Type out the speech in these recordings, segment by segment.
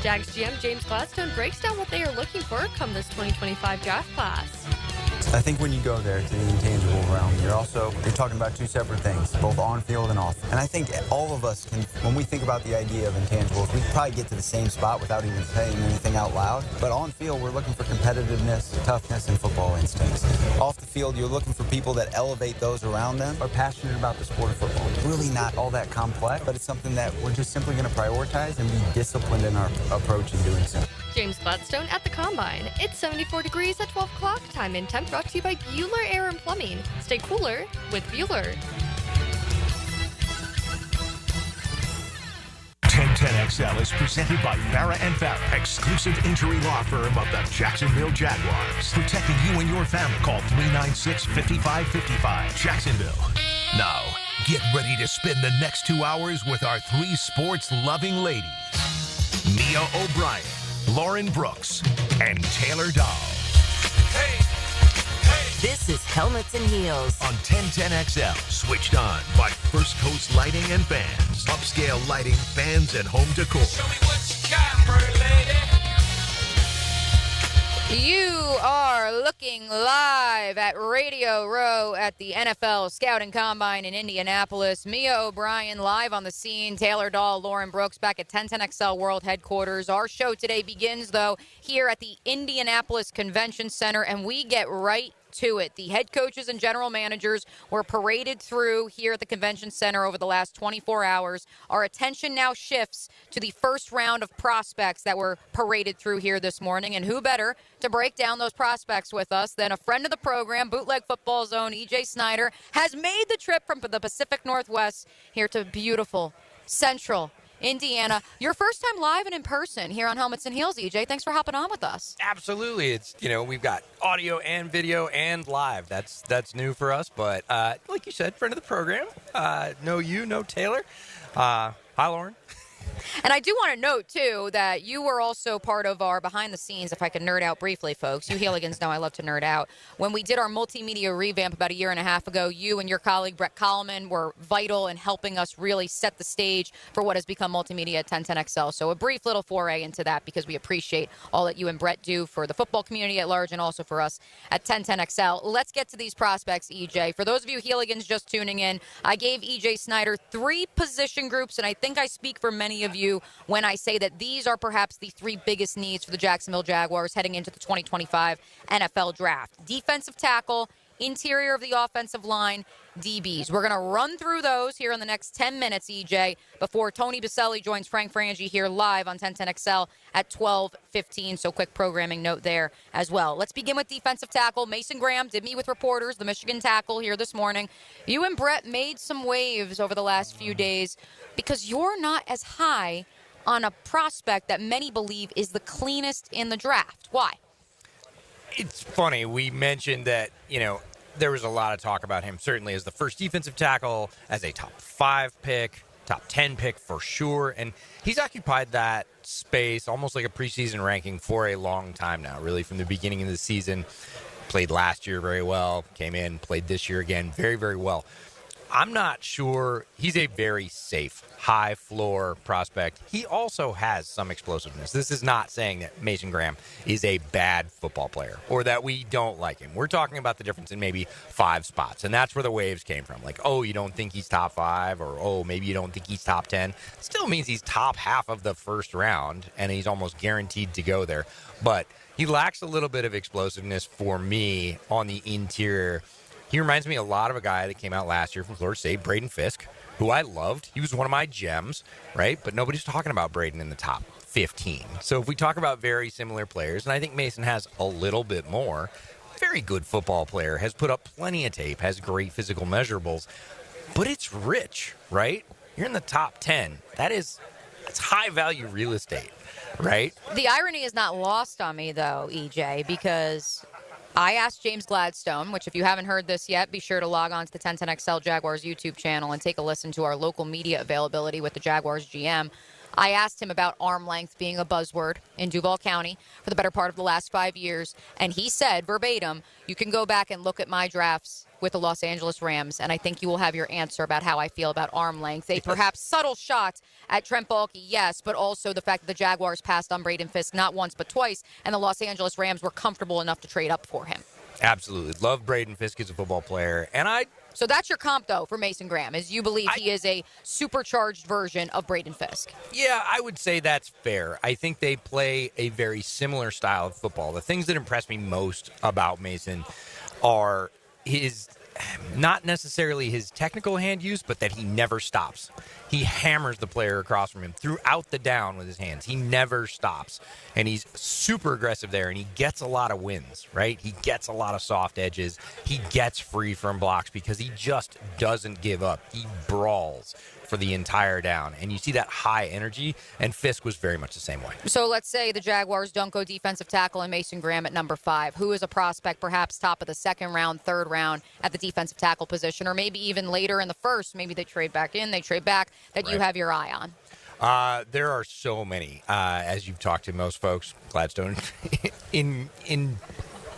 Jags GM James Gladstone breaks down what they are looking for come this 2025 draft class. I think when you go there to the intangible realm, you're talking about two separate things, both on field and off. And I think all of us can, when we think about the idea of intangibles, we probably get to the same spot without even saying anything out loud. But on field, we're looking for competitiveness, toughness, and football instincts. Off the field, you're looking for people that elevate those around them, are passionate about the sport of football. Really not all that complex, but it's something that we're just simply going to prioritize and be disciplined in our approach in doing so. James Gladstone at the Combine. It's 74 degrees at 12 o'clock. Time and temp brought to you by Bueller Air and Plumbing. Stay cooler with Bueller. 1010XL is presented by Farah and Farah, exclusive injury law firm of the Jacksonville Jaguars. Protecting you and your family. Call 396-5555. Jacksonville. Now, get ready to spend the next 2 hours with our three sports-loving ladies. Mia O'Brien, Lauren Brooks, and Taylor Dahl. Hey, hey. This is Helmets and Heels On 1010XL, switched on by First Coast Lighting and Fans. Upscale lighting, fans, and home decor. Show me what you got, pretty lady. You are looking live at Radio Row at the NFL Scouting Combine in Indianapolis. Mia O'Brien live on the scene. Taylor Dahl, Lauren Brooks back at 1010XL World Headquarters. Our show today begins, though, here at the Indianapolis Convention Center, and we get right to it. The head coaches and general managers were paraded through here at the Convention Center over the last 24 hours. Our attention now shifts to the first round of prospects that were paraded through here this morning. And who better to break down those prospects with us than a friend of the program, Bootleg Football Zone, EJ Snyder, has made the trip from the Pacific Northwest here to beautiful Central Indiana. Your first time live and in person here on Helmets and Heels, EJ. Thanks for hopping on with us. Absolutely. It's, we've got audio and video and live. That's new for us. But like you said, friend of the program. Know Taylor. Hi, Lauren. And I do want to note, too, that you were also part of our behind-the-scenes, if I could nerd out briefly, folks. You Heeligans know I love to nerd out. When we did our multimedia revamp about a year and a half ago, you and your colleague, Brett Coleman, were vital in helping us really set the stage for what has become multimedia at 1010XL. So a brief little foray into that because we appreciate all that you and Brett do for the football community at large and also for us at 1010XL. Let's get to these prospects, EJ. For those of you Heeligans just tuning in, I gave EJ Snyder 3 position groups, and I think I speak for many of you when I say that these are perhaps the 3 biggest needs for the Jacksonville Jaguars heading into the 2025 NFL Draft. Defensive tackle, interior of the offensive line, DBs. We're going to run through those here in the next 10 minutes, EJ, before Tony Boselli joins Frank Frangie here live on 1010XL at 12:15. So quick programming note there as well. Let's begin with defensive tackle. Mason Graham did meet with reporters, the Michigan tackle here this morning. You and Brett made some waves over the last few days because you're not as high on a prospect that many believe is the cleanest in the draft. Why? It's funny. We mentioned that, there was a lot of talk about him, certainly as the first defensive tackle, as a top 5 pick, top 10 pick for sure. And he's occupied that space almost like a preseason ranking for a long time now, really from the beginning of the season. Played last year very well, came in, played this year again very, very well. I'm not sure. He's a very safe, high-floor prospect. He also has some explosiveness. This is not saying that Mason Graham is a bad football player or that we don't like him. We're talking about the difference in maybe 5 spots, and that's where the waves came from. Like, oh, you don't think he's top 5, or oh, maybe you don't think he's top 10. Still means he's top half of the first round, and he's almost guaranteed to go there. But he lacks a little bit of explosiveness for me on the interior. He reminds me a lot of a guy that came out last year from Florida State, Braden Fisk, who I loved. He was one of my gems, right? But nobody's talking about Braden in the top 15. So if we talk about very similar players, and I think Mason has a little bit more, very good football player, has put up plenty of tape, has great physical measurables, but it's rich, right? You're in the top 10. That's high-value real estate, right? The irony is not lost on me, though, EJ, because I asked James Gladstone, which if you haven't heard this yet, be sure to log on to the 1010XL Jaguars YouTube channel and take a listen to our local media availability with the Jaguars GM. I asked him about arm length being a buzzword in Duval County for the better part of the last 5 years, and he said verbatim, you can go back and look at my drafts with the Los Angeles Rams, and I think you will have your answer about how I feel about arm length. A perhaps subtle shot at Trent Baalke, yes, but also the fact that the Jaguars passed on Braden Fisk not once but twice, and the Los Angeles Rams were comfortable enough to trade up for him. Absolutely. Love Braden Fisk as a football player, and So that's your comp, though, for Mason Graham, is you believe he is a supercharged version of Braden Fisk. Yeah, I would say that's fair. I think they play a very similar style of football. The things that impress me most about Mason are his, not necessarily his technical hand use, but that he never stops. He hammers the player across from him throughout the down with his hands. He never stops. And he's super aggressive there, and he gets a lot of wins, right? He gets a lot of soft edges. He gets free from blocks because he just doesn't give up. He brawls for the entire down. And you see that high energy, and Fisk was very much the same way. So let's say the Jaguars don't go defensive tackle and Mason Graham at number 5. Who is a prospect, perhaps top of the second round, third round at the defensive tackle position, or maybe even later in the first? Maybe they trade back in, they trade back, that you have your eye on? There are so many, as you've talked to most folks, Gladstone, in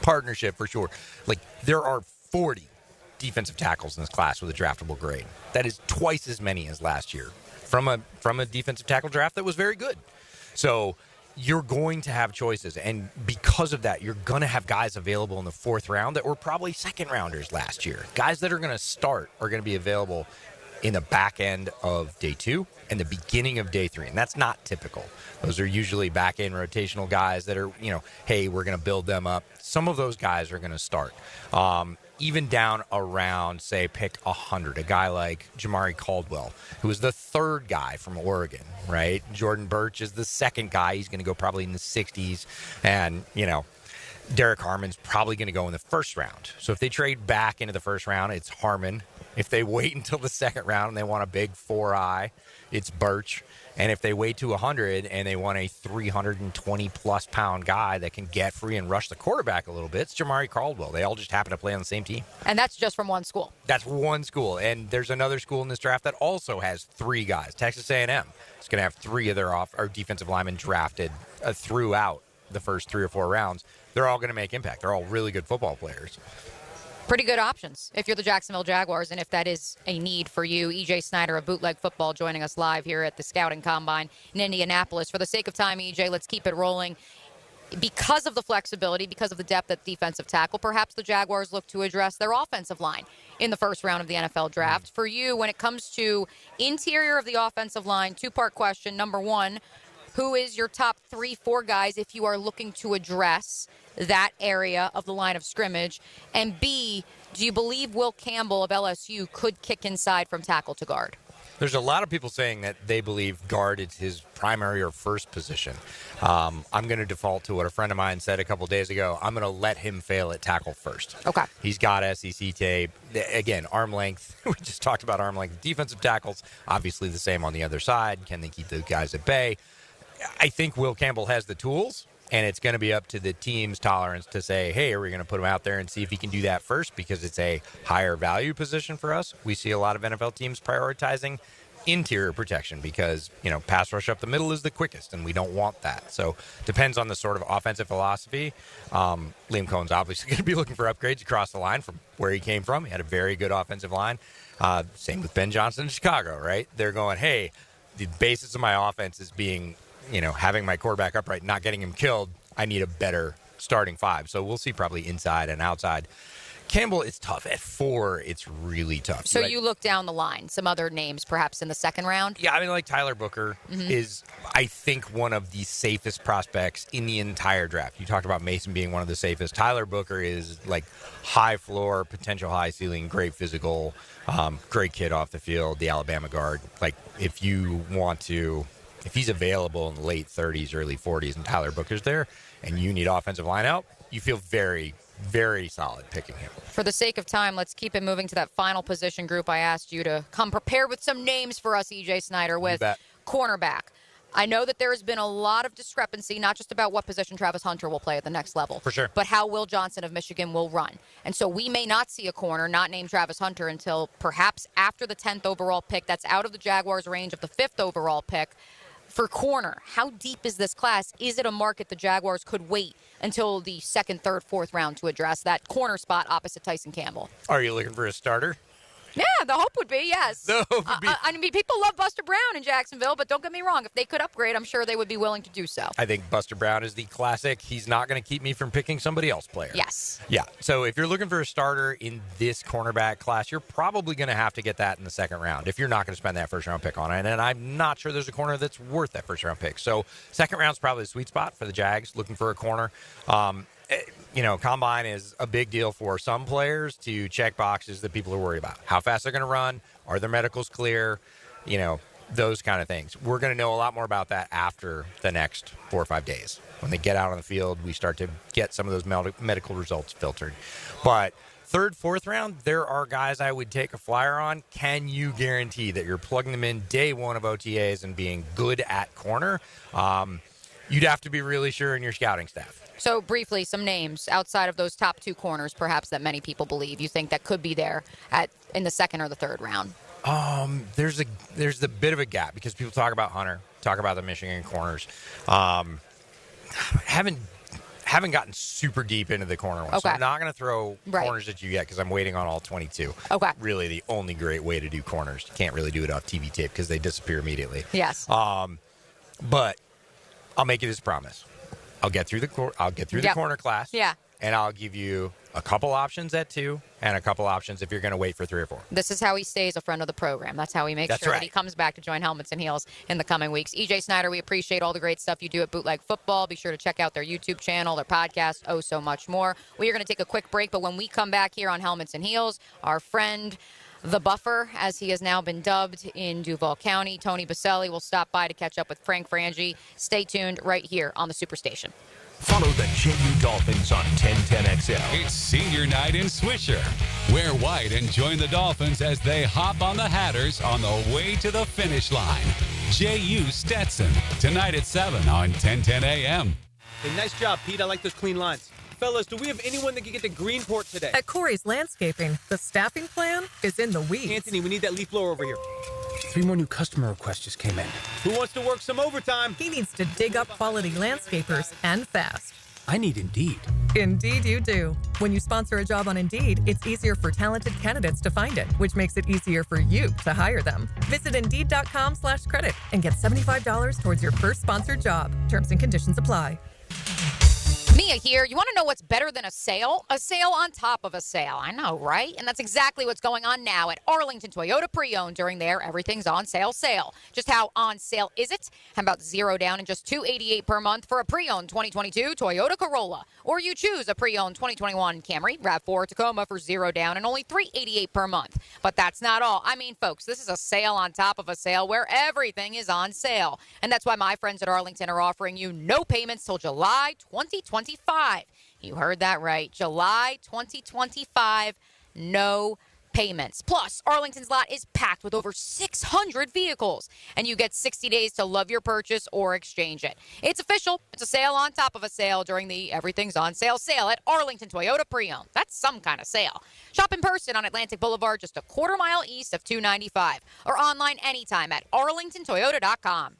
partnership for sure. Like, there are 40 defensive tackles in this class with a draftable grade. That is twice as many as last year from a defensive tackle draft that was very good. So you're going to have choices, and because of that, you're going to have guys available in the 4th round that were probably second rounders last year. Guys that are going to start are going to be available in the back end of day 2 and the beginning of day 3, and that's not typical. Those are usually back end rotational guys that are, hey, we're going to build them up. Some of those guys are going to start. Even down around, say, pick 100, a guy like Jamari Caldwell, who is the 3rd guy from Oregon, right? Jordan Birch is the 2nd guy. He's going to go probably in the 60s. And, Derek Harmon's probably going to go in the 1st round. So if they trade back into the 1st round, it's Harmon. If they wait until the 2nd round and they want a big 4-eye, it's Birch. And if they wait to 100 and they want a 320-plus pound guy that can get free and rush the quarterback a little bit, it's Jamari Caldwell. They all just happen to play on the same team. And that's just from one school. That's one school. And there's another school in this draft that also has 3 guys. Texas A&M is going to have 3 of their defensive linemen drafted throughout the first 3 or 4 rounds. They're all going to make impact. They're all really good football players. Pretty good options if you're the Jacksonville Jaguars, and if that is a need for you. EJ Snyder of Bootleg Football joining us live here at the Scouting Combine in Indianapolis. For the sake of time, EJ, let's keep it rolling. Because of the flexibility, because of the depth at defensive tackle, perhaps the Jaguars look to address their offensive line in the 1st round of the NFL draft. For you, when it comes to interior of the offensive line, 2-part question. Number 1, who is your top 3-4 guys if you are looking to address that area of the line of scrimmage? And B, do you believe Will Campbell of LSU could kick inside from tackle to guard? There's a lot of people saying that they believe guard is his primary or first position. I'm going to default to what a friend of mine said a couple days ago. I'm going to let him fail at tackle first. Okay. He's got SEC tape. Again, arm length. We just talked about arm length. Defensive tackles, obviously the same on the other side. Can they keep the guys at bay? I think Will Campbell has the tools, and it's going to be up to the team's tolerance to say, hey, are we going to put him out there and see if he can do that first because it's a higher value position for us? We see a lot of NFL teams prioritizing interior protection because, pass rush up the middle is the quickest, and we don't want that. So depends on the sort of offensive philosophy. Liam Cohen's obviously going to be looking for upgrades across the line from where he came from. He had a very good offensive line. Same with Ben Johnson in Chicago, right? They're going, hey, the basis of my offense is being having my quarterback upright, not getting him killed. I need a better starting 5. So we'll see probably inside and outside. Campbell is tough. At 4, it's really tough. So you look down the line, some other names perhaps in the 2nd round? Yeah, I mean, like Tyler Booker is, I think, one of the safest prospects in the entire draft. You talked about Mason being one of the safest. Tyler Booker is like high floor, potential high ceiling, great physical, great kid off the field, the Alabama guard. Like, if he's available in the late 30s, early 40s, and Tyler Booker's there, and you need offensive line help, you feel very, very solid picking him. For the sake of time, let's keep it moving to that final position group. I asked you to come prepared with some names for us, EJ Snyder, with cornerback. I know that there has been a lot of discrepancy, not just about what position Travis Hunter will play at the next level, for sure, but how Will Johnson of Michigan will run. And so we may not see a corner not named Travis Hunter until perhaps after the 10th overall pick. That's out of the Jaguars' range of the 5th overall pick. For corner, how deep is this class? Is it a market the Jaguars could wait until the second, third, fourth round to address that corner spot opposite Tyson Campbell? Are you looking for a starter? Yeah, the hope would be, yes. The hope would be. I mean, people love Buster Brown in Jacksonville, but don't get me wrong. If they could upgrade, I'm sure they would be willing to do so. I think Buster Brown is the classic. He's not going to keep me from picking somebody else player. Yes. Yeah. So if you're looking for a starter in this cornerback class, you're probably going to have to get that in the second round if you're not going to spend that first round pick on it. And I'm not sure there's a corner that's worth that first round pick. So second round's probably the sweet spot for the Jags looking for a corner. Combine is a big deal for some players to check boxes that people are worried about. How fast they're going to run, are their medicals clear, those kind of things. We're going to know a lot more about that after the next 4 or 5 days. When they get out on the field, we start to get some of those medical results filtered. But third, fourth round, there are guys I would take a flyer on. Can you guarantee that you're plugging them in day one of OTAs and being good at corner? You'd have to be really sure in your scouting staff. So briefly, some names outside of those top two corners, perhaps that many people believe you think that could be there in the second or the third round. There's a bit of a gap because people talk about Hunter, talk about the Michigan corners. Haven't gotten super deep into the corner one, Okay. so I'm not going to throw Right. corners at you yet because I'm waiting on all 22. Okay. Really, the only great way to do corners. You can't really do it off TV tape because they disappear immediately. Yes. But I'll make you this promise. I'll get through the corner class. Yeah. And I'll give you a couple options at 2 and a couple options if you're going to wait for 3 or 4. This is how he stays a friend of the program. That's how he makes That's sure right. that he comes back to join Helmets and Heels in the coming weeks. EJ Snyder, we appreciate all the great stuff you do at Bootleg Football. Be sure to check out their YouTube channel, their podcast, so much more. We are going to take a quick break, but when we come back here on Helmets and Heels, our friend, the Buffer, as he has now been dubbed in Duval County, Tony Boselli, will stop by to catch up with Frank Frangie. Stay tuned right here on the Superstation. Follow the JU Dolphins on 1010XL. It's senior night in Swisher. Wear white and join the Dolphins as they hop on the Hatters on the way to the finish line. JU Stetson, tonight at 7 on 1010 AM. Hey, nice job, Pete. I like those clean lines. Fellas, do we have anyone that can get to Greenport today? At Corey's Landscaping, the staffing plan is in the weeds. Anthony, we need that leaf blower over here. 3 more new customer requests just came in. Who wants to work some overtime? He needs to dig up quality landscapers and fast. I need Indeed. Indeed you do. When you sponsor a job on Indeed, it's easier for talented candidates to find it, which makes it easier for you to hire them. Visit Indeed.com/credit and get $75 towards your first sponsored job. Terms and conditions apply. Mia here. You want to know what's better than a sale? A sale on top of a sale. I know, right? And that's exactly what's going on now at Arlington Toyota Pre-Owned during their Everything's on Sale sale. Just how on sale is it? How about $0 down and just $288 per month for a pre-owned 2022 Toyota Corolla? Or you choose a pre-owned 2021 Camry, RAV4 Tacoma for $0 down and only $388 per month. But that's not all. I mean, folks, this is a sale on top of a sale where everything is on sale. And that's why my friends at Arlington are offering you no payments till July 2025. You heard that right. July 2025, no payments. Plus, Arlington's lot is packed with over 600 vehicles, and you get 60 days to love your purchase or exchange it. It's official. It's a sale on top of a sale during the Everything's on Sale sale at Arlington Toyota Pre-Owned. That's some kind of sale. Shop in person on Atlantic Boulevard, just a quarter mile east of 295, or online anytime at arlingtontoyota.com.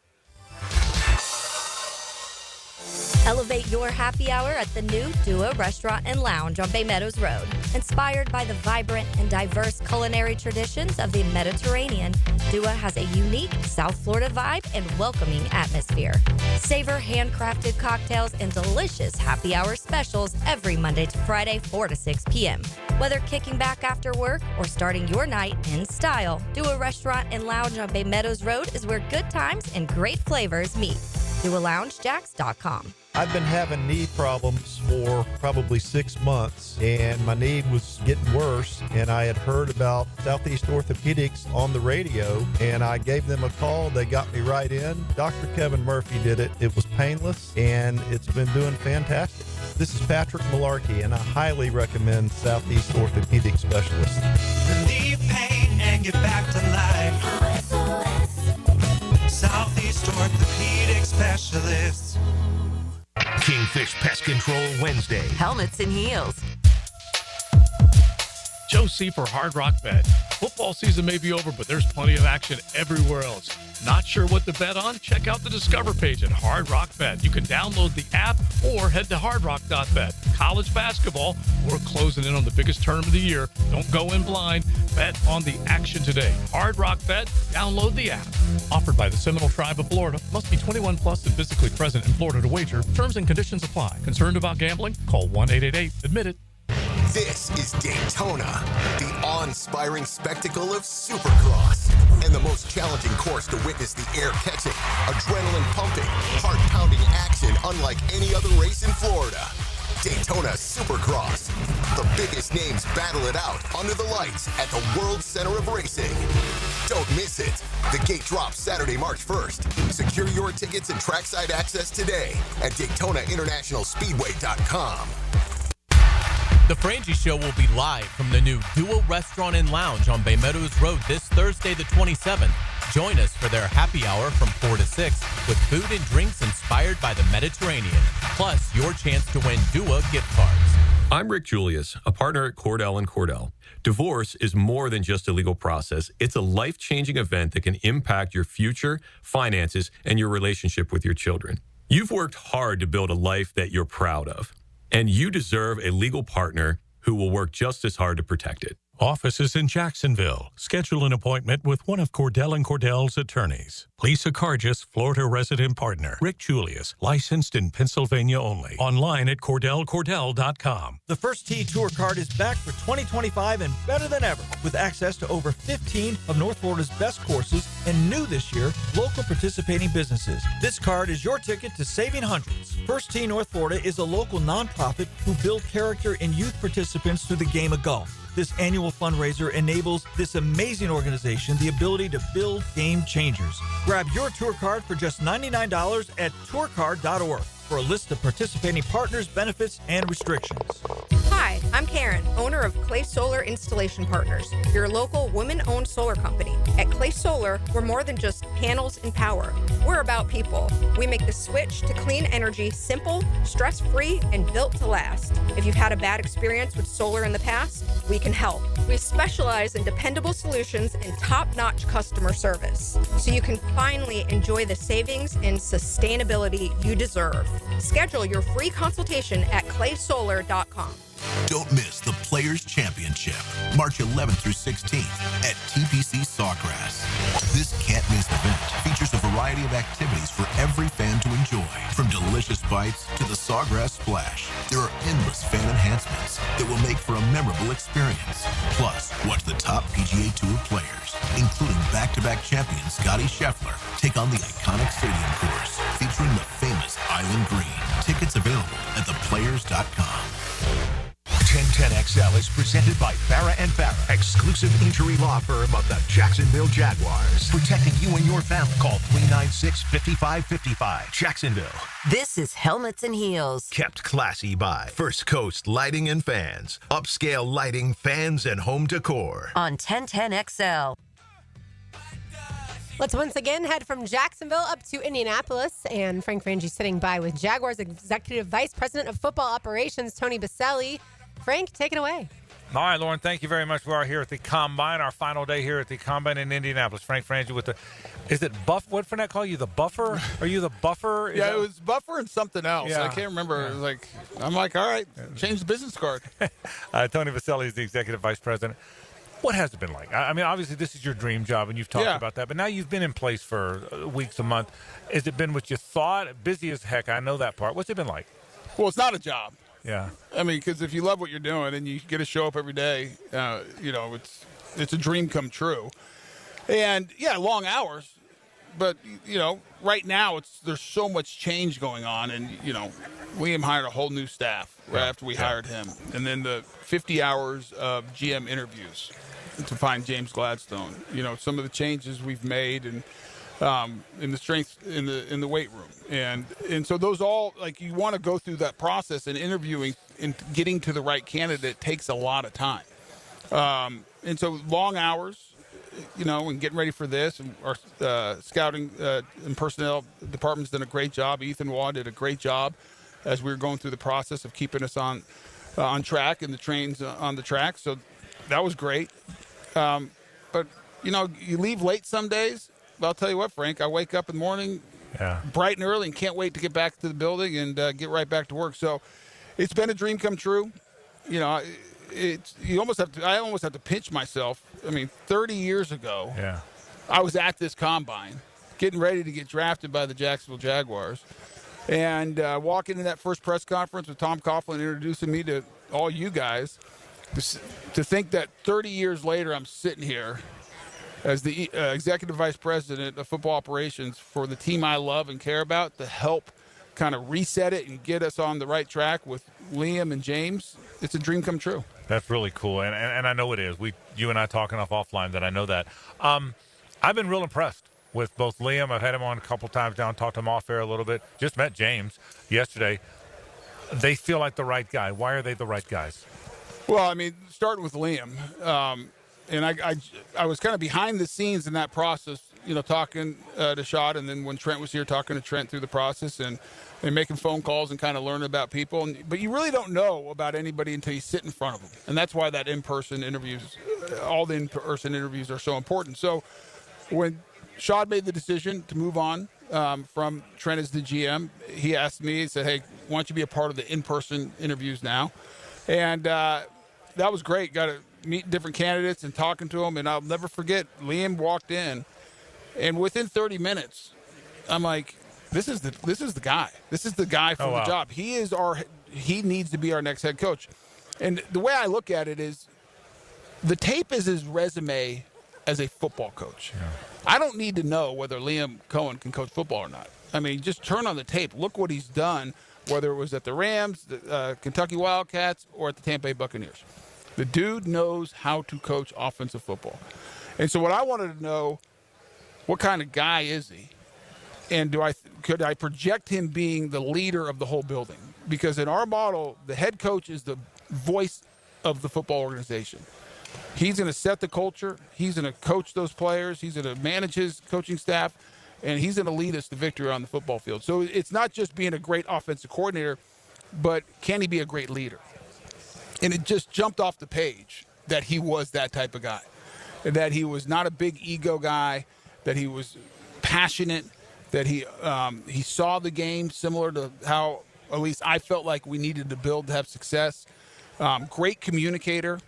Elevate your happy hour at the new Dua Restaurant and Lounge on Bay Meadows Road. Inspired by the vibrant and diverse culinary traditions of the Mediterranean, Dua has a unique South Florida vibe and welcoming atmosphere. Savor handcrafted cocktails and delicious happy hour specials every Monday to Friday, 4 to 6 p.m. Whether kicking back after work or starting your night in style, Dua Restaurant and Lounge on Bay Meadows Road is where good times and great flavors meet. DuaLoungeJacks.com. I've been having knee problems for probably 6 months, and my knee was getting worse, and I had heard about Southeast Orthopedics on the radio, and I gave them a call. They got me right in. Dr. Kevin Murphy did it. It was painless, and it's been doing fantastic. This is Patrick Malarkey, and I highly recommend Southeast Orthopedic Specialists. Relieve pain and get back to life. Southeast Orthopedic Specialists. Kingfish Pest Control Wednesday. Helmets and Heels. Josie for Hard Rock Bet. Football season may be over, but there's plenty of action everywhere else. Not sure what to bet on? Check out the Discover page at Hard Rock Bet. You can download the app or head to hardrock.bet. College basketball, we're closing in on the biggest tournament of the year. Don't go in blind. Bet on the action today. Hard Rock Bet, download the app. Offered by the Seminole Tribe of Florida. Must be 21 plus and physically present in Florida to wager. Terms and conditions apply. Concerned about gambling? Call 1-888-ADMIT-IT. This is Daytona, the awe-inspiring spectacle of Supercross, and the most challenging course to witness the air-catching, adrenaline-pumping, heart-pounding action unlike any other race in Florida. Daytona Supercross. The biggest names battle it out under the lights at the World Center of Racing. Don't miss it. The gate drops Saturday, March 1st. Secure your tickets and trackside access today at DaytonaInternationalSpeedway.com. The Frangie Show will be live from the new Duo Restaurant and Lounge on Bay Meadows Road this Thursday, the 27th. Join us for their happy hour from 4 to 6 with food and drinks inspired by the Mediterranean. Plus, your chance to win Duo gift cards. I'm Rick Julius, a partner at Cordell & Cordell. Divorce is more than just a legal process. It's a life-changing event that can impact your future, finances, and your relationship with your children. You've worked hard to build a life that you're proud of. And you deserve a legal partner who will work just as hard to protect it. Offices in Jacksonville. Schedule an appointment with one of Cordell & Cordell's attorneys. Lisa Cargis, Florida resident partner. Rick Julius, licensed in Pennsylvania only. Online at CordellCordell.com. The First Tee Tour Card is back for 2025 and better than ever, with access to over 15 of North Florida's best courses and new this year, local participating businesses. This card is your ticket to saving hundreds. First Tee North Florida is a local nonprofit who build character in youth participants through the game of golf. This annual fundraiser enables this amazing organization the ability to build game changers. Grab your tour card for just $99 at tourcard.org for a list of participating partners, benefits, and restrictions. Hi, I'm Karen, owner of Clay Solar Installation Partners, your local women-owned solar company. At Clay Solar, we're more than just panels and power. We're about people. We make the switch to clean energy simple, stress-free, and built to last. If you've had a bad experience with solar in the past, we can help. We specialize in dependable solutions and top-notch customer service, so you can finally enjoy the savings and sustainability you deserve. Schedule your free consultation at claysolar.com. Don't miss the Players Championship, March 11th through 16th at TPC Sawgrass. This can't-miss event features a variety of activities for every fan to enjoy, from delicious bites to the Sawgrass Splash. There are endless fan enhancements that will make for a memorable experience. Plus, watch the top PGA Tour players, including back-to-back champion Scotty Scheffler, take on the iconic stadium course featuring the famous Island Green. Tickets available at theplayers.com. 1010XL is presented by Farrah & Farrah, exclusive injury law firm of the Jacksonville Jaguars. Protecting you and your family. Call 396-5555. Jacksonville. This is Helmets and Heels. Kept classy by First Coast Lighting and Fans. Upscale lighting, fans, and home decor. On 1010XL. Let's once again head from Jacksonville up to Indianapolis, and Frank Frangie sitting by with Jaguars Executive Vice President of Football Operations, Tony Boselli. Frank, take it away. All right, Lauren, thank you very much. We are here at the Combine, our final day here at the Combine in Indianapolis. Frank Frangie with the, is it Buff? What Fournette call you? The Buffer? Are you the Buffer? Yeah, it was Buffer and something else. Yeah. I can't remember. Yeah. It was like, I'm like, all right, change the business card. Tony Boselli is the Executive Vice President. What has it been like? I mean, obviously, this is your dream job, and you've talked about that. But now you've been in place for weeks, a month. Has it been what you thought? Busy as heck. I know that part. What's it been like? Well, it's not a job. Yeah. I mean, because if you love what you're doing and you get to show up every day, you know, it's a dream come true. And, yeah, long hours. But, you know, right now there's so much change going on. And, you know, William hired a whole new staff right after we hired him. And then the 50 hours of GM interviews to find James Gladstone. You know, some of the changes we've made and in the strength in the weight room. And so those all, like, you want to go through that process, and interviewing and getting to the right candidate takes a lot of time. And so long hours, you know, and getting ready for this, and our scouting and personnel department's done a great job. Ethan Waugh did a great job as we were going through the process of keeping us on track and the trains on the track. So that was great. But, you leave late some days. But I'll tell you what, Frank, I wake up in the morning bright and early and can't wait to get back to the building and get right back to work. So it's been a dream come true. I almost have to pinch myself. 30 years ago, I was at this combine getting ready to get drafted by the Jacksonville Jaguars. And walking into that first press conference with Tom Coughlin introducing me to all you guys, to think that 30 years later I'm sitting here as the executive vice president of football operations for the team I love and care about to help kind of reset it and get us on the right track with Liam and James, it's a dream come true. That's really cool, and I know it is. You and I talking offline that I know that. I've been real impressed with both Liam. I've had him on a couple times down, talked to him off air a little bit. Just met James yesterday. They feel like the right guy. Why are they the right guys? Well, starting with Liam, and I was kind of behind the scenes in that process, talking to Shad, and then when Trent was here, talking to Trent through the process and making phone calls and kind of learning about people. But you really don't know about anybody until you sit in front of them, and that's why that in-person interviews, all the in-person interviews are so important. So when Shad made the decision to move on from Trent as the GM, he asked me, he said, hey, why don't you be a part of the in-person interviews now? And that was great. Got to meet different candidates and talking to them. And I'll never forget, Liam walked in, and within 30 minutes, I'm like, this is the guy. This is the guy for the job. He needs to be our next head coach. And the way I look at it is, the tape is his resume as a football coach. Yeah. I don't need to know whether Liam Cohen can coach football or not. Just turn on the tape. Look what he's done, whether it was at the Rams, the Kentucky Wildcats, or at the Tampa Bay Buccaneers. The dude knows how to coach offensive football. And so what I wanted to know, what kind of guy is he? And could I project him being the leader of the whole building? Because in our model, the head coach is the voice of the football organization. He's going to set the culture. He's going to coach those players. He's going to manage his coaching staff. And he's going to lead us to victory on the football field. So it's not just being a great offensive coordinator, but can he be a great leader? And it just jumped off the page that he was that type of guy. That he was not a big ego guy, that he was passionate, that he saw the game similar to how at least I felt like we needed to build to have success. Great communicator.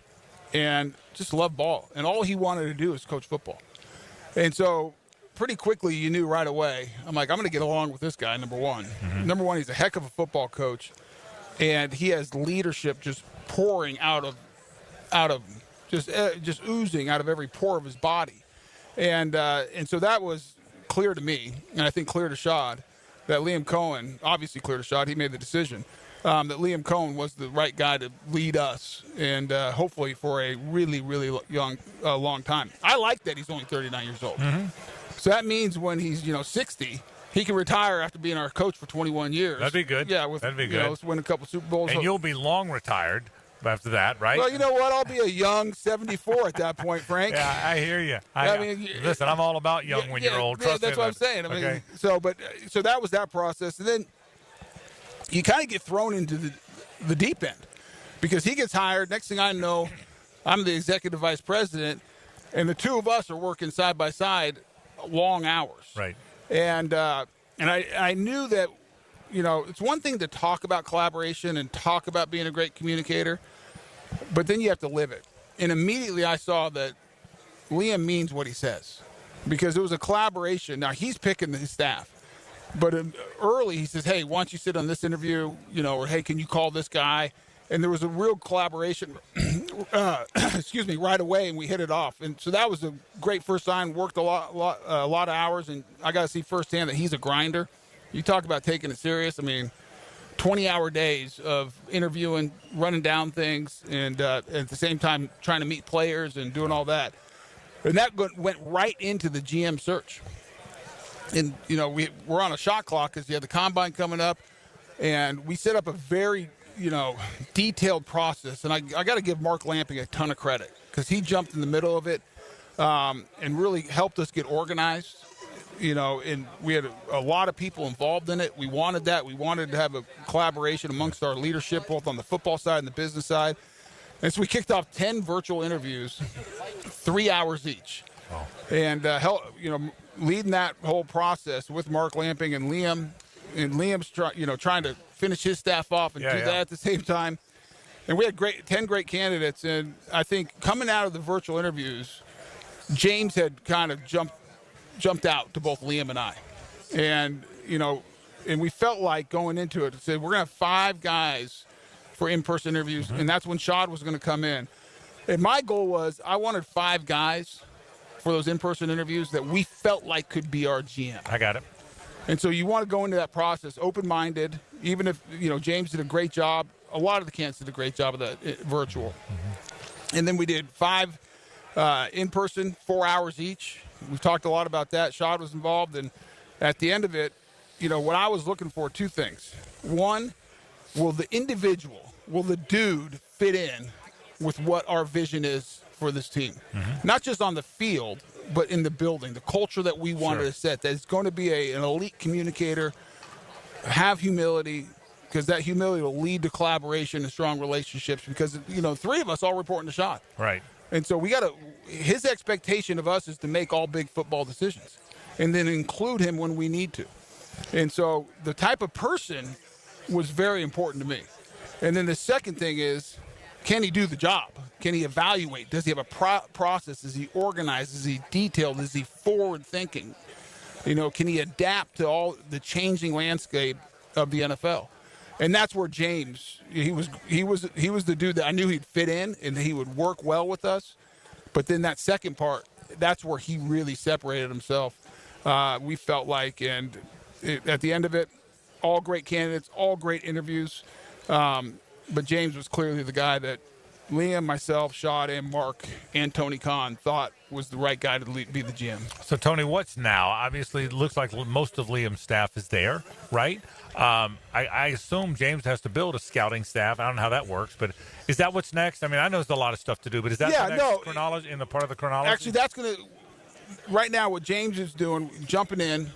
And just loved ball. And all he wanted to do was coach football. And so pretty quickly you knew right away, I'm like, I'm going to get along with this guy, number one. Mm-hmm. Number one, he's a heck of a football coach. And he has leadership just pouring out of just oozing out of every pore of his body. And so that was clear to me, and I think clear to Shad, that Liam Cohen, obviously clear to Shad, he made the decision. That Liam Cohen was the right guy to lead us, and hopefully for a really, really long time. I like that he's only 39 years old. Mm-hmm. So that means when he's 60, he can retire after being our coach for 21 years. That'd be good. Yeah, that'd be good. Win a couple Super Bowls. And you'll be long retired after that, right? Well, you know what? I'll be a young 74 at that point, Frank. Yeah, I hear you. Listen, I'm all about young when you're old. Trust that's me. What I'm saying. So that was that process, and then you kind of get thrown into the deep end because he gets hired. Next thing I know, I'm the executive vice president, and the two of us are working side by side long hours. Right. And I knew that, it's one thing to talk about collaboration and talk about being a great communicator, but then you have to live it. And immediately I saw that Liam means what he says because it was a collaboration. Now, he's picking his staff. But early, he says, hey, why don't you sit on this interview, or hey, can you call this guy? And there was a real collaboration, right away, and we hit it off. And so that was a great first sign, worked a lot of hours, and I got to see firsthand that he's a grinder. You talk about taking it serious. 20-hour days of interviewing, running down things, and at the same time trying to meet players and doing all that. And that went right into the GM search. And, we're on a shot clock because you had the combine coming up, and we set up a very, detailed process. And I got to give Mark Lamping a ton of credit because he jumped in the middle of it and really helped us get organized. And we had a lot of people involved in it. We wanted that. We wanted to have a collaboration amongst our leadership, both on the football side and the business side. And so we kicked off 10 virtual interviews 3 hours each. Oh. And leading that whole process with Mark Lamping and Liam, and Liam's trying to finish his staff off and do that at the same time. And we had 10 great candidates, and I think coming out of the virtual interviews, James had kind of jumped out to both Liam and I. And, and we felt like going into it, said we're going to have 5 guys for in-person interviews, and that's when Shad was going to come in. And my goal was I wanted 5 guys for those in-person interviews that we felt like could be our GM. I got it. And so you want to go into that process open-minded, even if, James did a great job. A lot of the candidates did a great job of the virtual. And then we did 5 in-person, 4 hours each. We've talked a lot about that. Shad was involved. And at the end of it, what I was looking for, 2 things. One, will the dude fit in with what our vision is for this team? Not just on the field, but in the building, the culture that we wanted to set, that it's going to be an elite communicator, have humility, because that humility will lead to collaboration and strong relationships, because, 3 of us all reporting to Shad. Right. And so his expectation of us is to make all big football decisions and then include him when we need to. And so the type of person was very important to me. And then the second thing is, can he do the job? Can he evaluate? Does he have a process? Is he organized? Is he detailed? Is he forward-thinking? Can he adapt to all the changing landscape of the NFL? And that's where James, he was the dude that I knew he'd fit in and he would work well with us. But then that second part, that's where he really separated himself. We felt like, and at the end of it, all great candidates, all great interviews. But James was clearly the guy that Liam, myself, Shad, and Mark, and Tony Khan thought was the right guy to be the GM. So, Tony, what's now? Obviously, it looks like most of Liam's staff is there, right? I assume James has to build a scouting staff. I don't know how that works, but is that what's next? I mean, I know there's a lot of stuff to do, but is that the next chronology, in the part of the chronology? Actually, that's going to – right now what James is doing, jumping in,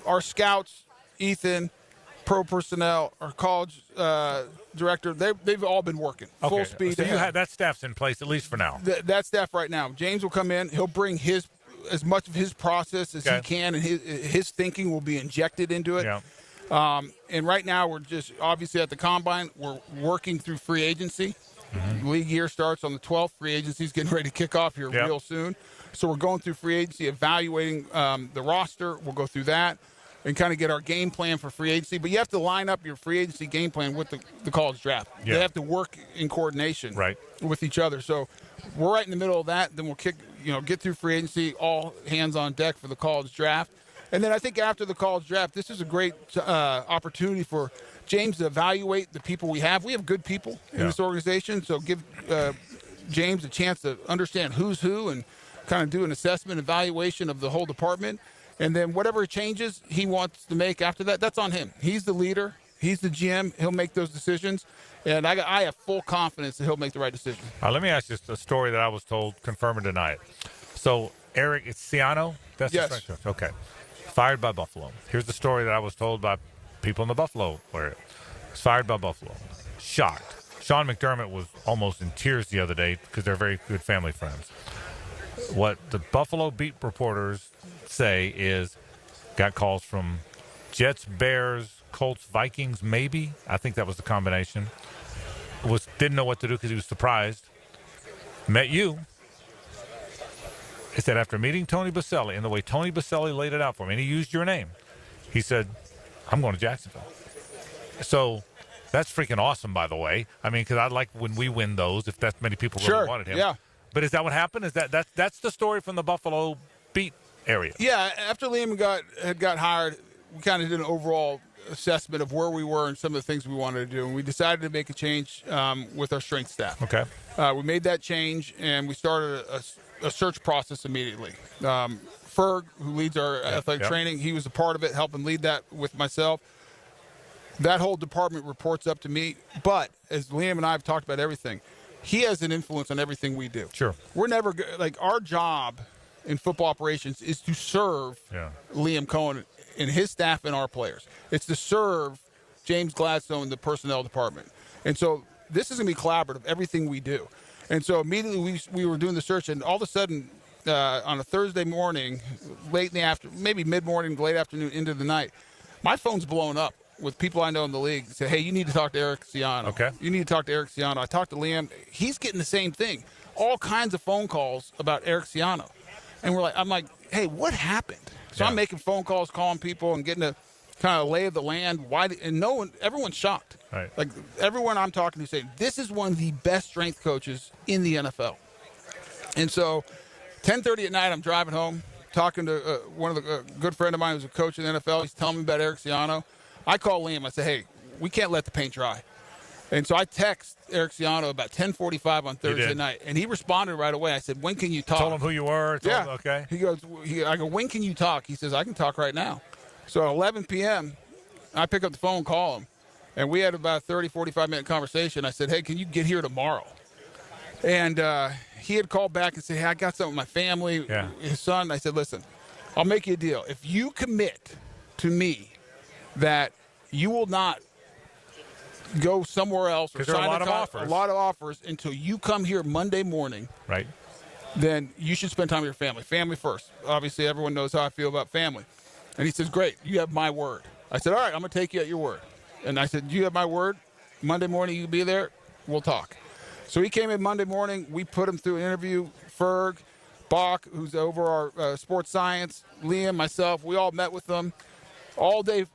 our scouts, Ethan, pro personnel, our college director, they've all been working full speed. So that staff's in place, at least for now. That staff right now. James will come in. He'll bring as much of his process as he can, and his thinking will be injected into it. Yeah. And right now we're just obviously at the Combine. We're working through free agency. League year starts on the 12th. Free agency is getting ready to kick off here real soon. So we're going through free agency, evaluating the roster. We'll go through that and kind of get our game plan for free agency. But you have to line up your free agency game plan with the college draft. Yeah. They have to work in coordination with each other. So we're right in the middle of that. Then we'll get through free agency, all hands on deck for the college draft. And then I think after the college draft, this is a great opportunity for James to evaluate the people we have. We have good people in this organization, so give James a chance to understand who's who and kind of do an assessment, evaluation of the whole department. And then whatever changes he wants to make after that, that's on him. He's the leader. He's the GM. He'll make those decisions. And I have full confidence that he'll make the right decision. Let me ask you a story that I was told, confirm or deny it. So, Eric Ciano? That's yes. The right. Okay. Fired by Buffalo. Here's the story that I was told by people in the Buffalo area. He's fired by Buffalo. Shocked. Sean McDermott was almost in tears the other day because they're very good family friends. What the Buffalo beat reporters say is got calls from Jets, Bears, Colts, Vikings, maybe. I think that was the combination. Didn't know what to do because he was surprised. Met you. He said after meeting Tony Boselli and the way Tony Boselli laid it out for me, and he used your name, he said, I'm going to Jacksonville. So that's freaking awesome, by the way. I mean, because I like when we win those, if that many people really wanted him. Yeah. But is that what happened? That's the story from the Buffalo beat area? Yeah. After Liam got hired, we kind of did an overall assessment of where we were and some of the things we wanted to do, and we decided to make a change with our strength staff. Okay. We made that change, and we started a search process immediately. Ferg, who leads our athletic training, he was a part of it, helping lead that with myself. That whole department reports up to me, but as Liam and I have talked about everything, he has an influence on everything we do. Sure. We're never our job in football operations is to serve Liam Cohen and his staff and our players. It's to serve James Gladstone, the personnel department. And so this is going to be collaborative, everything we do. And so immediately we were doing the search, and all of a sudden on a Thursday morning, late in the afternoon, maybe mid-morning, late afternoon, into the night, my phone's blowing up with people I know in the league. Say, hey, you need to talk to Eric Ciano. Okay. You need to talk to Eric Ciano. I talked to Liam. He's getting the same thing. All kinds of phone calls about Eric Ciano. And I'm like, hey, what happened? So I'm making phone calls, calling people, and getting a kind of lay of the land. Everyone's shocked. Right. Like, everyone I'm talking to saying, this is one of the best strength coaches in the NFL. And so 10:30 at night, I'm driving home, talking to one of the good friend of mine who's a coach in the NFL. He's telling me about Eric Ciano. I call Liam. I say, hey, we can't let the paint dry. And so I text Eric Ciano about 10:45 on Thursday night, and he responded right away. I said, when can you talk? Told him who you were. Yeah. Him, okay. He goes, I go, when can you talk? He says, I can talk right now. So at 11 p.m., I pick up the phone, call him, and we had about a 30, 45-minute conversation. I said, hey, can you get here tomorrow? And he had called back and said, hey, I got something with my family, his son. I said, listen, I'll make you a deal. If you commit to me that you will not go somewhere else or there are sign a lot of offers until you come here Monday morning, right? Then you should spend time with your family. Family first. Obviously, everyone knows how I feel about family. And he says, great, you have my word. I said, all right, I'm going to take you at your word. And I said, you have my word. Monday morning, you be there. We'll talk. So he came in Monday morning. We put him through an interview. Ferg, Bach, who's over our sports science, Liam, myself, we all met with them all day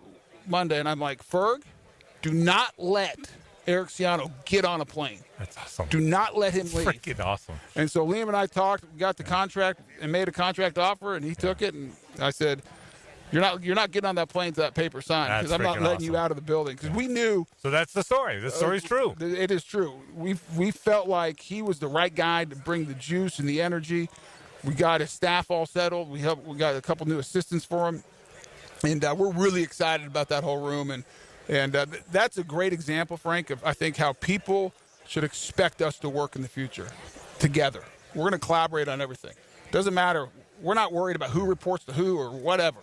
Monday. And I'm like, Ferg, do not let Eric Ciano get on a plane. That's awesome. Do not let him leave. Freaking awesome. And so Liam and I talked, got the contract, and made a contract offer, and he took it. And I said, you're not getting on that plane to that paper sign, because I'm not letting you out of the building. Because we knew. So that's the story. The story's true. It is true. We felt like he was the right guy to bring the juice and the energy. We got his staff all settled. We got a couple new assistants for him. And we're really excited about that whole room. And that's a great example, Frank, of I think how people should expect us to work in the future together. We're going to collaborate on everything. Doesn't matter. We're not worried about who reports to who or whatever.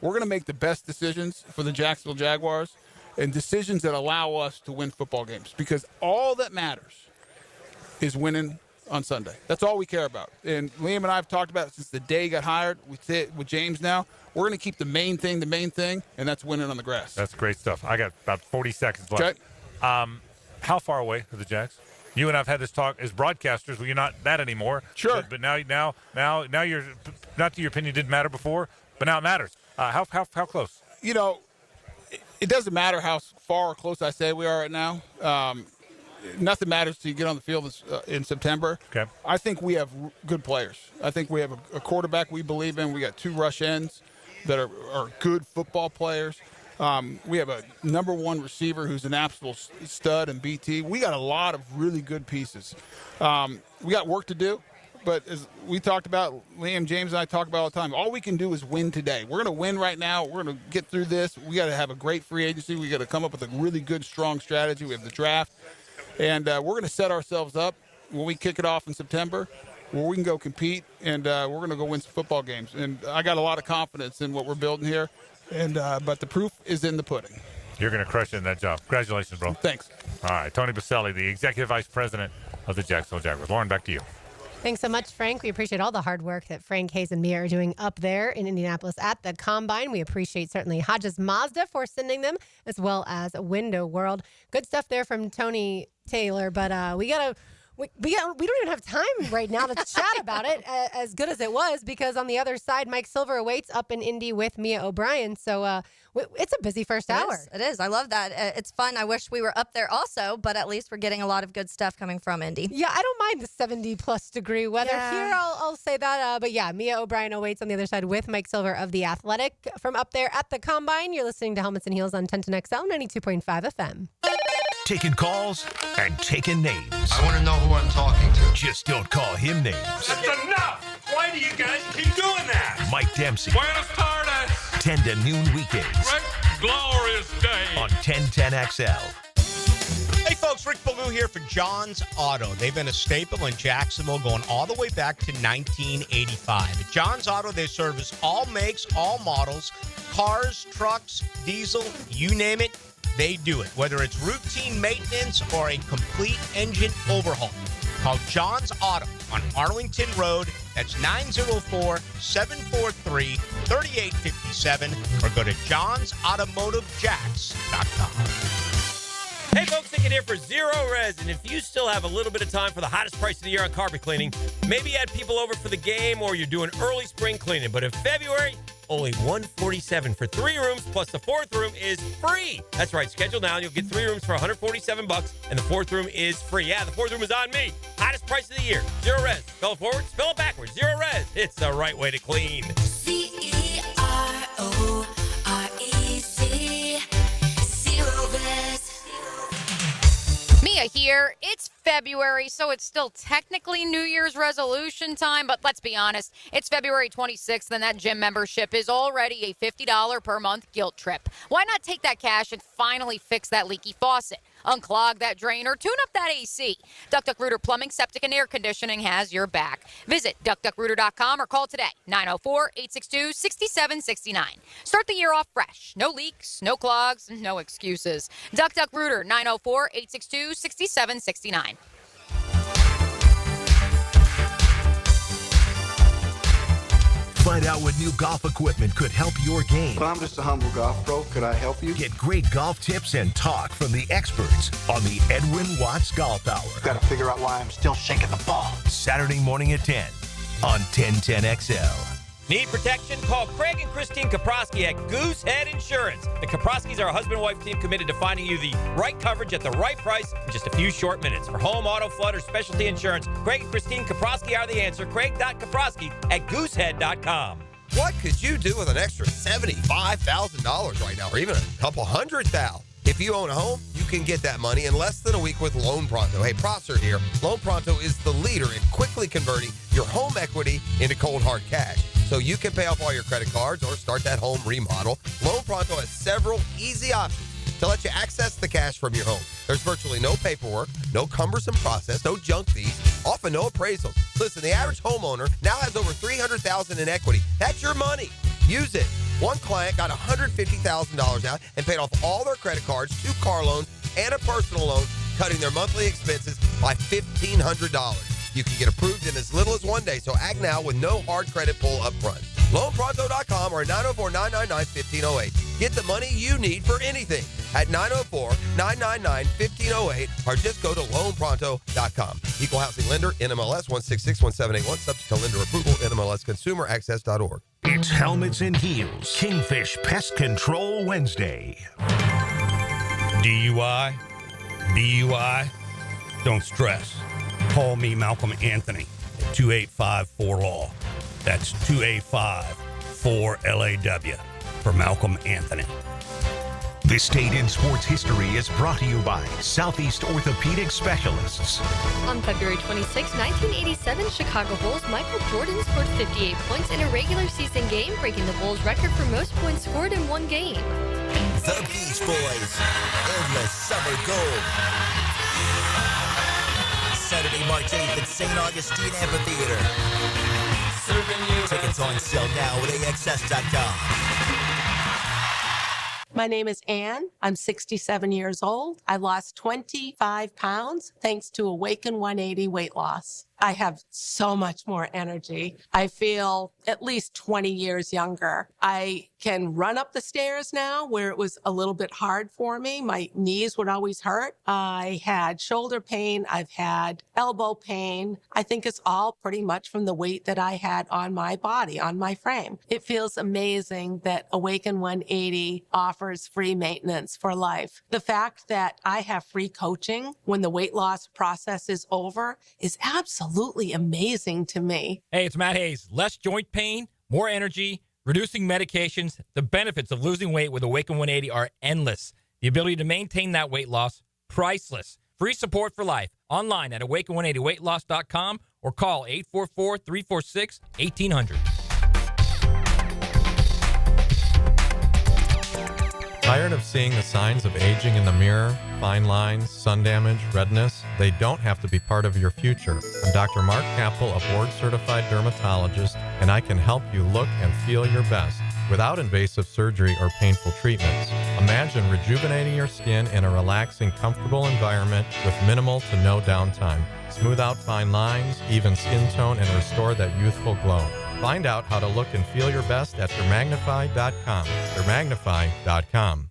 We're going to make the best decisions for the Jacksonville Jaguars and decisions that allow us to win football games, because all that matters is winning on Sunday. That's all we care about. And Liam and I have talked about it since the day he got hired. We say it with James now. We're going to keep the main thing, and that's winning on the grass. That's great stuff. I got about 40 seconds left. Okay. How far away are the Jags? You and I've had this talk as broadcasters. Well, you're not that anymore. Sure. But now you're, not that your opinion didn't matter before, but now it matters. How close? You know, it doesn't matter how far or close I say we are right now. Nothing matters till you get on the field in September. Okay. I think we have good players. I think we have a quarterback we believe in. We got 2 rush ends that are good football players. We have a number 1 receiver who's an absolute stud in BT. We got a lot of really good pieces. We got work to do. But as we talked about, Liam, James, and I talk about all the time, all we can do is win today. We're going to win right now. We're going to get through this. We got to have a great free agency. We got to come up with a really good, strong strategy. We have the draft. And we're going to set ourselves up when we kick it off in September where we can go compete, and we're going to go win some football games. And I got a lot of confidence in what we're building here. And but the proof is in the pudding. You're going to crush it in that job. Congratulations, bro. Thanks. All right, Tony Boselli, the Executive Vice President of the Jacksonville Jaguars. Lauren, back to you. Thanks so much, Frank. We appreciate all the hard work that Frank, Hayes, and Mia are doing up there in Indianapolis at the Combine. We appreciate certainly Hodges Mazda for sending them, as well as Window World. Good stuff there from Tony Taylor, but we don't even have time right now to chat about it as good as it was, because on the other side, Mike Silver awaits up in Indy with Mia O'Brien. So it's a busy first hour. It is. I love that. It's fun. I wish we were up there also, but at least we're getting a lot of good stuff coming from Indy. Yeah, I don't mind the 70-plus degree weather here. I'll say that. But yeah, Mia O'Brien awaits on the other side with Mike Silver of The Athletic from up there at the Combine. You're listening to Helmets and Heels on 1010XL 92.5 FM. Taking calls and taking names. I want to know who I'm talking to. Just don't call him names. That's enough! Why do you guys keep doing that? Mike Dempsey. Buenos tardes. 10 to noon weekdays. Right? Glorious day. On 1010XL. Hey folks, Rick Ballou here for John's Auto. They've been a staple in Jacksonville going all the way back to 1985. At John's Auto, they service all makes, all models, cars, trucks, diesel, you name it, they do it. Whether it's routine maintenance or a complete engine overhaul. Call John's Auto on Arlington Road. That's 904-743-3857 or go to johnsautomotivejacks.com. Hey folks, Nick here for Zero Res, and if you still have a little bit of time for the hottest price of the year on carpet cleaning, maybe you had people over for the game or you're doing early spring cleaning, but in February, only $147 for 3 rooms, plus the 4th room is free. That's right, schedule now and you'll get 3 rooms for $147, and the 4th room is free. Yeah, the 4th room is on me. Hottest price of the year. Zero Res. Spell it forward, spell it backwards. Zero Res. It's the right way to clean. CEROREC. Zero Res. Mia here. It's February, so it's still technically New Year's resolution time, but let's be honest, it's February 26th, and that gym membership is already a $50 per month guilt trip. Why not take that cash and finally fix that leaky faucet, unclog that drain, or tune up that AC? Duck Duck Rooter Plumbing, Septic, and Air Conditioning has your back. Visit duckduckrooter.com or call today, 904-862-6769. Start the year off fresh. No leaks, no clogs, no excuses. Duck Duck Rooter, 904-862-6769. Find out what new golf equipment could help your game. Well, I'm just a humble golf pro. Could I help you? Get great golf tips and talk from the experts on the Edwin Watts Golf Hour. Got to figure out why I'm still shaking the ball. Saturday morning at 10 on 1010XL. Need protection? Call Craig and Christine Kaprosky at Goosehead Insurance. The Kaproskys are a husband-wife team committed to finding you the right coverage at the right price in just a few short minutes. For home, auto, flood, or specialty insurance, Craig and Christine Kaprosky are the answer. Craig.Kaprosky at Goosehead.com. What could you do with an extra $75,000 right now, or even a couple $100,000? If you own a home, you can get that money in less than a week with Loan Pronto. Hey, Prosser here. Loan Pronto is the leader in quickly converting your home equity into cold, hard cash, so you can pay off all your credit cards or start that home remodel. Loan Pronto has several easy options to let you access the cash from your home. There's virtually no paperwork, no cumbersome process, no junk fees, often no appraisals. Listen, the average homeowner now has over $300,000 in equity. That's your money. Use it. One client got $150,000 out and paid off all their credit cards, 2 car loans, and a personal loan, cutting their monthly expenses by $1,500. You can get approved in as little as 1 day, so act now with no hard credit pull up front. LoanPronto.com or 904-999-1508. Get the money you need for anything at 904-999-1508 or just go to LoanPronto.com. Equal housing lender, NMLS 1661781, subject to lender approval, NMLSconsumeraccess.org. It's Helmets and Heels, Kingfish Pest Control Wednesday. DUI, BUI, don't stress. Call me Malcolm Anthony at 285-4LAW. That's 285-4LAW for Malcolm Anthony. This Day in Sports History is brought to you by Southeast Orthopedic Specialists. On February 26, 1987, Chicago Bulls Michael Jordan scored 58 points in a regular season game, breaking the Bulls' record for most points scored in one game. The Beach Boys, Endless Summer Gold. Saturday, March 8th at St. Augustine Amphitheater. Tickets on sale now at AXS.com. My name is Ann. I'm 67 years old. I lost 25 pounds thanks to Awaken 180 weight loss. I have so much more energy. I feel at least 20 years younger. I can run up the stairs now where it was a little bit hard for me. My knees would always hurt. I had shoulder pain. I've had elbow pain. I think it's all pretty much from the weight that I had on my body, on my frame. It feels amazing that Awaken 180 offers free maintenance for life. The fact that I have free coaching when the weight loss process is over is absolutely amazing to me. Hey, it's Matt Hayes. Less joint pain, more energy, reducing medications. The benefits of losing weight with Awaken 180 are endless. The ability to maintain that weight loss, priceless. Free support for life. Online at awaken180weightloss.com or call 844-346-1800. Tired of seeing the signs of aging in the mirror? Fine lines, sun damage, redness? They don't have to be part of your future. I'm Dr. Mark Capel, a board-certified dermatologist, and I can help you look and feel your best without invasive surgery or painful treatments. Imagine rejuvenating your skin in a relaxing, comfortable environment with minimal to no downtime. Smooth out fine lines, even skin tone, and restore that youthful glow. Find out how to look and feel your best at Dermagnify.com. Dermagnify.com.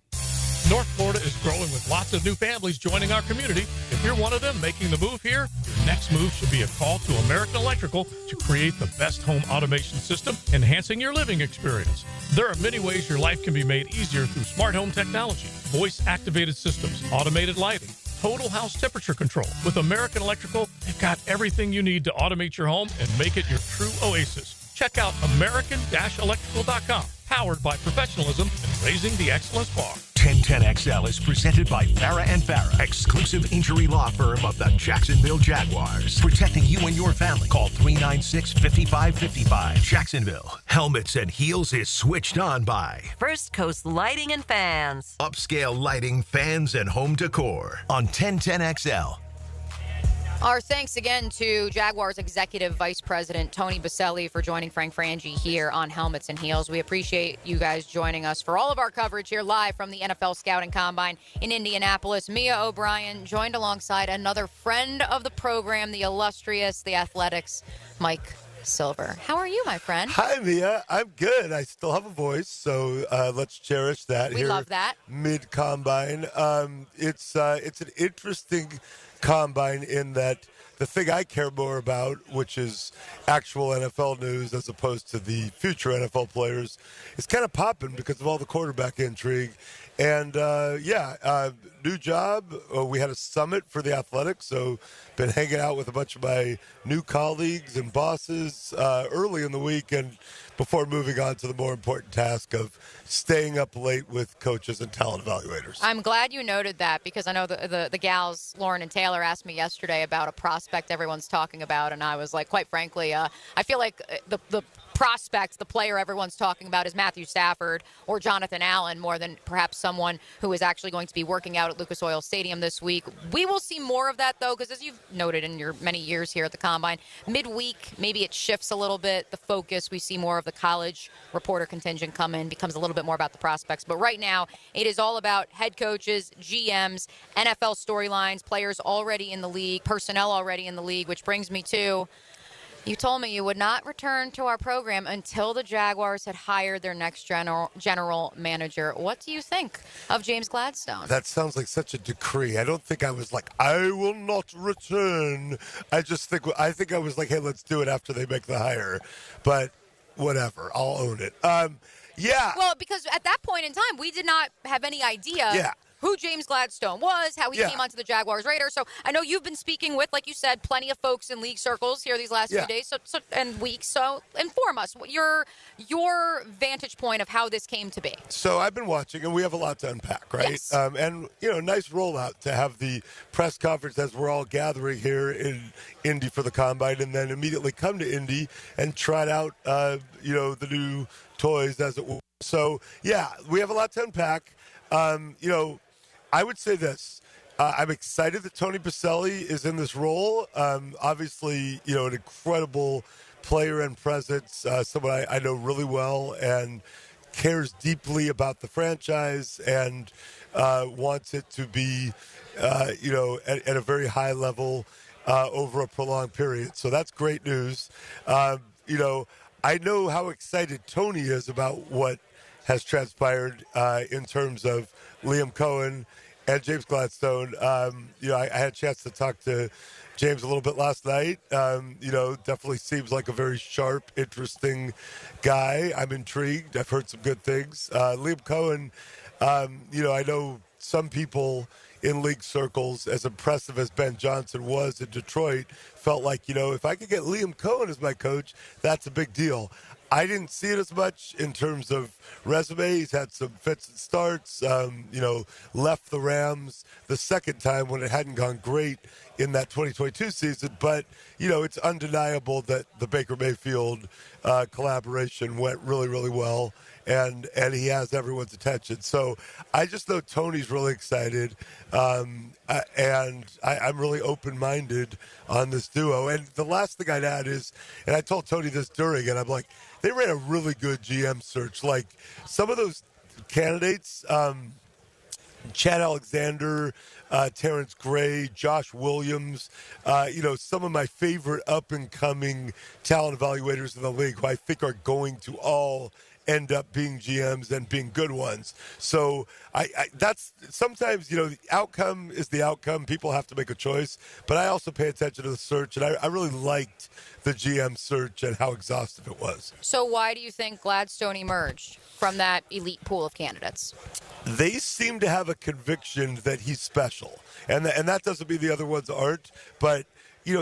North Florida is growing with lots of new families joining our community. If you're one of them making the move here, your next move should be a call to American Electrical to create the best home automation system, enhancing your living experience. There are many ways your life can be made easier through smart home technology, voice-activated systems, automated lighting, total house temperature control. With American Electrical, they've got everything you need to automate your home and make it your true oasis. Check out American-Electrical.com. Powered by professionalism and raising the excellence bar. 1010XL is presented by Farah & Farah, exclusive injury law firm of the Jacksonville Jaguars. Protecting you and your family. Call 396-5555. Jacksonville. Helmets and Heels is switched on by First Coast Lighting and Fans. Upscale Lighting, Fans, and Home Decor on 1010XL. Our thanks again to Jaguars Executive Vice President Tony Boselli for joining Frank Frangie here on Helmets and Heels. We appreciate you guys joining us for all of our coverage here live from the NFL Scouting Combine in Indianapolis. Mia O'Brien joined alongside another friend of the program, the illustrious, the Athletics, Mike Silver. How are you, my friend? Hi, Mia. I'm good. I still have a voice, so let's cherish that. We love that. Mid-combine. It's an interesting combine in that the thing I care more about, which is actual NFL news as opposed to the future NFL players, is kind of popping because of all the quarterback intrigue. And, new job. We had a summit for the Athletics, so been hanging out with a bunch of my new colleagues and bosses early in the week and before moving on to the more important task of staying up late with coaches and talent evaluators. I'm glad you noted that because I know the gals, Lauren and Taylor, asked me yesterday about a prospect everyone's talking about, and I was like, quite frankly, I feel like the prospect, the player everyone's talking about is Matthew Stafford or Jonathan Allen more than perhaps someone who is actually going to be working out at Lucas Oil Stadium this week. We will see more of that, though, because as you've noted in your many years here at the Combine, midweek, maybe it shifts a little bit. The focus, we see more of the college reporter contingent come in, becomes a little bit more about the prospects. But right now, it is all about head coaches, GMs, NFL storylines, players already in the league, personnel already in the league, which brings me to... You told me you would not return to our program until the Jaguars had hired their next general manager. What do you think of James Gladstone? That sounds like such a decree. I don't think I was like, I will not return. I think I was like, hey, let's do it after they make the hire. But whatever, I'll own it. Yeah. Well, because at that point in time, we did not have any idea who James Gladstone was, how he came onto the Jaguars radar. So I know you've been speaking with, like you said, plenty of folks in league circles here these last few days and weeks. So inform us your vantage point of how this came to be. So I've been watching, and we have a lot to unpack, right? Yes. And, nice rollout to have the press conference as we're all gathering here in Indy for the Combine and then immediately come to Indy and try out, the new toys as it were. So, we have a lot to unpack. I would say this. I'm excited that Tony Boselli is in this role. Obviously, an incredible player and presence, someone I know really well and cares deeply about the franchise and wants it to be, at a very high level over a prolonged period. So that's great news. I know how excited Tony is about what has transpired in terms of Liam Cohen and James Gladstone. I had a chance to talk to James a little bit last night. Definitely seems like a very sharp, interesting guy. I'm intrigued. I've heard some good things. Liam Cohen, I know some people in league circles, as impressive as Ben Johnson was in Detroit, felt like, if I could get Liam Cohen as my coach, that's a big deal. I didn't see it as much in terms of resume. He's had some fits and starts, left the Rams the second time when it hadn't gone great in that 2022 season. But, it's undeniable that the Baker Mayfield collaboration went really, really well, and he has everyone's attention. So I just know Tony's really excited, and I'm really open-minded on this duo. And the last thing I'd add is, and I told Tony this during, and I'm like, they ran a really good GM search. Like, some of those candidates, Chad Alexander, Terrence Gray, Josh Williams, some of my favorite up-and-coming talent evaluators in the league who I think are going to all end up being GMs and being good ones. So that's sometimes, the outcome is the outcome. People have to make a choice. But I also pay attention to the search, and I really liked the GM search and how exhaustive it was. So why do you think Gladstone emerged from that elite pool of candidates? They seem to have a conviction that he's special. And that doesn't mean the other ones aren't. But,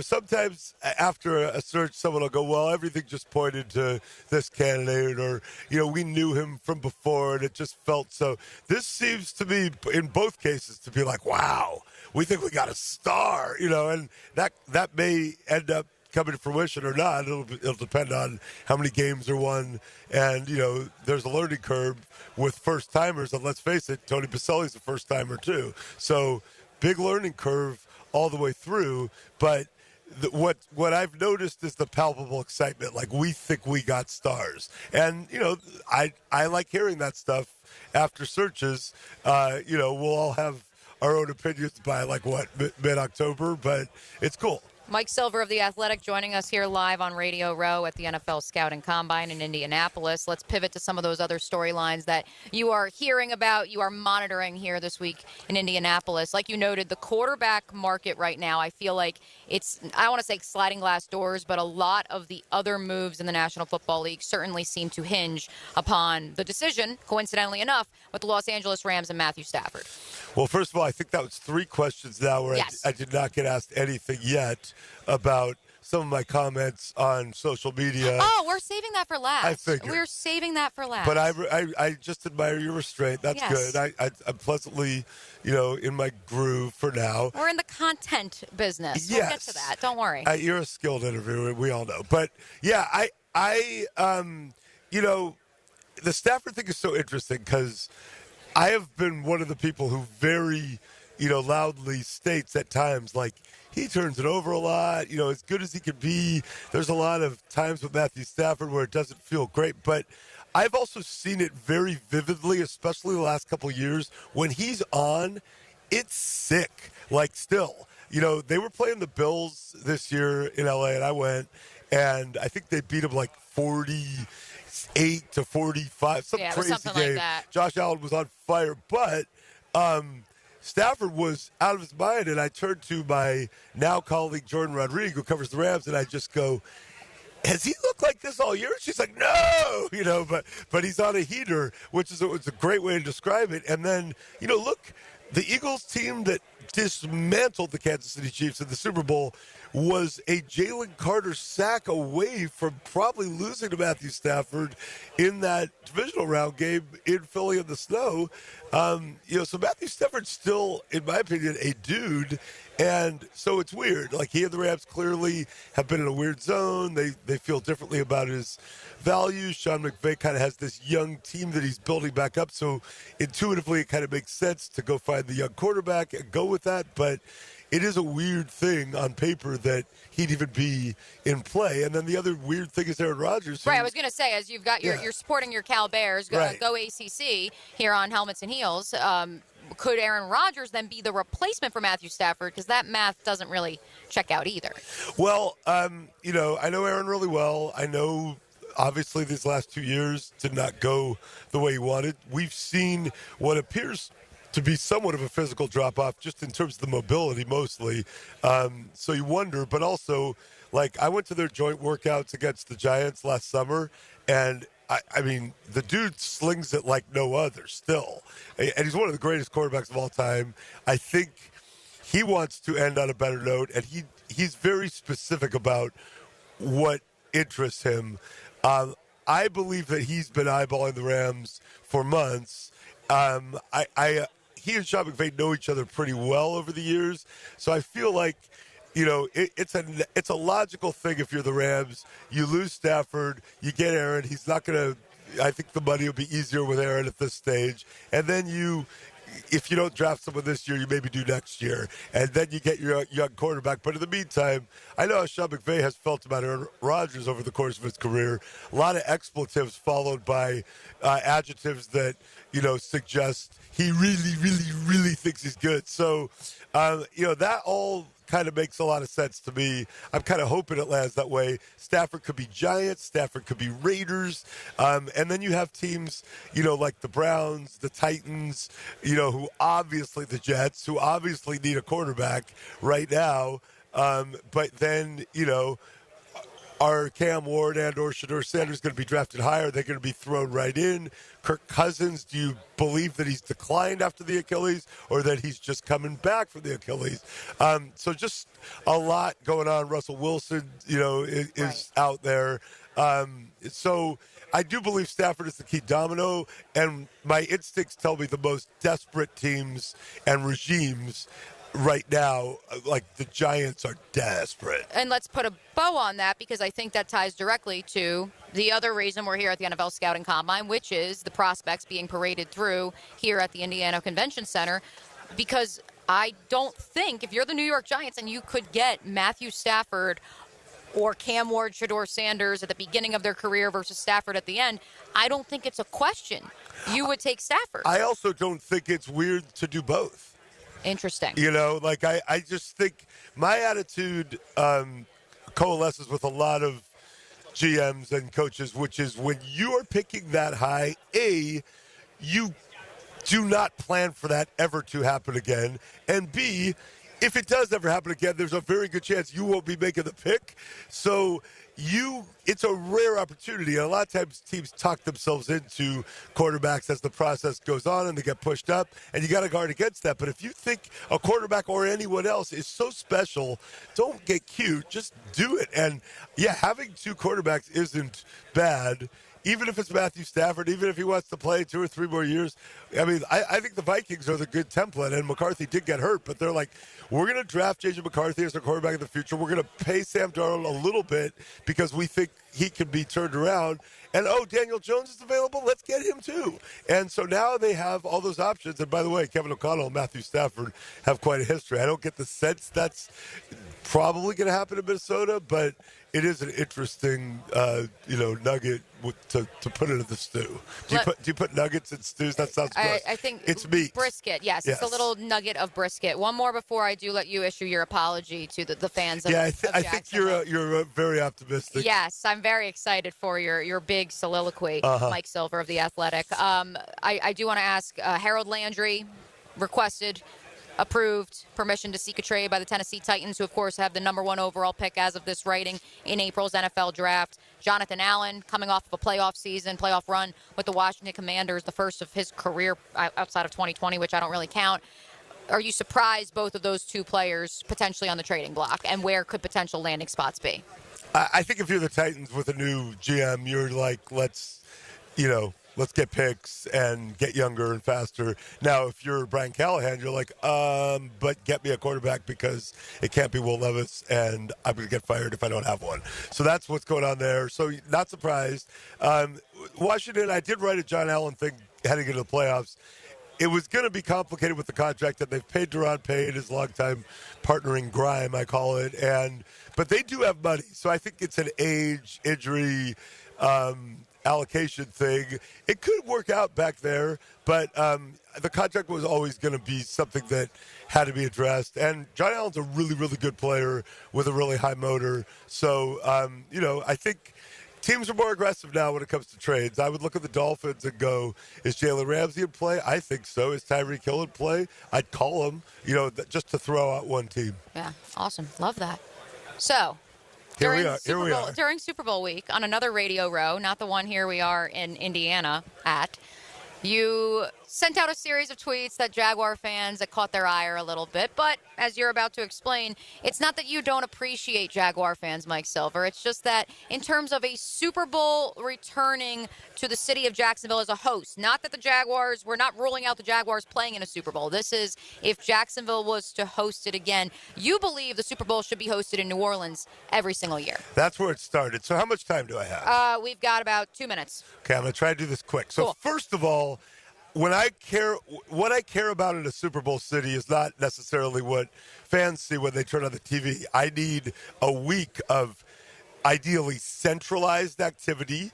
sometimes after a search, someone will go, well, everything just pointed to this candidate, or, we knew him from before and it just felt so. This seems to be, in both cases, to be like, wow, we think we got a star, and that may end up coming to fruition or not. It'll depend on how many games are won. And, there's a learning curve with first-timers. And let's face it, Tony Boselli's a first-timer too. So big learning curve all the way through. But what I've noticed is the palpable excitement. Like, we think we got stars. And, I like hearing that stuff after searches. We'll all have our own opinions by, mid-October. But it's cool. Mike Silver of The Athletic joining us here live on Radio Row at the NFL Scouting Combine in Indianapolis. Let's pivot to some of those other storylines that you are hearing about, you are monitoring here this week in Indianapolis. Like you noted, the quarterback market right now, I feel like it's, I don't want to say sliding glass doors, but a lot of the other moves in the National Football League certainly seem to hinge upon the decision, coincidentally enough, with the Los Angeles Rams and Matthew Stafford. Well, first of all, I think that was 3 questions now where yes. I did not get asked anything yet about some of my comments on social media. Oh, we're saving that for last. I figured. We're saving that for last. But I just admire your restraint. That's yes. good. I'm pleasantly, in my groove for now. We're in the content business. Yes. We'll get to that. Don't worry. You're a skilled interviewer. We all know. But, yeah, the Stafford thing is so interesting because I have been one of the people who very, loudly states at times, like, he turns it over a lot, as good as he can be. There's a lot of times with Matthew Stafford where it doesn't feel great. But I've also seen it very vividly, especially the last couple of years. When he's on, it's sick. Like, still. They were playing the Bills this year in L.A., and I went, and I think they beat them like 48 to 45, some crazy something game. like that. Josh Allen was on fire, but Stafford was out of his mind, and I turned to my now colleague Jordan Rodriguez, who covers the Rams, and I just go, has he looked like this all year? She's like, no, but he's on a heater, which is a great way to describe it. And then, look, the Eagles team that dismantled the Kansas City Chiefs in the Super Bowl was a Jalen Carter sack away from probably losing to Matthew Stafford in that divisional round game in Philly in the snow. So Matthew Stafford's still, in my opinion, a dude. And so it's weird. Like, he and the Rams clearly have been in a weird zone. They feel differently about his values. Sean McVay kind of has this young team that he's building back up. So intuitively, it kind of makes sense to go find the young quarterback and go with that. But it is a weird thing on paper that he'd even be in play. And then the other weird thing is Aaron Rodgers. Right, I was going to say, as you've got you're supporting your Cal Bears, go ACC here on Helmets and Heels. Could Aaron Rodgers then be the replacement for Matthew Stafford? Because that math doesn't really check out either. Well, I know Aaron really well. I know, obviously, these last 2 years did not go the way he wanted. We've seen what appears to be somewhat of a physical drop-off just in terms of the mobility mostly. So you wonder, but also, like, I went to their joint workouts against the Giants last summer, and I mean, the dude slings it like no other still. And he's one of the greatest quarterbacks of all time. I think he wants to end on a better note, and he's very specific about what interests him. I believe that he's been eyeballing the Rams for months. He and Sean McVay know each other pretty well over the years, so I feel like, it's a logical thing if you're the Rams. You lose Stafford, you get Aaron. He's not going to – I think the money will be easier with Aaron at this stage. And then if you don't draft someone this year, you maybe do next year. And then you get your young quarterback. But in the meantime, I know how Sean McVay has felt about Aaron Rodgers over the course of his career. A lot of expletives followed by adjectives that, suggest he really, really, really thinks he's good. So, that all kind of makes a lot of sense to me. I'm kind of hoping it lands that way. Stafford could be Giants. Stafford could be Raiders. And then you have teams, like the Browns, the Titans, who obviously the Jets, who obviously need a quarterback right now. But then, are Cam Ward and or Shedeur Sanders going to be drafted higher? They're going to be thrown right in. Kirk Cousins, do you believe that he's declined after the Achilles or that he's just coming back from the Achilles? So just a lot going on. Russell Wilson, is out there. So I do believe Stafford is the key domino, and my instincts tell me the most desperate teams and regimes right now, like the Giants, are desperate. And let's put a bow on that, because I think that ties directly to the other reason we're here at the NFL Scouting Combine, which is the prospects being paraded through here at the Indiana Convention Center. Because I don't think, if you're the New York Giants and you could get Matthew Stafford or Cam Ward, Shedeur Sanders at the beginning of their career versus Stafford at the end, I don't think it's a question. You would take Stafford. I also don't think it's weird to do both. Interesting. I just think my attitude coalesces with a lot of GMs and coaches, which is when you are picking that high, you do not plan for that ever to happen again. And B, if it does ever happen again, there's a very good chance you won't be making the pick. So it's a rare opportunity. And a lot of times teams talk themselves into quarterbacks as the process goes on and they get pushed up, and you got to guard against that. But if you think a quarterback or anyone else is so special, don't get cute. Just do it. And, having two quarterbacks isn't bad. Even if it's Matthew Stafford, even if he wants to play 2 or 3 more years. I mean, I think the Vikings are the good template, and McCarthy did get hurt, but they're like, we're going to draft J.J. McCarthy as our quarterback in the future. We're going to pay Sam Darnold a little bit because we think he can be turned around. And, Daniel Jones is available. Let's get him too. And so now they have all those options. And by the way, Kevin O'Connell and Matthew Stafford have quite a history. I don't get the sense that's probably going to happen in Minnesota, but it is an interesting, nugget to put into the stew. Do you put nuggets in stews? That sounds gross. I think it's meat. Brisket, yes. It's a little nugget of brisket. One more before I do let you issue your apology to the fans of I think you're very optimistic. Yes, I'm very excited for your big soliloquy, Mike Silver of The Athletic. I do want to ask, Harold Landry requested, approved, permission to seek a trade by the Tennessee Titans, who, of course, have the #1 overall pick as of this writing in April's NFL draft. Jonathan Allen, coming off of a playoff run with the Washington Commanders, the first of his career outside of 2020, which I don't really count. Are you surprised both of those two players potentially on the trading block, and where could potential landing spots be? I think if you're the Titans with a new GM, you're like, let's get picks and get younger and faster. Now, if you're Brian Callahan, you're like, but get me a quarterback because it can't be Will Levis, and I'm going to get fired if I don't have one. So that's what's going on there. So not surprised. Washington, I did write a John Allen thing heading into the playoffs. It was going to be complicated with the contract that they've paid Duron Payne, his longtime partner in grime, I call it. But they do have money. So I think it's an age, injury, allocation thing. It could work out back there, but the contract was always going to be something that had to be addressed. And John Allen's a really, really good player with a really high motor. So, I think teams are more aggressive now when it comes to trades. I would look at the Dolphins and go, is Jalen Ramsey in play? I think so. Is Tyreek Hill in play? I'd call him, just to throw out one team. Yeah, awesome. Love that. So, Here we are. During Super Bowl week, on another radio row, not the one here we are in Indiana at, you sent out a series of tweets that Jaguar fans that caught their ire a little bit. But as you're about to explain, it's not that you don't appreciate Jaguar fans, Mike Silver. It's just that in terms of a Super Bowl returning to the city of Jacksonville as a host, not that the Jaguars, we're not ruling out the Jaguars playing in a Super Bowl. This is if Jacksonville was to host it again. You believe the Super Bowl should be hosted in New Orleans every single year. That's where it started. So how much time do I have? We've got about 2 minutes. Okay, I'm going to try to do this quick. So First of all, what I care about in a Super Bowl city is not necessarily what fans see when they turn on the TV. I need a week of ideally centralized activity.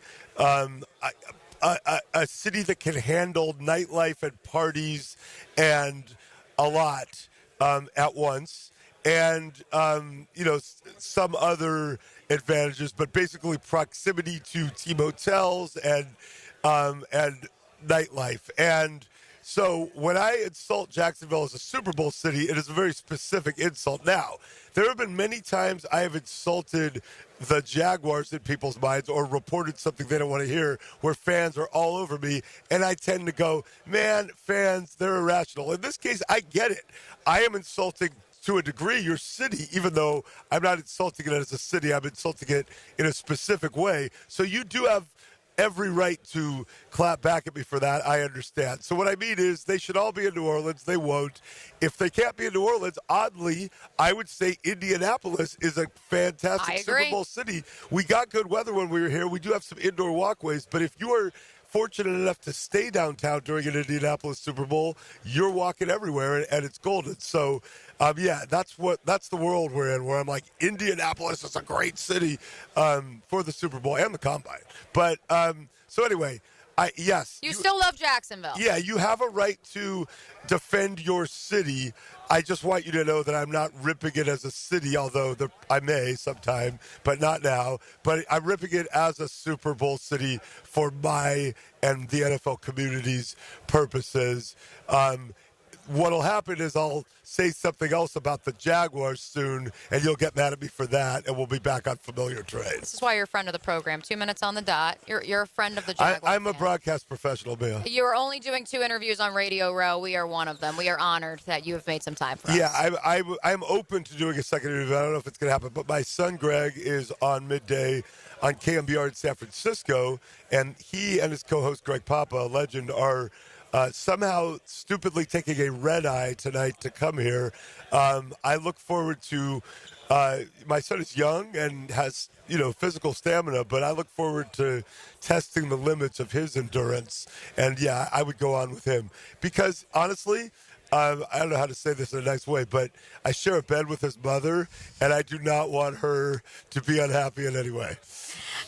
a city that can handle nightlife and parties and a lot at once. And, some other advantages, but basically proximity to team hotels and nightlife. And so when I insult Jacksonville as a Super Bowl city, it is a very specific insult. Now, there have been many times I have insulted the Jaguars in people's minds or reported something they don't want to hear where fans are all over me, and I tend to go, man, fans, they're irrational. In this case, I get it. I am insulting to a degree your city, even though I'm not insulting it as a city. I'm insulting it in a specific way. So you do have every right to clap back at me for that. I understand. So what I mean is they should all be in New Orleans. They won't. If they can't be in New Orleans, oddly, I would say Indianapolis is a fantastic Super Bowl city. We got good weather when we were here. We do have some indoor walkways, but if you are fortunate enough to stay downtown during an Indianapolis Super Bowl, you're walking everywhere, and it's golden. So, that's the world we're in, where I'm like, Indianapolis is a great city for the Super Bowl and the Combine. But so anyway, yes. You still love Jacksonville. Yeah, you have a right to defend your city. I just want you to know that I'm not ripping it as a city, although I may sometime, but not now. But I'm ripping it as a Super Bowl city for my and the NFL community's purposes. What'll happen is I'll say something else about the Jaguars soon, and you'll get mad at me for that, and we'll be back on familiar terrain. This is why you're a friend of the program. 2 minutes on the dot. You're a friend of the Jaguars. I'm a broadcast professional, Mia. You're only doing 2 interviews on Radio Row. We are one of them. We are honored that you have made some time for us. Yeah, I'm open to doing a second interview. I don't know if it's going to happen, but my son Greg is on midday on KMBR in San Francisco, and he and his co-host Greg Papa, a legend, are somehow stupidly taking a red eye tonight to come here. I look forward to my son is young and has, physical stamina, but I look forward to testing the limits of his endurance. And, yeah, I would go on with him because, honestly, I don't know how to say this in a nice way, but I share a bed with his mother, and I do not want her to be unhappy in any way.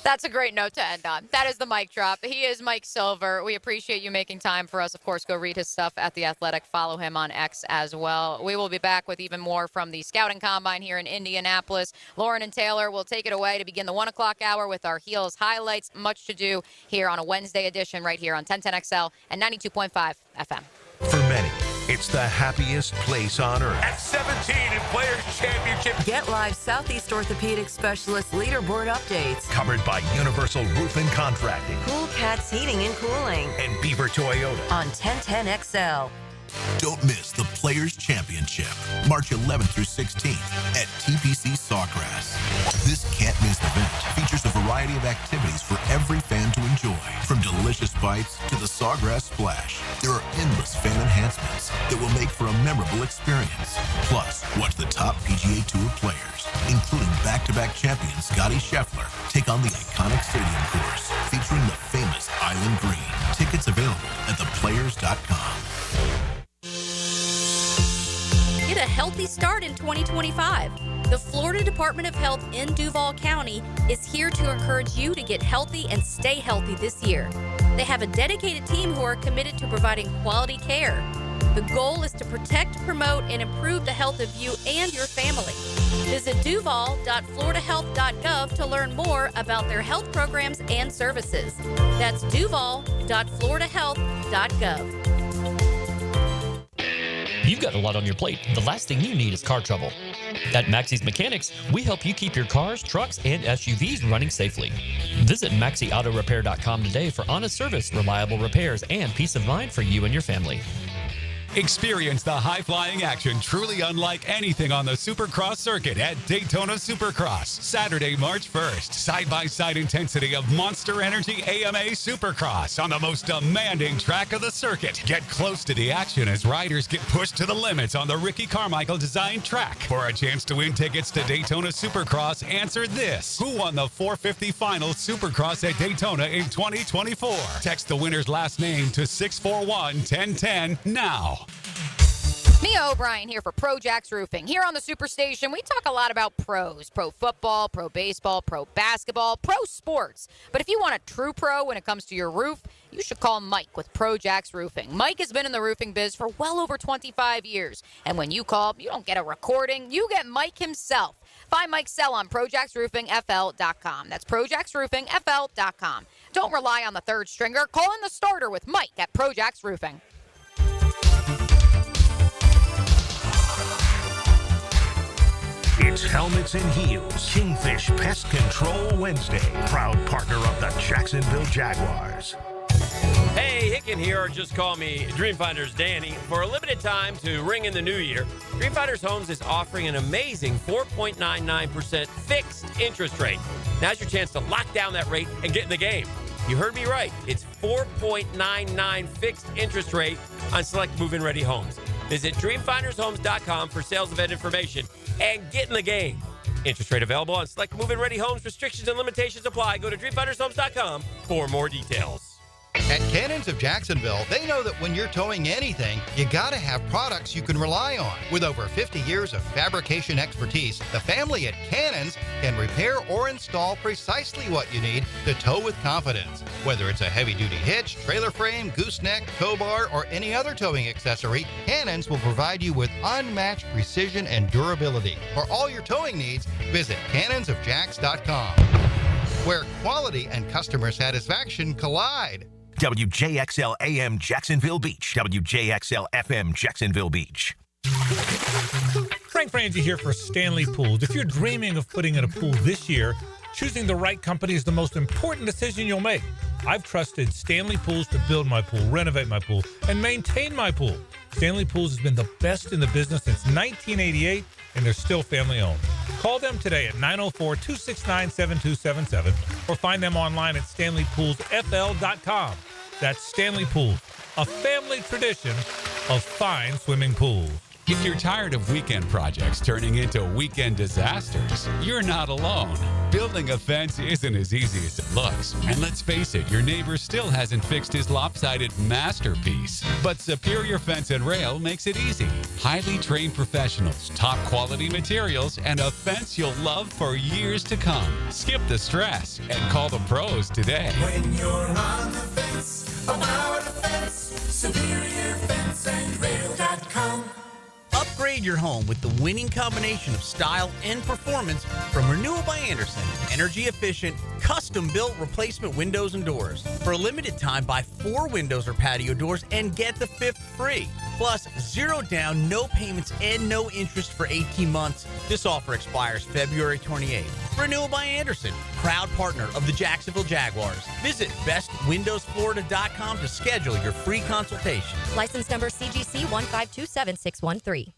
That's a great note to end on. That is the mic drop. He is Mike Silver. We appreciate you making time for us. Of course, go read his stuff at The Athletic. Follow him on X as well. We will be back with even more from the Scouting Combine here in Indianapolis. Lauren and Taylor will take it away to begin the 1 o'clock hour with our Heels highlights. Much to do here on a Wednesday edition right here on 1010XL and 92.5 FM. For many, it's the happiest place on earth. At 17 in Players Championship. Get live Southeast Orthopedic Specialist leaderboard updates. Covered by Universal Roof and Contracting. Cool Cats Heating and Cooling. And Beaver Toyota. On 1010XL. Don't miss the Players Championship, March 11th through 16th at TPC Sawgrass. This can't-miss event features a variety of activities for every fan to enjoy, from delicious bites to the Sawgrass Splash. There are endless fan enhancements that will make for a memorable experience. Plus, watch the top PGA Tour players, including back-to-back champion Scottie Scheffler, take on the iconic stadium course featuring the famous Island Green. Tickets available at theplayers.com. Get a healthy start in 2025. The Florida Department of Health in Duval County is here to encourage you to get healthy and stay healthy this year. They have a dedicated team who are committed to providing quality care. The goal is to protect, promote, and improve the health of you and your family. Visit duval.floridahealth.gov to learn more about their health programs and services. That's duval.floridahealth.gov. You've got a lot on your plate. The last thing you need is car trouble. At Maxie's Mechanics, we help you keep your cars, trucks, and SUVs running safely. Visit MaxieAutoRepair.com today for honest service, reliable repairs, and peace of mind for you and your family. Experience the high-flying action truly unlike anything on the Supercross circuit at Daytona Supercross. Saturday, March 1st. Side-by-side intensity of Monster Energy AMA Supercross on the most demanding track of the circuit. Get close to the action as riders get pushed to the limits on the Ricky Carmichael-designed track. For a chance to win tickets to Daytona Supercross, answer this. Who won the 450 Final Supercross at Daytona in 2024? Text the winner's last name to 641-1010 now. Mia O'Brien here for Pro Jacks Roofing. Here on the Superstation, we talk a lot about pros. Pro football, pro baseball, pro basketball, pro sports. But if you want a true pro when it comes to your roof, you should call Mike with Pro Jacks Roofing. Mike has been in the roofing biz for well over 25 years. And when you call, you don't get a recording. You get Mike himself. Find Mike's cell on ProJacksRoofingFL.com. That's ProJacksRoofingFL.com. Don't rely on the third stringer. Call in the starter with Mike at Pro Jacks Roofing. It's Helmets and Heels, Kingfish Pest Control Wednesday. Proud partner of the Jacksonville Jaguars. Hey, Hicken here, or just call me Dreamfinders Danny. For a limited time to ring in the new year, Dreamfinders Homes is offering an amazing 4.99% fixed interest rate. Now's your chance to lock down that rate and get in the game. You heard me right. It's 4.99 fixed interest rate on select move-in ready homes. Visit DreamFindersHomes.com for sales event information and get in the game. Interest rate available on select move-in ready homes. Restrictions and limitations apply. Go to DreamFindersHomes.com for more details. At Cannons of Jacksonville, they know that when you're towing anything, you gotta have products you can rely on. With over 50 years of fabrication expertise, the family at Cannons can repair or install precisely what you need to tow with confidence. Whether it's a heavy-duty hitch, trailer frame, gooseneck, tow bar, or any other towing accessory, Cannons will provide you with unmatched precision and durability. For all your towing needs, visit cannonsofjacks.com, where quality and customer satisfaction collide. WJXL AM Jacksonville Beach. WJXL FM Jacksonville Beach. Frank Frangie here for Stanley Pools. If you're dreaming of putting in a pool this year, choosing the right company is the most important decision you'll make. I've trusted Stanley Pools to build my pool, renovate my pool, and maintain my pool. Stanley Pools has been the best in the business since 1988, and they're still family-owned. Call them today at 904-269-7277 or find them online at StanleyPoolsFL.com. That's Stanley Pools, a family tradition of fine swimming pools. If you're tired of weekend projects turning into weekend disasters, you're not alone. Building a fence isn't as easy as it looks. And let's face it, your neighbor still hasn't fixed his lopsided masterpiece. But Superior Fence and Rail makes it easy. Highly trained professionals, top quality materials, and a fence you'll love for years to come. Skip the stress and call the pros today. When you're on the fence, about the fence, SuperiorFenceandRail.com. Upgrade your home with the winning combination of style and performance from Renewal by Andersen. Energy efficient, custom-built replacement windows and doors. For a limited time, buy 4 windows or patio doors and get the 5th free. Plus, 0 down, no payments, and no interest for 18 months. This offer expires February 28th. Renewal by Andersen, proud partner of the Jacksonville Jaguars. Visit bestwindowsflorida.com to schedule your free consultation. License number CGC 1527613.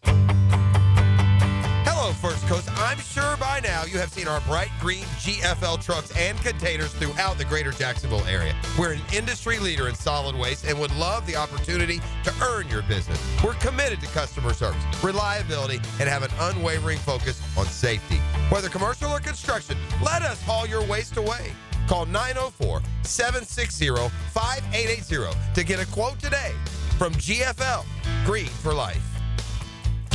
Hello, First Coast. I'm sure by now you have seen our bright green GFL trucks and containers throughout the greater Jacksonville area. We're an industry leader in solid waste and would love the opportunity to earn your business. We're committed to customer service, reliability, and have an unwavering focus on safety. Whether commercial or construction, let us haul your waste away. Call 904-760-5880 to get a quote today from GFL, Green for Life.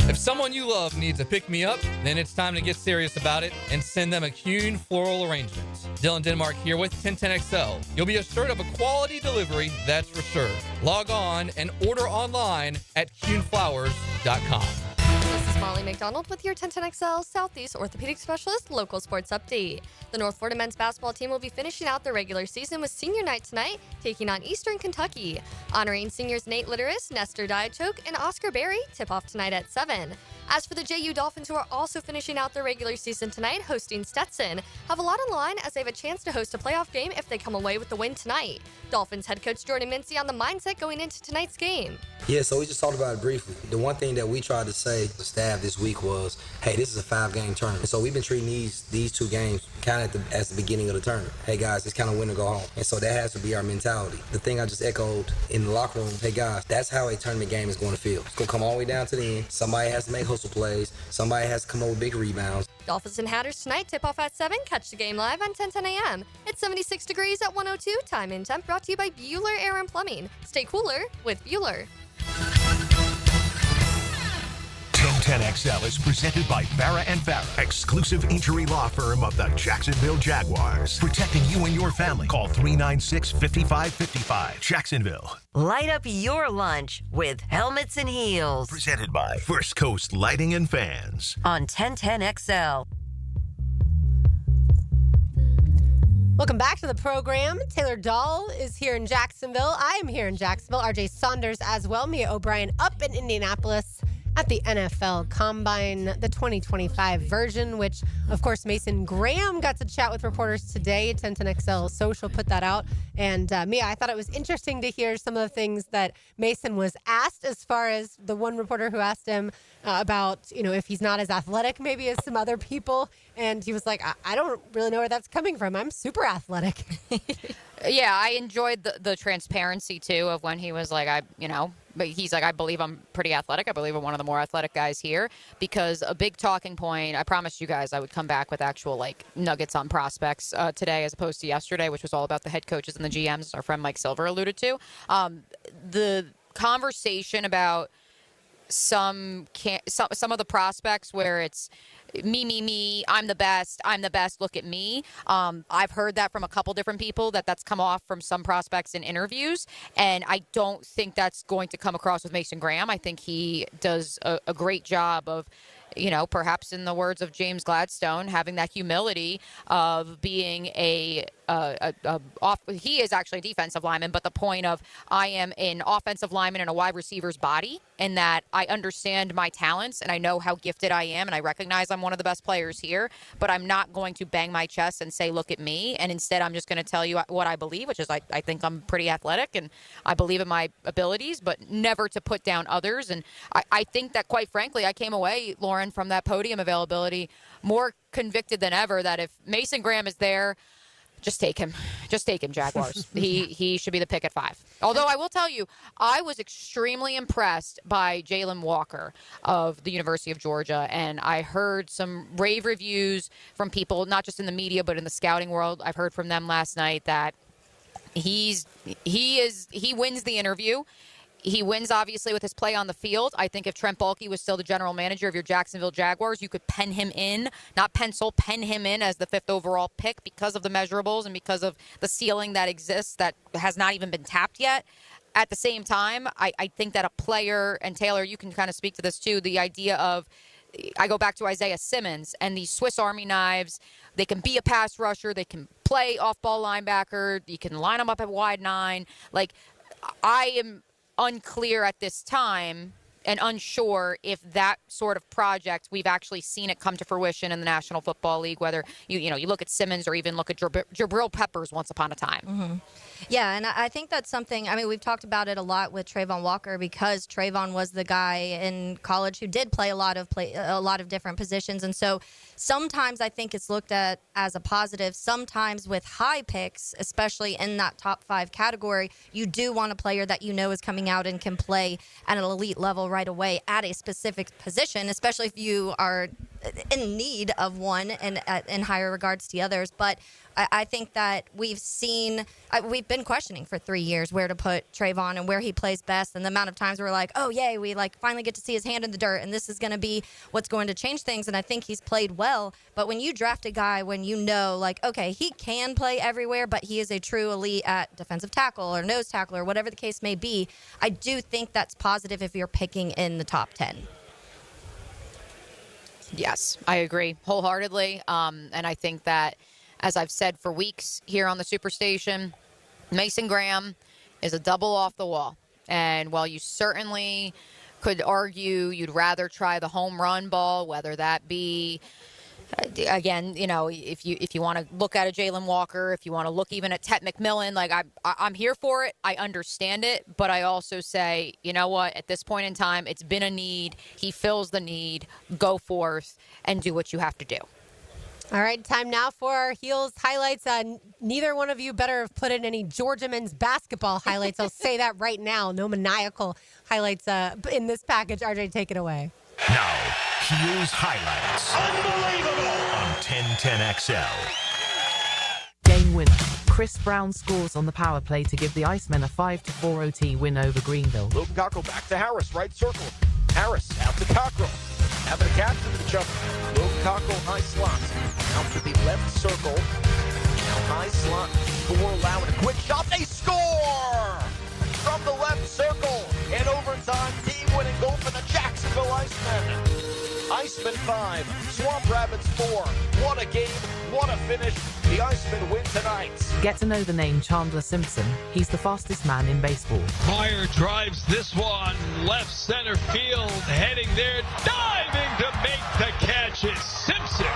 If someone you love needs a pick-me-up, then it's time to get serious about it and send them a Kuhn floral arrangement. Dylan Denmark here with 1010XL. You'll be assured of a quality delivery, that's for sure. Log on and order online at kuhnflowers.com. This is Molly McDonald with your 1010XL Southeast Orthopedic Specialist Local Sports Update. The North Florida men's basketball team will be finishing out their regular season with senior night tonight, taking on Eastern Kentucky. Honoring seniors Nate Litteris, Nestor Diachoke, and Oscar Berry, tip-off tonight at 7. As for the JU Dolphins, who are also finishing out their regular season tonight, hosting Stetson, have a lot on the line as they have a chance to host a playoff game if they come away with the win tonight. Dolphins head coach Jordan Mincy on the mindset going into tonight's game. Yeah, so we just talked about it briefly. The one thing that we tried to say to the staff this week was, hey, this is a 5-game tournament. So we've been treating these 2 games kind of as the beginning of the tournament. Hey, guys, it's kind of win or go home. And so that has to be our mentality. The thing I just echoed in the locker room, hey, guys, that's how a tournament game is going to feel. It's going to come all the way down to the end. Somebody has to make hustle plays. Somebody has to come up with big rebounds. Dolphins and Hatters tonight, tip-off at 7. Catch the game live on 10:10 a.m. It's 76 degrees at 102. Time and temp brought to you by Bueller Air and Plumbing. Stay cooler with Bueller. 1010XL is presented by Farah and Farah, exclusive injury law firm of the Jacksonville Jaguars. Protecting you and your family. Call 396-5555. Jacksonville. Light up your lunch with Helmets and Heels. Presented by First Coast Lighting and Fans. On 1010XL. Welcome back to the program. Taylor Dahl is here in Jacksonville. I am here in Jacksonville. RJ Saunders as well. Mia O'Brien up in Indianapolis at the NFL Combine, the 2025 version, which, of course, Mason Graham got to chat with reporters today. 1010XL Social put that out. And Mia, I thought it was interesting to hear some of the things that Mason was asked, as far as the one reporter who asked him about, if he's not as athletic maybe as some other people. And he was like, I don't really know where that's coming from. I'm super athletic. Yeah, I enjoyed the transparency, too, of when he was like, but he's like, I believe I'm pretty athletic. I believe I'm one of the more athletic guys here, because a big talking point, I promised you guys I would come back with actual nuggets on prospects today, as opposed to yesterday, which was all about the head coaches and the GMs, our friend Mike Silver alluded to. The conversation about some of the prospects where it's me, I'm the best, look at me. I've heard that from a couple different people, that's come off from some prospects in interviews, and I don't think that's going to come across with Mason Graham. I think he does a great job of, perhaps in the words of James Gladstone, having that humility of being he is actually a defensive lineman, but the point of, I am an offensive lineman in a wide receiver's body, and that I understand my talents and I know how gifted I am, and I recognize I'm one of the best players here, but I'm not going to bang my chest and say, look at me. And instead, I'm just going to tell you what I believe, which is I think I'm pretty athletic and I believe in my abilities, but never to put down others. And I think that, quite frankly, I came away, Lauren, from that podium availability more convicted than ever that if Mason Graham is there, just take him. Just take him, Jaguars. He should be the pick at 5. Although I will tell you, I was extremely impressed by Jalen Walker of the University of Georgia, and I heard some rave reviews from people, not just in the media, but in the scouting world. I've heard from them last night that he wins the interview. He wins, obviously, with his play on the field. I think if Trent Baalke was still the general manager of your Jacksonville Jaguars, you could pen him in as the 5th overall pick because of the measurables and because of the ceiling that exists that has not even been tapped yet. At the same time, I think that a player, and Taylor, you can kind of speak to this too, the idea of, I go back to Isaiah Simmons and these Swiss Army knives. They can be a pass rusher. They can play off-ball linebacker. You can line them up at wide 9. I am unclear at this time and unsure if that sort of project, we've actually seen it come to fruition in the National Football League, whether you look at Simmons or even look at Jabril Peppers once upon a time. Mm-hmm. Yeah, and I think that's something, we've talked about it a lot with Trayvon Walker, because Trayvon was the guy in college who did play a lot of different positions. And so sometimes I think it's looked at as a positive. Sometimes with high picks, especially in that top 5 category, you do want a player that is coming out and can play at an elite level right away at a specific position, especially if you are in need of one and in higher regards to the others. But I think that we've been questioning for 3 years where to put Trayvon and where he plays best, and the amount of times we're like, oh yay, we finally get to see his hand in the dirt, and this is going to be what's going to change things. And I think he's played well. But when you draft a guy, when okay, he can play everywhere, but he is a true elite at defensive tackle or nose tackle or whatever the case may be, I do think that's positive if you're picking in the top 10. Yes, I agree wholeheartedly. And I think that, as I've said for weeks here on the Superstation, Mason Graham is a double off the wall. And while you certainly could argue you'd rather try the home run ball, whether that be, again, if you want to look at a Jalen Walker, if you want to look even at Tet McMillan, I'm here for it. I understand it. But I also say, you know what? At this point in time, it's been a need. He fills the need. Go forth and do what you have to do. All right, time now for our Heels highlights. Neither one of you better have put in any Georgia men's basketball highlights. I'll say that right now. No maniacal highlights in this package. RJ, take it away. Now, Heels highlights. Unbelievable! On 1010XL. Game winner. Chris Brown scores on the power play to give the Icemen a 5-4 OT win over Greenville. Wilton Cockrell back to Harris, right circle. Harris out to Cockrell. Having a catch to the jump. Kako high slots. Out to the left circle. Now high slot. Thor allowing a quick shot. They score! From the left circle. In overtime, team-winning goal for the Jacksonville Icemen. Icemen 5, Swamp Rabbits 4. What a game, what a finish. The Icemen win tonight. Get to know the name Chandler Simpson. He's the fastest man in baseball. Meyer drives this one left center field, heading there, diving to make the catch is Simpson.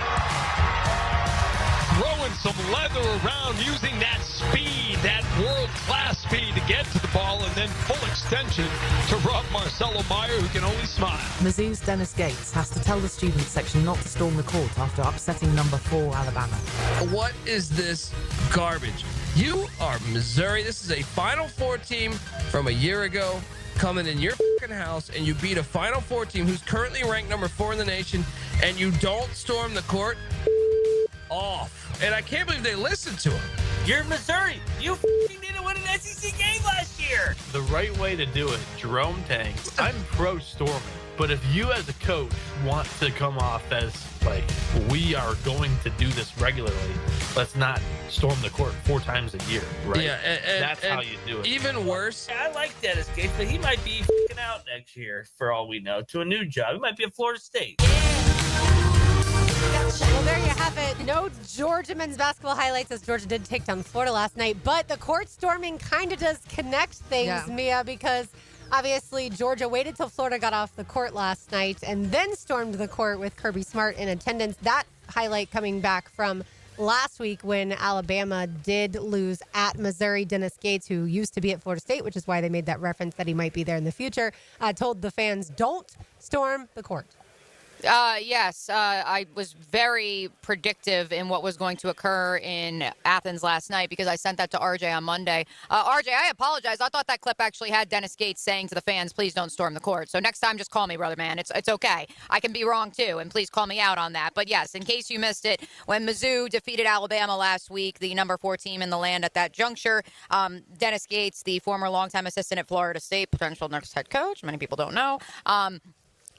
Throwing some leather around, using that speed, that world-class speed to get to the ball, and then full extension to rob Marcelo Meyer, who can only smile. Mizzou's Dennis Gates has to tell the student section not to storm the court after upsetting number 4 Alabama. What is this garbage? You are Missouri. This is a Final Four team from a year ago coming in your fucking house, and you beat a Final Four team who's currently ranked number 4 in the nation, and you don't storm the court. Off. And I can't believe they listened to him. You're Missouri. You didn't win an SEC game last year. The right way to do it, Jerome Tang. I'm pro storming, but if you as a coach want to come off as like, we are going to do this regularly, let's not storm the court 4 times a year, right? Yeah, that's how you do it. Even worse. I like Dennis Gates, but he might be f***ing out next year, for all we know, to a new job. He might be at Florida State. Well, there you have it. No Georgia men's basketball highlights as Georgia did take down Florida last night. But the court storming kind of does connect things, Mia, because obviously Georgia waited till Florida got off the court last night and then stormed the court with Kirby Smart in attendance. That highlight coming back from last week when Alabama did lose at Missouri. Dennis Gates, who used to be at Florida State, which is why they made that reference that he might be there in the future, told the fans, don't storm the court. Yes, I was very predictive in what was going to occur in Athens last night because I sent that to RJ on Monday. RJ, I apologize. I thought that clip actually had Dennis Gates saying to the fans, please don't storm the court. So next time, just call me, brother man. It's okay. I can be wrong, too, and please call me out on that. But, yes, in case you missed it, when Mizzou defeated Alabama last week, the number 4 team in the land at that juncture, Dennis Gates, the former longtime assistant at Florida State, potential next head coach, many people don't know,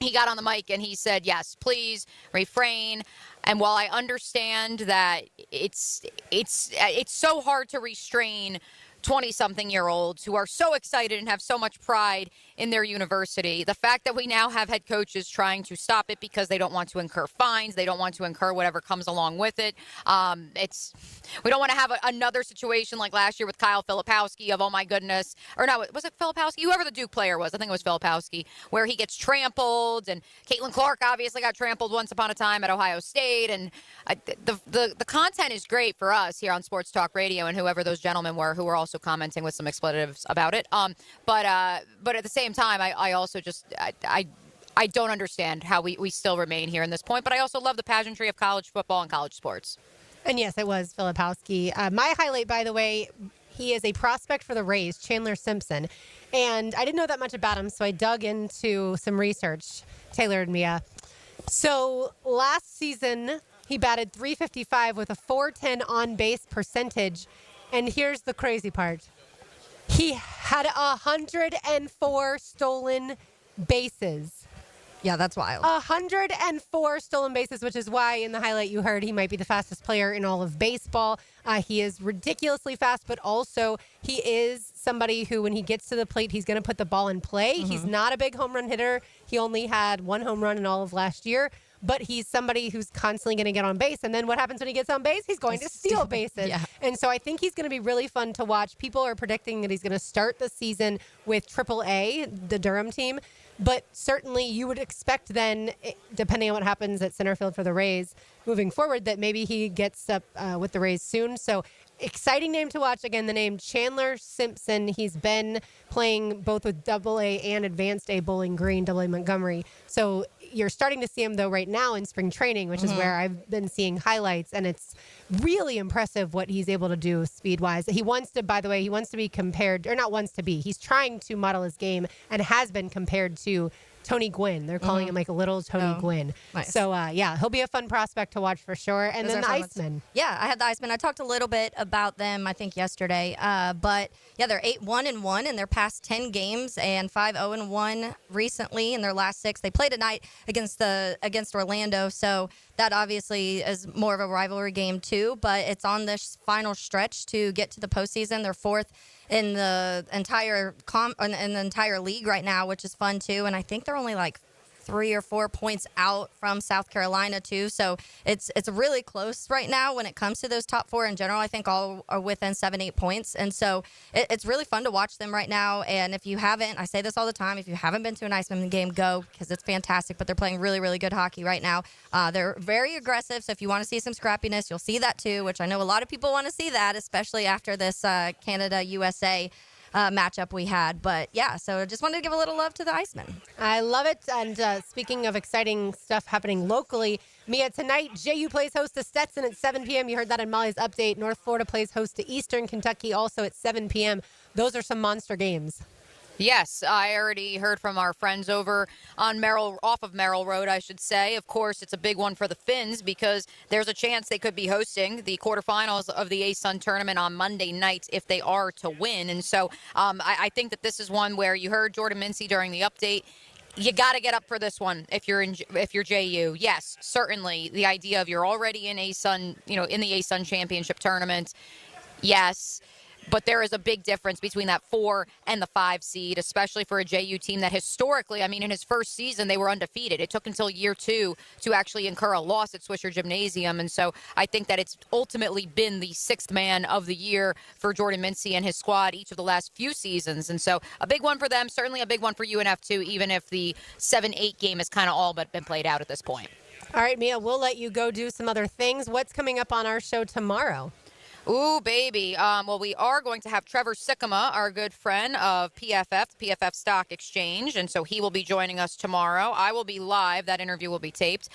he got on the mic and he said, yes, please refrain. And while I understand that it's so hard to restrain 20-something-year-olds who are so excited and have so much pride in their university, the fact that we now have head coaches trying to stop it because they don't want to incur fines, they don't want to incur whatever comes along with it. We don't want to have another situation like last year with Kyle Filipowski of, oh my goodness, or no, was it Filipowski? Whoever the Duke player was, I think it was Filipowski, where he gets trampled, and Caitlin Clark obviously got trampled once upon a time at Ohio State, and the content is great for us here on Sports Talk Radio and whoever those gentlemen were who were also commenting with some expletives about it. But at the same time, I also just I don't understand how we still remain here in this point. But I also love the pageantry of college football and college sports. And yes, it was Filipowski. My highlight, by the way, he is a prospect for the Rays, Chandler Simpson. And I didn't know that much about him, so I dug into some research, Taylor and Mia. So last season, he batted .355 with a .410 on-base percentage. And here's the crazy part. He had 104 stolen bases. Yeah, that's wild. 104 stolen bases, which is why in the highlight you heard he might be the fastest player in all of baseball. He is ridiculously fast, but also he is somebody who, when he gets to the plate, he's going to put the ball in play. Mm-hmm. He's not a big home run hitter. He only had 1 home run in all of last year. But he's somebody who's constantly going to get on base. And then what happens when he gets on base? He's going to steal bases. Yeah. And so I think he's going to be really fun to watch. People are predicting that he's going to start the season with AAA, the Durham team. But certainly you would expect then, depending on what happens at center field for the Rays moving forward, that maybe he gets up with the Rays soon. So exciting name to watch. Again, the name Chandler Simpson. He's been playing both with AA and Advanced A Bowling Green, AA Montgomery. So you're starting to see him, though, right now in spring training, which is where I've been seeing highlights. And it's really impressive what he's able to do speed-wise. He wants to, by the way, he wants to be compared, or not wants to be. He's trying to model his game and has been compared to Tony Gwynn. They're calling him like a little Tony Gwynn. Nice. So, yeah, he'll be a fun prospect to watch for sure. And Those then are the fun ones. Icemen. Yeah, I had the Icemen. I talked a little bit about them, I think, yesterday. But, yeah, they're 8-1-1 in their past 10 games and 5-0-1 recently in their last 6. They played tonight against Orlando, so that obviously is more of a rivalry game too. But it's on this final stretch to get to the postseason. They're 4th in the entire in the entire league right now, which is fun too. And I think they're only like 3 or 4 points out from South Carolina too. So it's really close right now when it comes to those top 4 in general. I think all are within 7-8 points. And so it's really fun to watch them right now. And if you haven't, I say this all the time, if you haven't been to an Iceman game, go, because it's fantastic. But they're playing really, really good hockey right now. They're very aggressive. So if you want to see some scrappiness, you'll see that too, which I know a lot of people want to see that, especially after this Canada-USA matchup we had. But yeah, so just wanted to give a little love to the Icemen. I love it. And speaking of exciting stuff happening locally, Mia, tonight, JU plays host to Stetson at 7 p.m. You heard that in Molly's update. North Florida plays host to Eastern Kentucky also at 7 p.m. Those are some monster games. Yes, I already heard from our friends over on off of Merrill Road, I should say. Of course, it's a big one for the Finns because there's a chance they could be hosting the quarterfinals of the ASUN tournament on Monday night if they are to win. And so I think that this is one where you heard Jordan Mincy during the update. You got to get up for this one if you're JU. Yes, certainly the idea of you're already in ASUN, in the ASUN championship tournament. Yes. But there is a big difference between that 4 and the 5 seed, especially for a JU team that historically, in his first season, they were undefeated. It took until year 2 to actually incur a loss at Swisher Gymnasium. And so I think that it's ultimately been the 6th man of the year for Jordan Mincy and his squad each of the last few seasons. And so a big one for them, certainly a big one for UNF too, even if the 7-8 game has kind of all but been played out at this point. All right, Mia, we'll let you go do some other things. What's coming up on our show tomorrow? Ooh, baby. Well, we are going to have Trevor Sikkema, our good friend of PFF Stock Exchange, and so he will be joining us tomorrow. I will be live. That interview will be taped.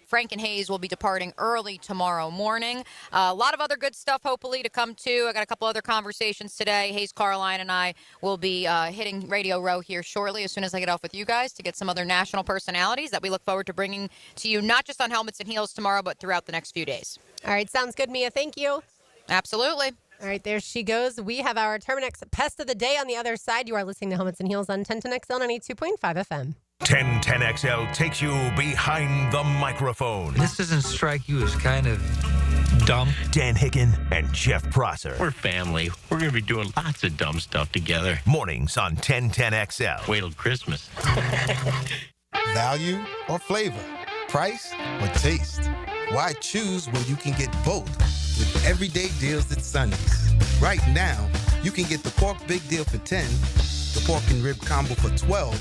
Frank and Hayes will be departing early tomorrow morning. A lot of other good stuff, hopefully, to come to. I got a couple other conversations today. Hayes Carline and I will be hitting Radio Row here shortly as soon as I get off with you guys to get some other national personalities that we look forward to bringing to you, not just on Helmets and Heels tomorrow, but throughout the next few days. All right, sounds good, Mia. Thank you. Absolutely. All right, there she goes. We have our Terminex Pest of the Day on the other side. You are listening to Helmets and Heels on 1010XL 92.5 FM. 1010XL takes you behind the microphone. This doesn't strike you as kind of dumb? Dan Hicken and Jeff Prosser. We're family. We're going to be doing lots of dumb stuff together. Mornings on 1010XL. Wait till Christmas. Value or flavor? Price or taste? Why choose when you can get both? With everyday deals at Sunny's. Right now, you can get the pork big deal for $10, the pork and rib combo for $12,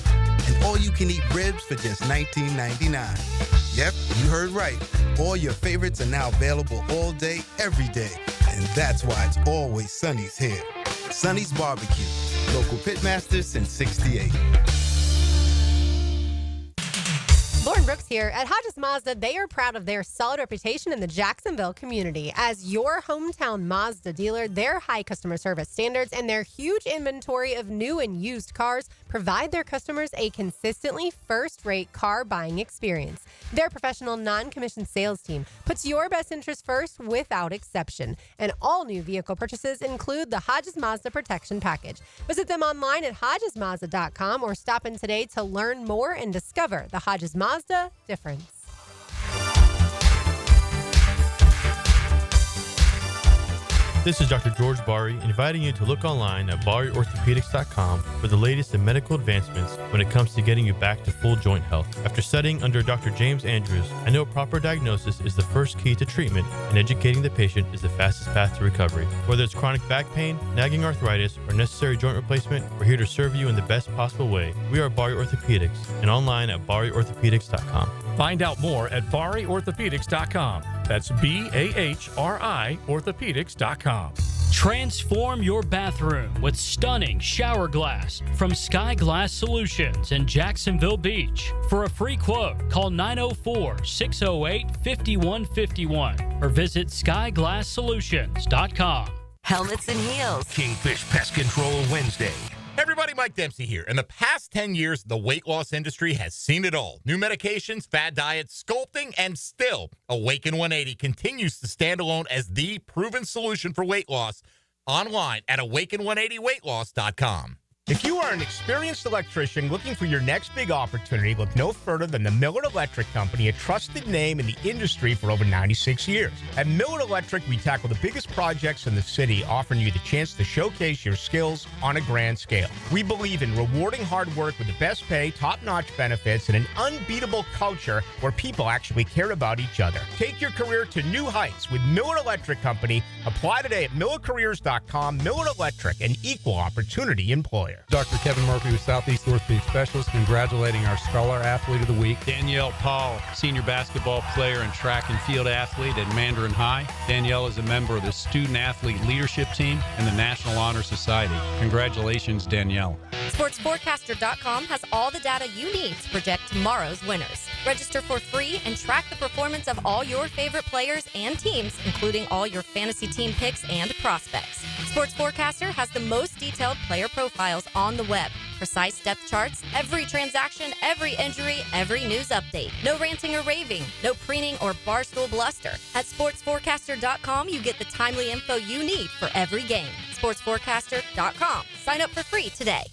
and all you can eat ribs for just $19.99. Yep, you heard right. All your favorites are now available all day, every day. And that's why it's always Sunny's here. Sunny's Barbecue. Local pitmasters since '68. Lauren Brooks here. At Hodges Mazda, they are proud of their solid reputation in the Jacksonville community. As your hometown Mazda dealer, their high customer service standards and their huge inventory of new and used cars provide their customers a consistently first-rate car buying experience. Their professional non-commissioned sales team puts your best interest first without exception. And all new vehicle purchases include the Hodges Mazda Protection Package. Visit them online at HodgesMazda.com or stop in today to learn more and discover the Hodges Mazda difference. This is Dr. George Bari inviting you to look online at BariOrthopedics.com for the latest in medical advancements when it comes to getting you back to full joint health. After studying under Dr. James Andrews, I know proper diagnosis is the first key to treatment, and educating the patient is the fastest path to recovery. Whether it's chronic back pain, nagging arthritis, or necessary joint replacement, we're here to serve you in the best possible way. We are Bari Orthopedics and online at BariOrthopedics.com. Find out more at BariOrthopedics.com. That's BAHRI Orthopedics.com. Transform your bathroom with stunning shower glass from Sky Glass Solutions in Jacksonville Beach. For a free quote, call 904-608-5151 or visit skyglasssolutions.com. Helmets and Heels. Kingfish Pest Control Wednesday. Everybody, Mike Dempsey here. In the past 10 years, the weight loss industry has seen it all. New medications, fad diets, sculpting, and still, Awaken 180 continues to stand alone as the proven solution for weight loss online at awaken180weightloss.com. If you are an experienced electrician looking for your next big opportunity, look no further than the Miller Electric Company, a trusted name in the industry for over 96 years. At Miller Electric, we tackle the biggest projects in the city, offering you the chance to showcase your skills on a grand scale. We believe in rewarding hard work with the best pay, top-notch benefits, and an unbeatable culture where people actually care about each other. Take your career to new heights with Miller Electric Company. Apply today at millercareers.com. Miller Electric, an equal opportunity employer. Dr. Kevin Murphy with Southeast Orthopedic Specialist, congratulating our Scholar Athlete of the Week. Danielle Paul, senior basketball player and track and field athlete at Mandarin High. Danielle is a member of the Student Athlete Leadership Team and the National Honor Society. Congratulations, Danielle. SportsForecaster.com has all the data you need to project tomorrow's winners. Register for free and track the performance of all your favorite players and teams, including all your fantasy team picks and prospects. Sports Forecaster has the most detailed player profiles on the web. Precise depth charts, every transaction, every injury, every news update. No ranting or raving, no preening or barstool bluster. At SportsForecaster.com, you get the timely info you need for every game. SportsForecaster.com. Sign up for free today.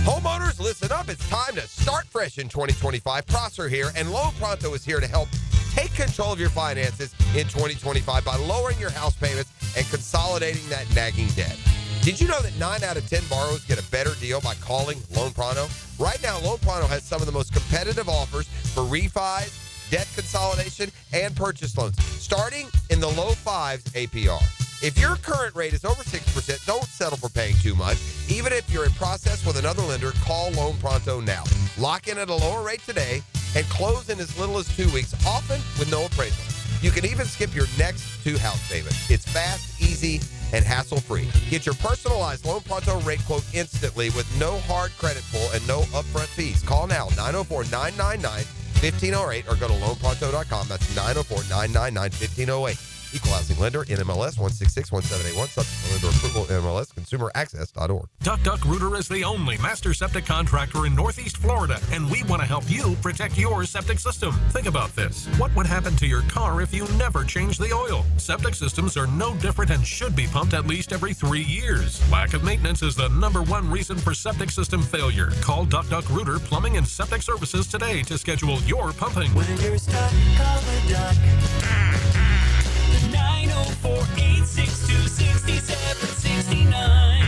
Homeowners, listen up. It's time to start fresh in 2025. Prosser here, and Loan Pronto is here to help take control of your finances in 2025 by lowering your house payments and consolidating that nagging debt. Did you know that 9 out of 10 borrowers get a better deal by calling Loan Pronto? Right now, Loan Pronto has some of the most competitive offers for refis, debt consolidation, and purchase loans, starting in the low 5s APR. If your current rate is over 6%, don't settle for paying too much. Even if you're in process with another lender, call Loan Pronto now. Lock in at a lower rate today and close in as little as 2 weeks, often with no appraisal. You can even skip your next 2 house payments. It's fast, easy, and hassle-free. Get your personalized Loan Pronto rate quote instantly with no hard credit pull and no upfront fees. Call now, 904-999-1508, or go to loanpronto.com. That's 904-999-1508. Equal housing lender, NMLS 16617881, subject to lender approval, NMLS consumeraccess.org. Duck Rooter is the only master septic contractor in Northeast Florida, and we want to help you protect your septic system. Think about this. What would happen to your car if you never changed the oil? Septic systems are no different and should be pumped at least every 3 years. Lack of maintenance is the #1 reason for septic system failure. Call Duck Rooter Plumbing and Septic Services today to schedule your pumping. When you're stuck, call the Duck. 904-862-6769.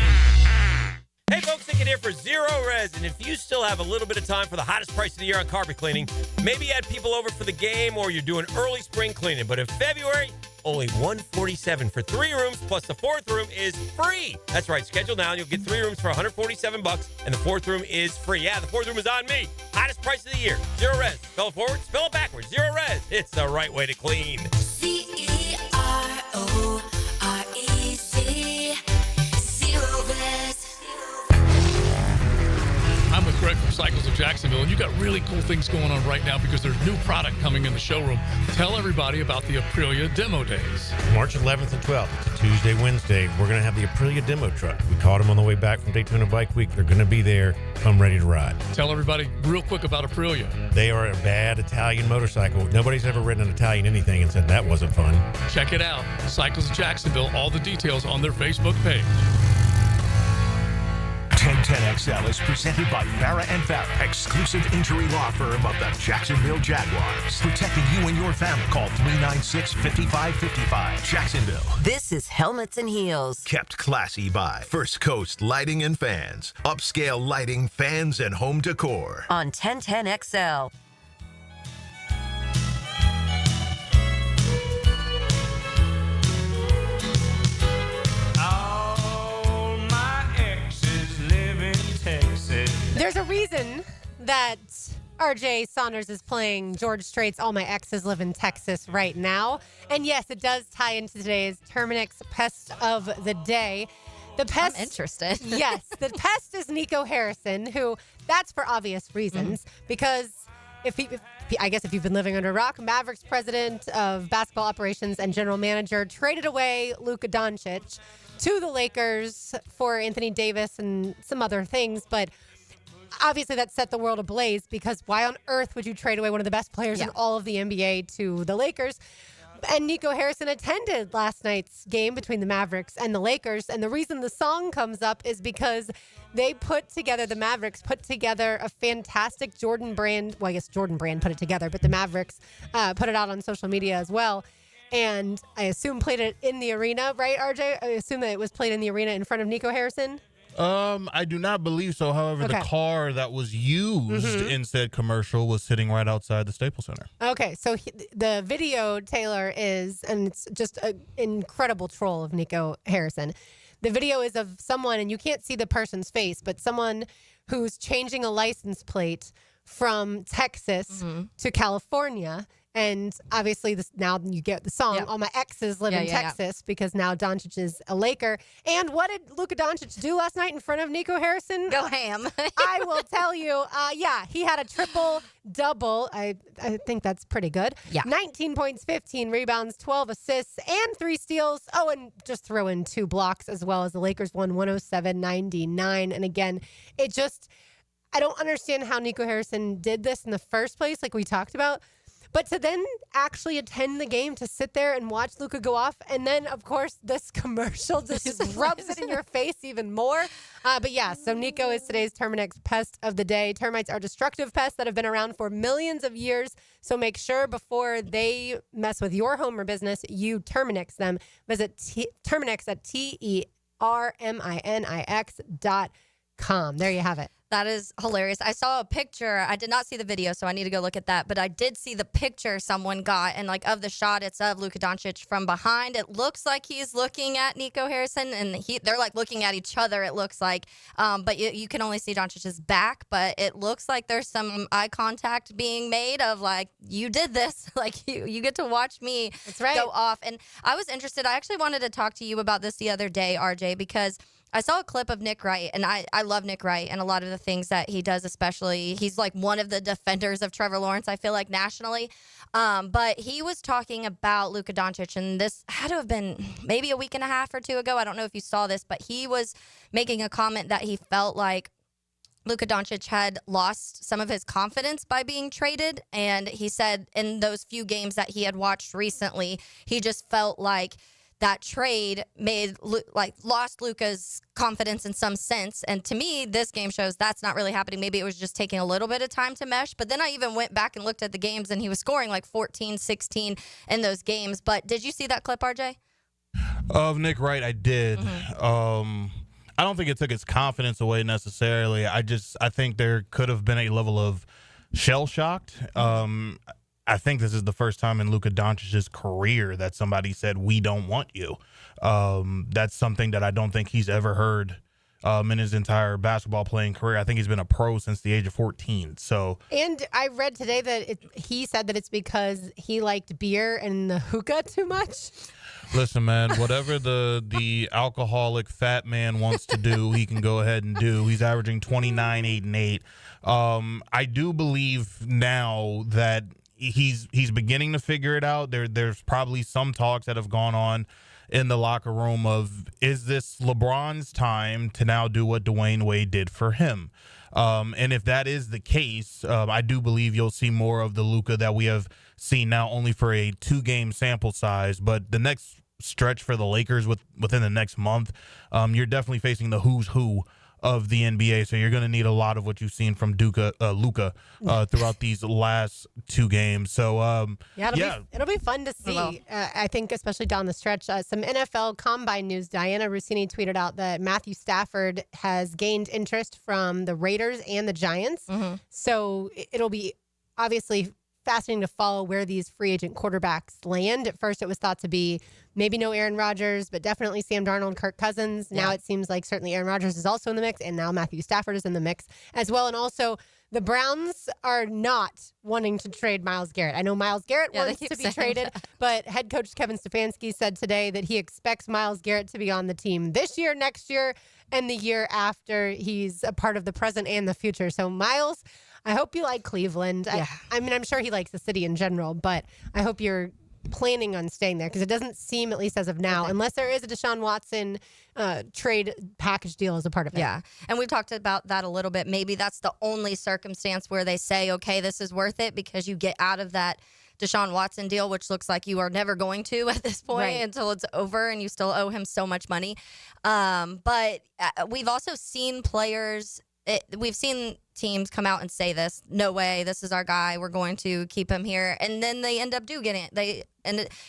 Hey folks, Nick here for Zero Res, and if you still have a little bit of time for the hottest price of the year on carpet cleaning, maybe you had people over for the game or you're doing early spring cleaning, but in February, only $147 for 3 rooms, plus the 4th room is free. That's right, schedule now and you'll get 3 rooms for $147, and the 4th room is free. Yeah, the 4th room is on me. Hottest price of the year. Zero Res. Spell it forward, spell it backwards. Zero Res. It's the right way to clean. CEROREC. Zero Res. I'm with Greg from Cycles of Jacksonville, and you got really cool things going on right now because there's new product coming in the showroom. Tell everybody about the Aprilia Demo Days. March 11th and 12th. It's a Tuesday, Wednesday. We're going to have the Aprilia Demo Truck. We caught them on the way back from Daytona Bike Week. They're going to be there. Come ready to ride. Tell everybody real quick about Aprilia. They are a bad Italian motorcycle. Nobody's ever ridden an Italian anything and said that wasn't fun. Check it out. Cycles of Jacksonville. All the details on their Facebook page. 1010XL is presented by Farah and Farah, exclusive injury law firm of the Jacksonville Jaguars. Protecting you and your family. Call 396-5555. Jacksonville. This is Helmets and Heels. Kept classy by First Coast Lighting and Fans. Upscale lighting, fans, and home decor. On 1010XL. There's a reason that RJ Saunders is playing George Strait's All My Exes Live in Texas right now. And yes, it does tie into today's Terminex Pest of the Day. The pest, I'm interested. Yes, the pest is Nico Harrison, who, that's for obvious reasons, because I guess if you've been living under a rock, Mavericks president of basketball operations and general manager traded away Luka Doncic to the Lakers for Anthony Davis and some other things. But obviously that set the world ablaze, because why on earth would you trade away one of the best players in all of the NBA to the Lakers? And Nico Harrison attended last night's game between the Mavericks and the Lakers. And the reason the song comes up is because the Mavericks put together a fantastic Jordan Brand. Well, I guess Jordan Brand put it together, but the Mavericks put it out on social media as well. And I assume played it in the arena, right, RJ? I assume that it was played in the arena in front of Nico Harrison? I do not believe so. However, the car that was used in said commercial was sitting right outside the Staples Center. Okay, so the video, Taylor, and it's just an incredible troll of Nico Harrison. The video is of someone, and you can't see the person's face, but someone who's changing a license plate from Texas to California. And obviously, now you get the song, All My Exes Live in Texas, because now Doncic is a Laker. And what did Luka Doncic do last night in front of Nico Harrison? Go ham. I will tell you, he had a triple-double. I think that's pretty good. Yeah. 19 points, 15 rebounds, 12 assists, and 3 steals. Oh, and just throw in 2 blocks as well, as the Lakers won 107-99. And again, I don't understand how Nico Harrison did this in the first place, like we talked about. But to then actually attend the game, to sit there and watch Luka go off, and then, of course, this commercial just rubs it in your face even more. So Nico is today's Terminex pest of the day. Termites are destructive pests that have been around for millions of years, so make sure before they mess with your home or business, you Terminex them. Visit Terminex at TERMINIX.com. There you have it. That is hilarious. I saw a picture. I did not see the video, so I need to go look at that. But I did see the picture someone got, and of the shot, it's of Luka Doncic from behind. It looks like he's looking at Nico Harrison, and they're looking at each other. It looks like, but you can only see Doncic's back. But it looks like there's some eye contact being made of you did this, you get to watch me go off. And I was interested. I actually wanted to talk to you about this the other day, RJ, because I saw a clip of Nick Wright, and I love Nick Wright and a lot of the things that he does, especially. He's one of the defenders of Trevor Lawrence, I feel like, nationally. But he was talking about Luka Doncic, and this had to have been maybe a week and a half or 2 ago. I don't know if you saw this, but he was making a comment that he felt like Luka Doncic had lost some of his confidence by being traded. And he said in those few games that he had watched recently, he just felt like that trade lost Luka's confidence in some sense. And to me, this game shows that's not really happening. Maybe it was just taking a little bit of time to mesh. But then I even went back and looked at the games, and he was scoring 14, 16 in those games. But did you see that clip, RJ? Of Nick Wright, I did. I don't think it took his confidence away necessarily. I think there could have been a level of shell-shocked. I think this is the first time in Luka Doncic's career that somebody said, "We don't want you." That's something that I don't think he's ever heard in his entire basketball playing career. I think he's been a pro since the age of 14. So, and I read today that he said that it's because he liked beer and the hookah too much. Listen, man, whatever the alcoholic fat man wants to do, he can go ahead and do. He's averaging 29, 8, and 8. I do believe now that he's beginning to figure it out. There's probably some talks that have gone on in the locker room of, is this LeBron's time to now do what Dwayne Wade did for him? And if that is the case, I do believe you'll see more of the Luka that we have seen now, only for a 2-game sample size. But the next stretch for the Lakers within the next month, you're definitely facing the who's who of the NBA, so you're going to need a lot of what you've seen from Luka throughout these last 2 games. So it'll be fun to see. I think especially down the stretch. Some NFL Combine news. Diana Rossini tweeted out that Matthew Stafford has gained interest from the Raiders and the Giants. So it'll be obviously fascinating to follow where these free agent quarterbacks land. At first, it was thought to be maybe no Aaron Rodgers, but definitely Sam Darnold and Kirk Cousins. Now it seems like certainly Aaron Rodgers is also in the mix, and now Matthew Stafford is in the mix as well. And also, the Browns are not wanting to trade Myles Garrett. I know Myles Garrett wants to be traded, but head coach Kevin Stefanski said today that he expects Myles Garrett to be on the team this year, next year, and the year after. He's a part of the present and the future. So Myles, I hope you like Cleveland. Yeah. I mean, I'm sure he likes the city in general, but I hope you're planning on staying there because it doesn't seem, at least as of now, unless there is a Deshaun Watson trade package deal as a part of it. Yeah. And we've talked about that a little bit. Maybe that's the only circumstance where they say, okay, this is worth it because you get out of that Deshaun Watson deal, which looks like you are never going to at this point until it's over and you still owe him so much money. But we've also seen players, we've seen teams come out and say this, no way, this is our guy, we're going to keep him here. And then they end up getting it.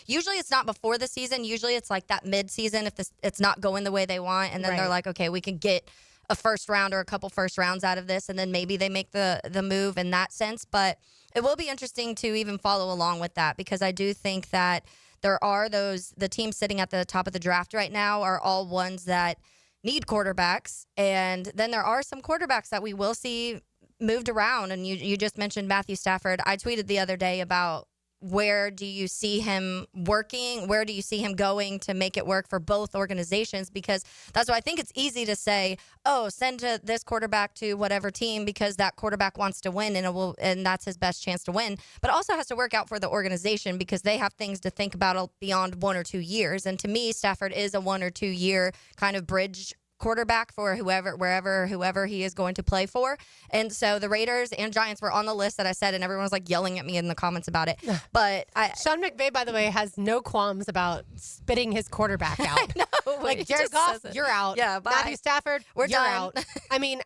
Usually it's not before the season. Usually it's like that mid-season if it's not going the way they want. And then they're like, okay, we can get a first round or a couple first rounds out of this. And then maybe they make the move in that sense. But it will be interesting to even follow along with that because I do think that there are the teams sitting at the top of the draft right now are all ones that need quarterbacks. And then there are some quarterbacks that we will see moved around. And you just mentioned Matthew Stafford. I tweeted the other day about where do you see him working? Where do you see him going to make it work for both organizations? Because that's why I think it's easy to say, oh, send this quarterback to whatever team because that quarterback wants to win and that's his best chance to win. But it also has to work out for the organization because they have things to think about beyond 1 or 2 years. And to me, Stafford is a 1 or 2 year kind of bridge quarterback for whoever he is going to play for. And so the Raiders and Giants were on the list that I said, and everyone was like yelling at me in the comments about it. But Sean McVay, by the way, has no qualms about spitting his quarterback out. No, like Jared Goff, you're out. Yeah, bye. Matthew Stafford, We're you're done. out. I mean,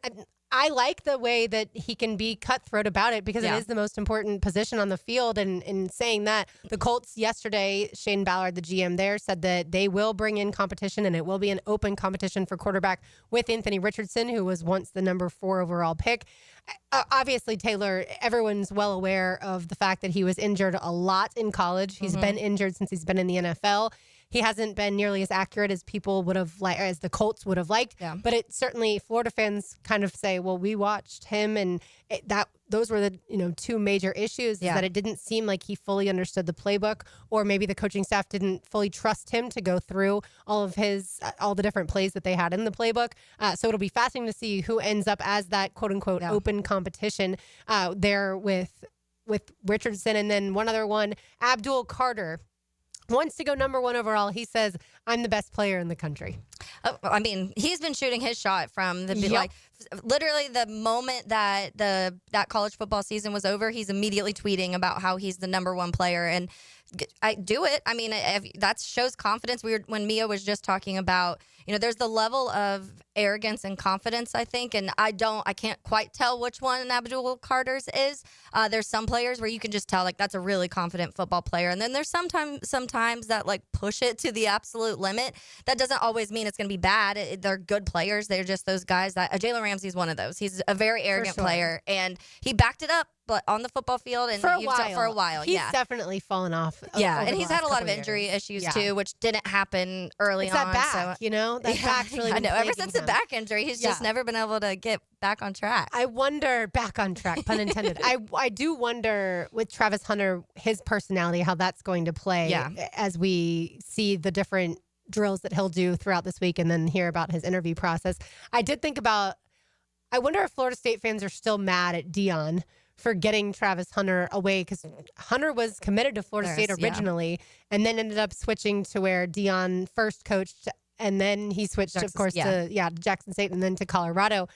I like the way that he can be cutthroat about it because it is the most important position on the field. And in saying that, the Colts yesterday, Shane Ballard, the GM there, said that they will bring in competition and it will be an open competition for quarterback with Anthony Richardson, who was once the number 4 overall pick. Obviously, Taylor, everyone's well aware of the fact that he was injured a lot in college. He's been injured since he's been in the NFL. He hasn't been nearly as accurate as people would have liked, as the Colts would have liked. Yeah. But it certainly, Florida fans kind of say, well, we watched him, and those were the 2 major issues. Is that it didn't seem like he fully understood the playbook, or maybe the coaching staff didn't fully trust him to go through all the different plays that they had in the playbook. So it'll be fascinating to see who ends up as that quote unquote open competition there with Richardson, and then one other one, Abdul Carter. Wants to go number 1 overall. He says, I'm the best player in the country. I mean, he's been shooting his shot from literally the moment that that college football season was over, he's immediately tweeting about how he's the number 1 player. And I do it. I mean, that shows confidence. When Mia was just talking about, there's the level of arrogance and confidence, I think, and I can't quite tell which one Abdul Carter's is. There's some players where you can just tell, like, that's a really confident football player, and then there's sometimes that like push it to the absolute limit. That doesn't always mean it's going to be bad. They're good players. They're just those guys that Jalen Ramsey's one of those. He's a very arrogant player, and he backed it up, but on the football field and for a while. He's yeah. definitely fallen off. Yeah, and he's had a lot of injury issues too, which didn't happen early it's on. That back, that back's really. I know. Ever since the back injury, he's just never been able to get back on track. I wonder, back on track, pun intended. I do wonder with Travis Hunter, his personality, how that's going to play as we see the different drills that he'll do throughout this week and then hear about his interview process. I did think about, I wonder if Florida State fans are still mad at Deion for getting Travis Hunter away, because Hunter was committed to Florida State originally and then ended up switching to where Deion first coached, and then he switched, of course, to Jackson State and then to Colorado,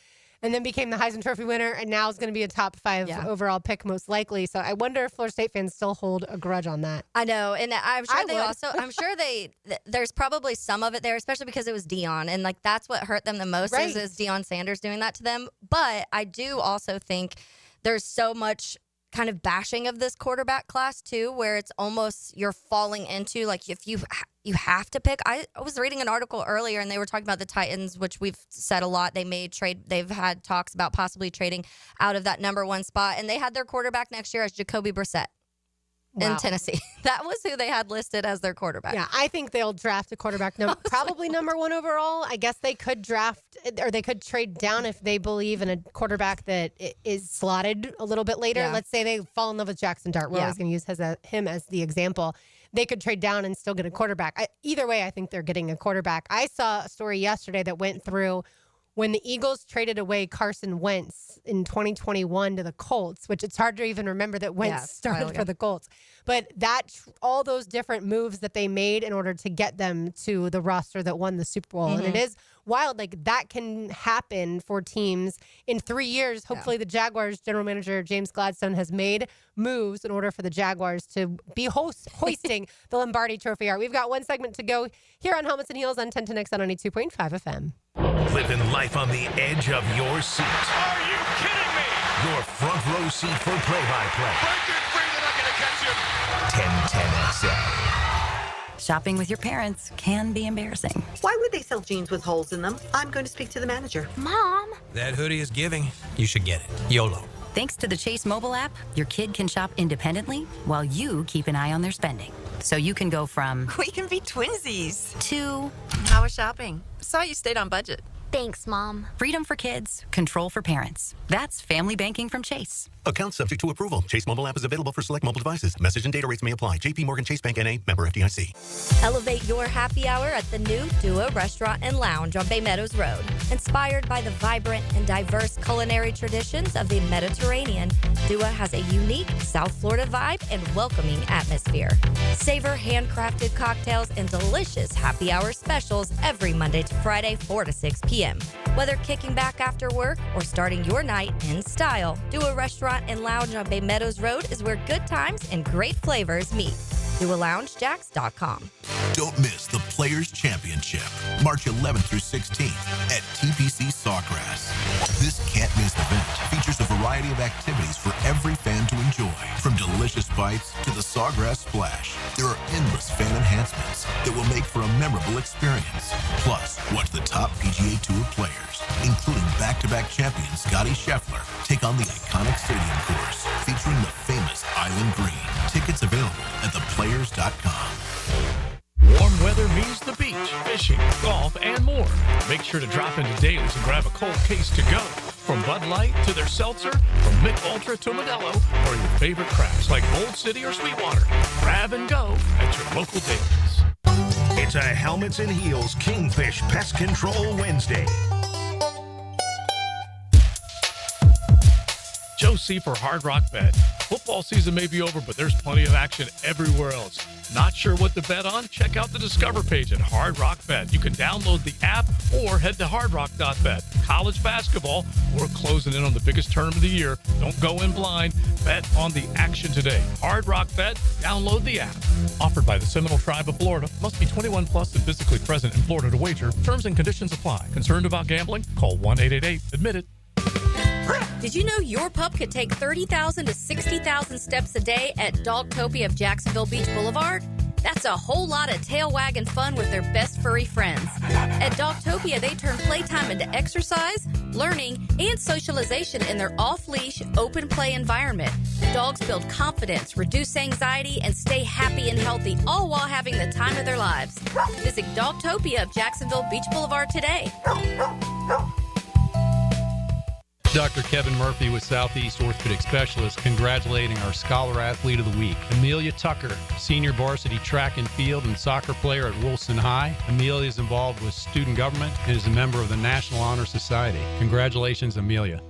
and then became the Heisman Trophy winner, and now is going to be a top 5 overall pick most likely. So I wonder if Florida State fans still hold a grudge on that. I know, and I'm sure there's probably some of it there, especially because it was Deion, and like that's what hurt them the most is Deion Sanders doing that to them. But I do also think there's so much kind of bashing of this quarterback class too, where it's almost you're falling into, like, if you have to pick. I was reading an article earlier and they were talking about the Titans, which we've said a lot. They've had talks about possibly trading out of that number 1 spot, and they had their quarterback next year as Jacoby Brissett. In Tennessee. That was who they had listed as their quarterback. Yeah, I think they'll draft a quarterback, probably number 1 overall. I guess they could draft, or they could trade down if they believe in a quarterback that is slotted a little bit later. Yeah. Let's say they fall in love with Jackson Dart. We're always going to use him as the example. They could trade down and still get a quarterback. Either way, I think they're getting a quarterback. I saw a story yesterday that went through when the Eagles traded away Carson Wentz in 2021 to the Colts, which it's hard to even remember that Wentz started for the Colts. But all those different moves that they made in order to get them to the roster that won the Super Bowl. And it is wild. Like, that can happen for teams in 3 years. Hopefully the Jaguars general manager, James Gladstone, has made moves in order for the Jaguars to be hoisting the Lombardi Trophy. We've got one segment to go here on Helmets and Heels on 1010X on 92.5 FM. Living life on the edge of your seat. Are you kidding me? Your front row seat for play-by-play. Break it free, they're not going to catch you. 1010XL. Shopping with your parents can be embarrassing. Why would they sell jeans with holes in them? I'm going to speak to the manager. Mom! That hoodie is giving. You should get it. YOLO. Thanks to the Chase mobile app, your kid can shop independently while you keep an eye on their spending. So you can go from... We can be twinsies. ...to... How was shopping? Saw you stayed on budget. Thanks, Mom. Freedom for kids, control for parents. That's family banking from Chase. Account subject to approval. Chase mobile app is available for select mobile devices. Message and data rates may apply. JP Morgan Chase Bank N.A. member FDIC. Elevate your happy hour at the new Dua Restaurant and Lounge on Bay Meadows Road. Inspired by the vibrant and diverse culinary traditions of the Mediterranean, Dua has a unique South Florida vibe and welcoming atmosphere. Savor handcrafted cocktails and delicious happy hour specials every Monday to Friday, 4 to 6 p.m. Whether kicking back after work or starting your night in style, Dua Restaurant and Lounge on Bay Meadows Road is where good times and great flavors meet. DuaLoungeJacks.com. Don't miss the Players Championship, March 11th through 16th at TPC Sawgrass. This can't-miss event features a variety of activities for every fan to enjoy, from delicious bites to the Sawgrass Splash. There are endless fan enhancements that will make for a memorable experience. Plus, watch the top PGA Tour players, including back-to-back champion Scotty Scheffler, take on the iconic stadium course featuring the famous Island Green. Tickets available at theplayers.com. Warm weather means the beach, fishing, golf, and more. Make sure to drop into Daly's and grab a cold case to go. From Bud Light to their seltzer, from Mick Ultra to Modelo, or your favorite crafts like Bold City or Sweetwater. Grab and go at your local Daly's. It's a Helmets and Heels Kingfish Pest Control Wednesday. Joe C. for Hard Rock Bet. Football season may be over, but there's plenty of action everywhere else. Not sure what to bet on? Check out the Discover page at Hard Rock Bet. You can download the app or head to hardrock.bet. College basketball, we're closing in on the biggest tournament of the year. Don't go in blind. Bet on the action today. Hard Rock Bet. Download the app. Offered by the Seminole Tribe of Florida. Must be 21 plus and physically present in Florida to wager. Terms and conditions apply. Concerned about gambling? Call 1-888-ADMIT-IT. Did you know your pup could take 30,000 to 60,000 steps a day at Dogtopia of Jacksonville Beach Boulevard? That's a whole lot of tail wagging fun with their best furry friends. At Dogtopia, they turn playtime into exercise, learning, and socialization in their off-leash, open play environment. Dogs build confidence, reduce anxiety, and stay happy and healthy, all while having the time of their lives. Visit Dogtopia of Jacksonville Beach Boulevard today. Dr. Kevin Murphy with Southeast Orthopedic Specialists congratulating our Scholar Athlete of the Week, Amelia Tucker, senior varsity track and field and soccer player at Wilson High. Amelia is involved with student government and is a member of the National Honor Society. Congratulations, Amelia.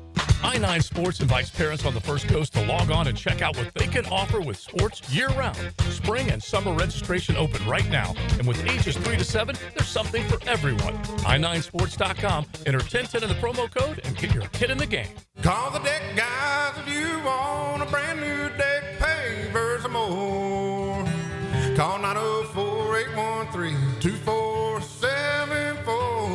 I-9 Sports invites parents on the First Coast to log on and check out what they can offer with sports year-round. Spring and summer registration open right now. And with ages 3 to 7, there's something for everyone. i9sports.com. Enter 1010 in the promo code and get your kid in the game. Call the deck guys if you want a brand new deck pavers or more. Call 904-813-2474.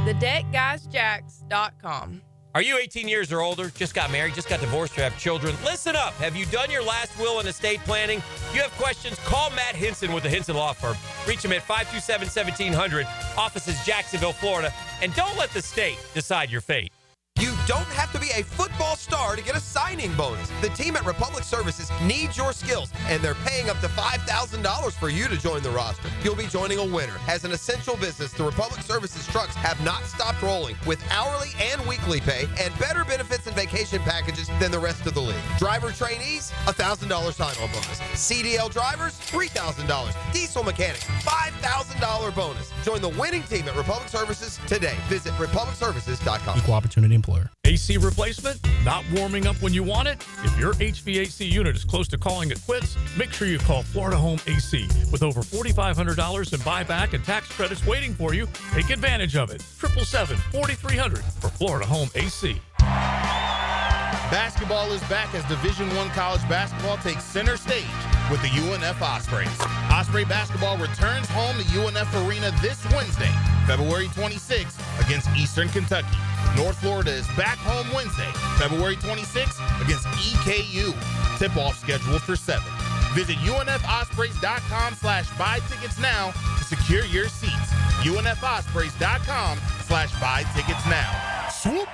TheDeckGuysJacks.com. Are you 18 years or older, just got married, just got divorced, or have children? Listen up. Have you done your last will and estate planning? If you have questions, call Matt Hinson with the Hinson Law Firm. Reach him at 527-1700, offices Jacksonville, Florida. And don't let the state decide your fate. You don't have to be a football star to get a signing bonus. The team at Republic Services needs your skills, and they're paying up to $5,000 for you to join the roster. You'll be joining a winner. As an essential business, the Republic Services trucks have not stopped rolling with hourly and weekly pay and better benefits and vacation packages than the rest of the league. Driver trainees, $1,000 sign-on bonus. CDL drivers, $3,000. Diesel mechanics, $5,000. $5,000 bonus. Join the winning team at Republic Services today. Visit republicservices.com. Equal opportunity employer. AC replacement? Not warming up when you want it? If your HVAC unit is close to calling it quits, make sure you call Florida Home AC. With over $4,500 in buyback and tax credits waiting for you, take advantage of it. 777-4300 for Florida Home AC. Basketball is back as Division I college basketball takes center stage with the UNF Ospreys. Osprey basketball returns home to UNF Arena this Wednesday, February 26th, against Eastern Kentucky. North Florida is back home Wednesday, February 26th, against EKU. Tip-off scheduled for 7. Visit UNFOspreys.com/buy tickets now to secure your seats. UNFOspreys.com/buy tickets now. Swoop!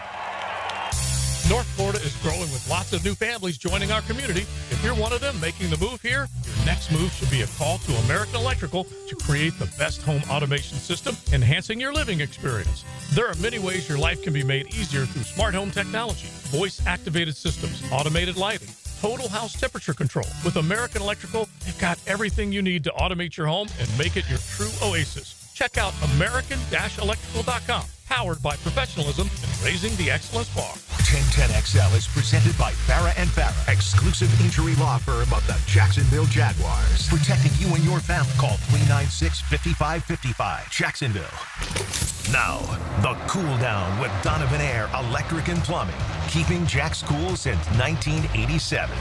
North Florida is growing with lots of new families joining our community. If you're one of them making the move here, your next move should be a call to American Electrical to create the best home automation system, enhancing your living experience. There are many ways your life can be made easier through smart home technology, voice-activated systems, automated lighting, total house temperature control. With American Electrical, they've got everything you need to automate your home and make it your true oasis. Check out American-Electrical.com. Powered by professionalism and raising the excellence bar. 1010XL is presented by Farah and Farah, exclusive injury law firm of the Jacksonville Jaguars. Protecting you and your family. Call 396-5555. Jacksonville. Now, the cool down with Donovan Air Electric and Plumbing. Keeping Jack's cool since 1987.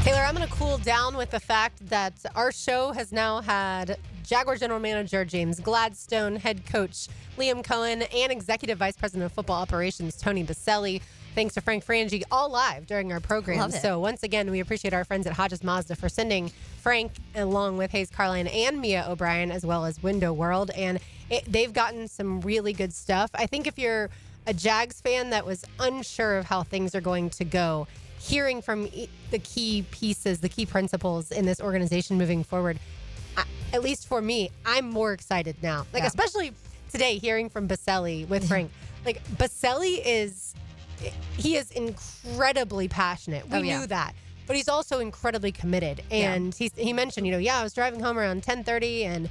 Taylor, I'm going to cool down with the fact that our show has now had Jaguar General Manager James Gladstone, head coach Liam Cohen, and Executive Vice President of Football Operations Tony Boselli. Thanks to Frank Frangie, all live during our program. Love it. So once again, we appreciate our friends at Hodges Mazda for sending Frank along with Hayes Carline and Mia O'Brien, as well as Window World. And they've gotten some really good stuff. I think if you're a Jags fan that was unsure of how things are going to go, hearing from the key pieces, the key principles in this organization moving forward, at least for me, I'm more excited now. Especially today, hearing from Boselli with Frank. Boselli is incredibly passionate. We knew that. But he's also incredibly committed. And he mentioned, I was driving home around 10:30 and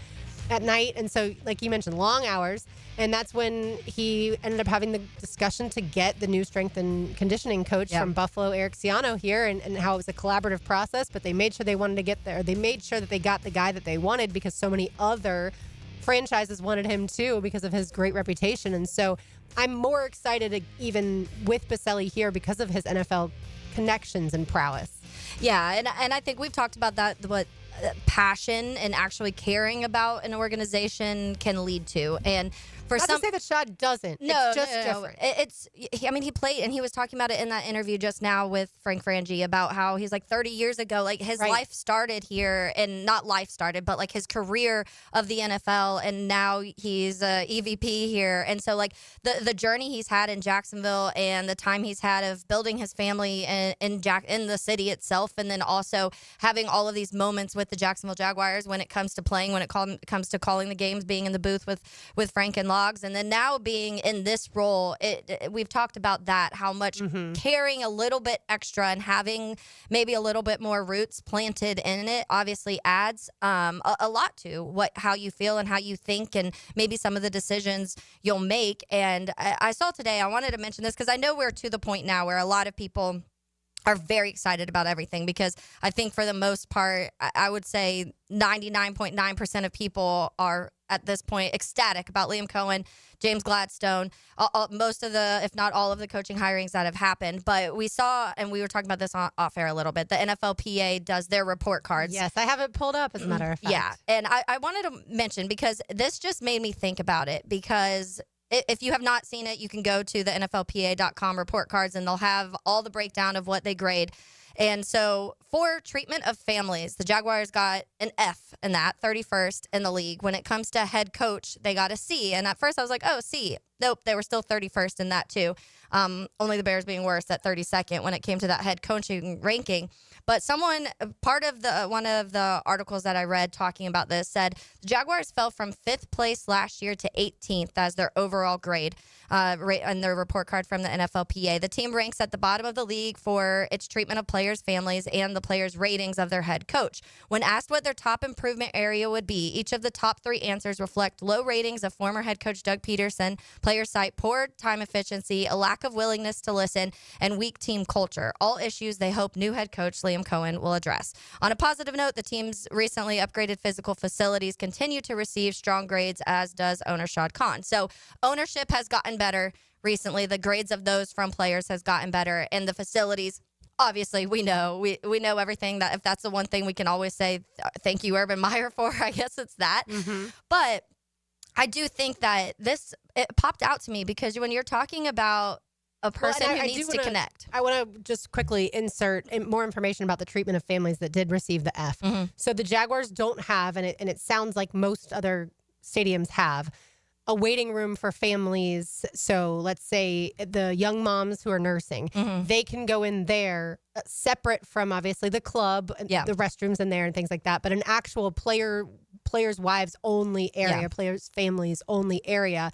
at night. And so, like you mentioned, long hours. And that's when he ended up having the discussion to get the new strength and conditioning coach from Buffalo, Eric Ciano, here, and how it was a collaborative process. But they made sure they wanted to get there. They made sure that they got the guy that they wanted because so many other franchises wanted him too because of his great reputation. And so I'm more excited even with Boselli here because of his NFL connections and prowess. Yeah, and I think we've talked about that, what passion and actually caring about an organization can lead to. And for Not some, to say that Shad doesn't. No, it's just no. different. He played, and he was talking about it in that interview just now with Frank Frangie about how he's 30 years ago, his life started here, and not life started, but his career of the NFL, and now he's EVP here. And so the journey he's had in Jacksonville and the time he's had of building his family in the city itself, and then also having all of these moments with the Jacksonville Jaguars when it comes to playing, when it comes to calling the games, being in the booth with Frank and Logs, and then now being in this role, we've talked about that, how much carrying a little bit extra and having maybe a little bit more roots planted in it obviously adds a lot to how you feel and how you think, and maybe some of the decisions you'll make. And I saw today, I wanted to mention this because I know we're to the point now where a lot of people are very excited about everything, because I think for the most part, I would say 99.9% of people are at this point ecstatic about Liam Cohen, James Gladstone, most of the, if not all of the coaching hirings that have happened. But we saw, and we were talking about this off air a little bit, the NFLPA does their report cards. Yes, I have it pulled up, as a matter of fact. Yeah, and I wanted to mention, because this just made me think about it, because if you have not seen it, you can go to the NFLPA.com report cards, and they'll have all the breakdown of what they grade. And so for treatment of families, the Jaguars got an F in that, 31st in the league. When it comes to head coach, they got a C. And at first I was like, oh, C. Nope, they were still 31st in that too. Only the Bears being worse at 32nd when it came to that head coaching ranking. But one of the articles that I read talking about this said the Jaguars fell from 5th place last year to 18th as their overall grade on their report card from the NFLPA. The team ranks at the bottom of the league for its treatment of players' families and the players' ratings of their head coach. When asked what their top improvement area would be, each of the top 3 answers reflect low ratings of former head coach Doug Peterson. Players cite poor time efficiency, a lack of willingness to listen, and weak team culture. All issues they hope new head coach Liam Cohen will address. On a positive note, the team's recently upgraded physical facilities continue to receive strong grades, as does owner Shad Khan. So ownership has gotten better recently. The grades of those from players has gotten better, and the facilities, obviously, we know everything. That if that's the one thing we can always say thank you Urban Meyer for, I guess it's that. Mm-hmm. But I do think that it popped out to me because when you're talking about a person who needs to connect. I want to just quickly insert more information about the treatment of families that did receive the F. Mm-hmm. So the Jaguars don't have, and it sounds like most other stadiums have, a waiting room for families. So let's say the young moms who are nursing, they can go in there separate from obviously the club, the restrooms in there and things like that, but an actual players' wives only area, players' families only area.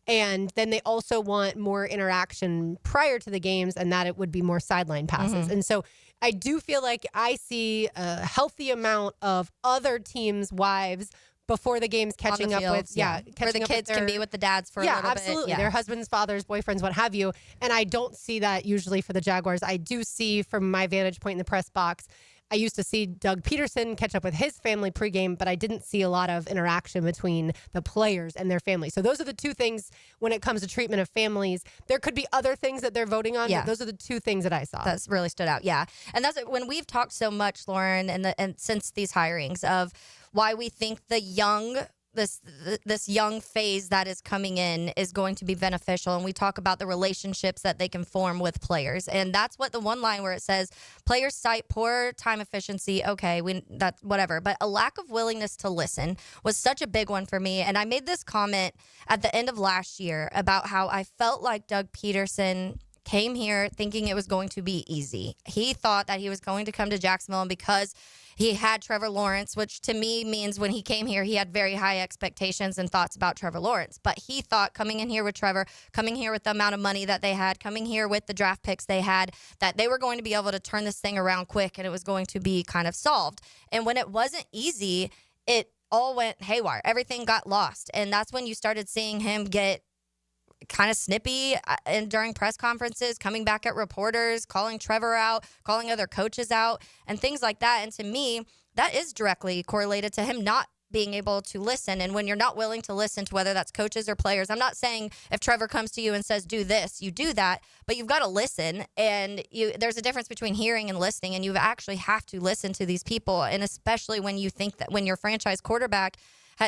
And then they also want more interaction prior to the games, and that it would be more sideline passes. Mm-hmm. And so I do feel like I see a healthy amount of other teams' wives before the games catching up with, where the kids can be with the dads for a little bit. Absolutely. Their husbands, fathers, boyfriends, what have you. And I don't see that usually for the Jaguars. I do see from my vantage point in the press box, I used to see Doug Peterson catch up with his family pregame, but I didn't see a lot of interaction between the players and their families. So those are the two things when it comes to treatment of families. There could be other things that they're voting on, but those are the two things that I saw. That's really stood out, And that's when we've talked so much, Lauren, and since these hirings of why we think the young this young phase that is coming in is going to be beneficial. And we talk about the relationships that they can form with players. And that's what the one line where it says players cite poor time efficiency. Okay, that's whatever. But a lack of willingness to listen was such a big one for me. And I made this comment at the end of last year about how I felt like Doug Peterson came here thinking it was going to be easy. He thought that he was going to come to Jacksonville, and because he had Trevor Lawrence, which to me means when he came here, he had very high expectations and thoughts about Trevor Lawrence. But he thought coming in here with Trevor, coming here with the amount of money that they had, coming here with the draft picks they had, that they were going to be able to turn this thing around quick and it was going to be kind of solved. And when it wasn't easy, it all went haywire. Everything got lost. And that's when you started seeing him get kind of snippy and during press conferences, coming back at reporters, calling Trevor out, calling other coaches out, and things like that. And to me, that is directly correlated to him not being able to listen. And when you're not willing to listen to whether that's coaches or players, I'm not saying if Trevor comes to you and says, do this, you do that, but you've got to listen. And there's a difference between hearing and listening, and you actually have to listen to these people. And especially when you think that when your franchise quarterback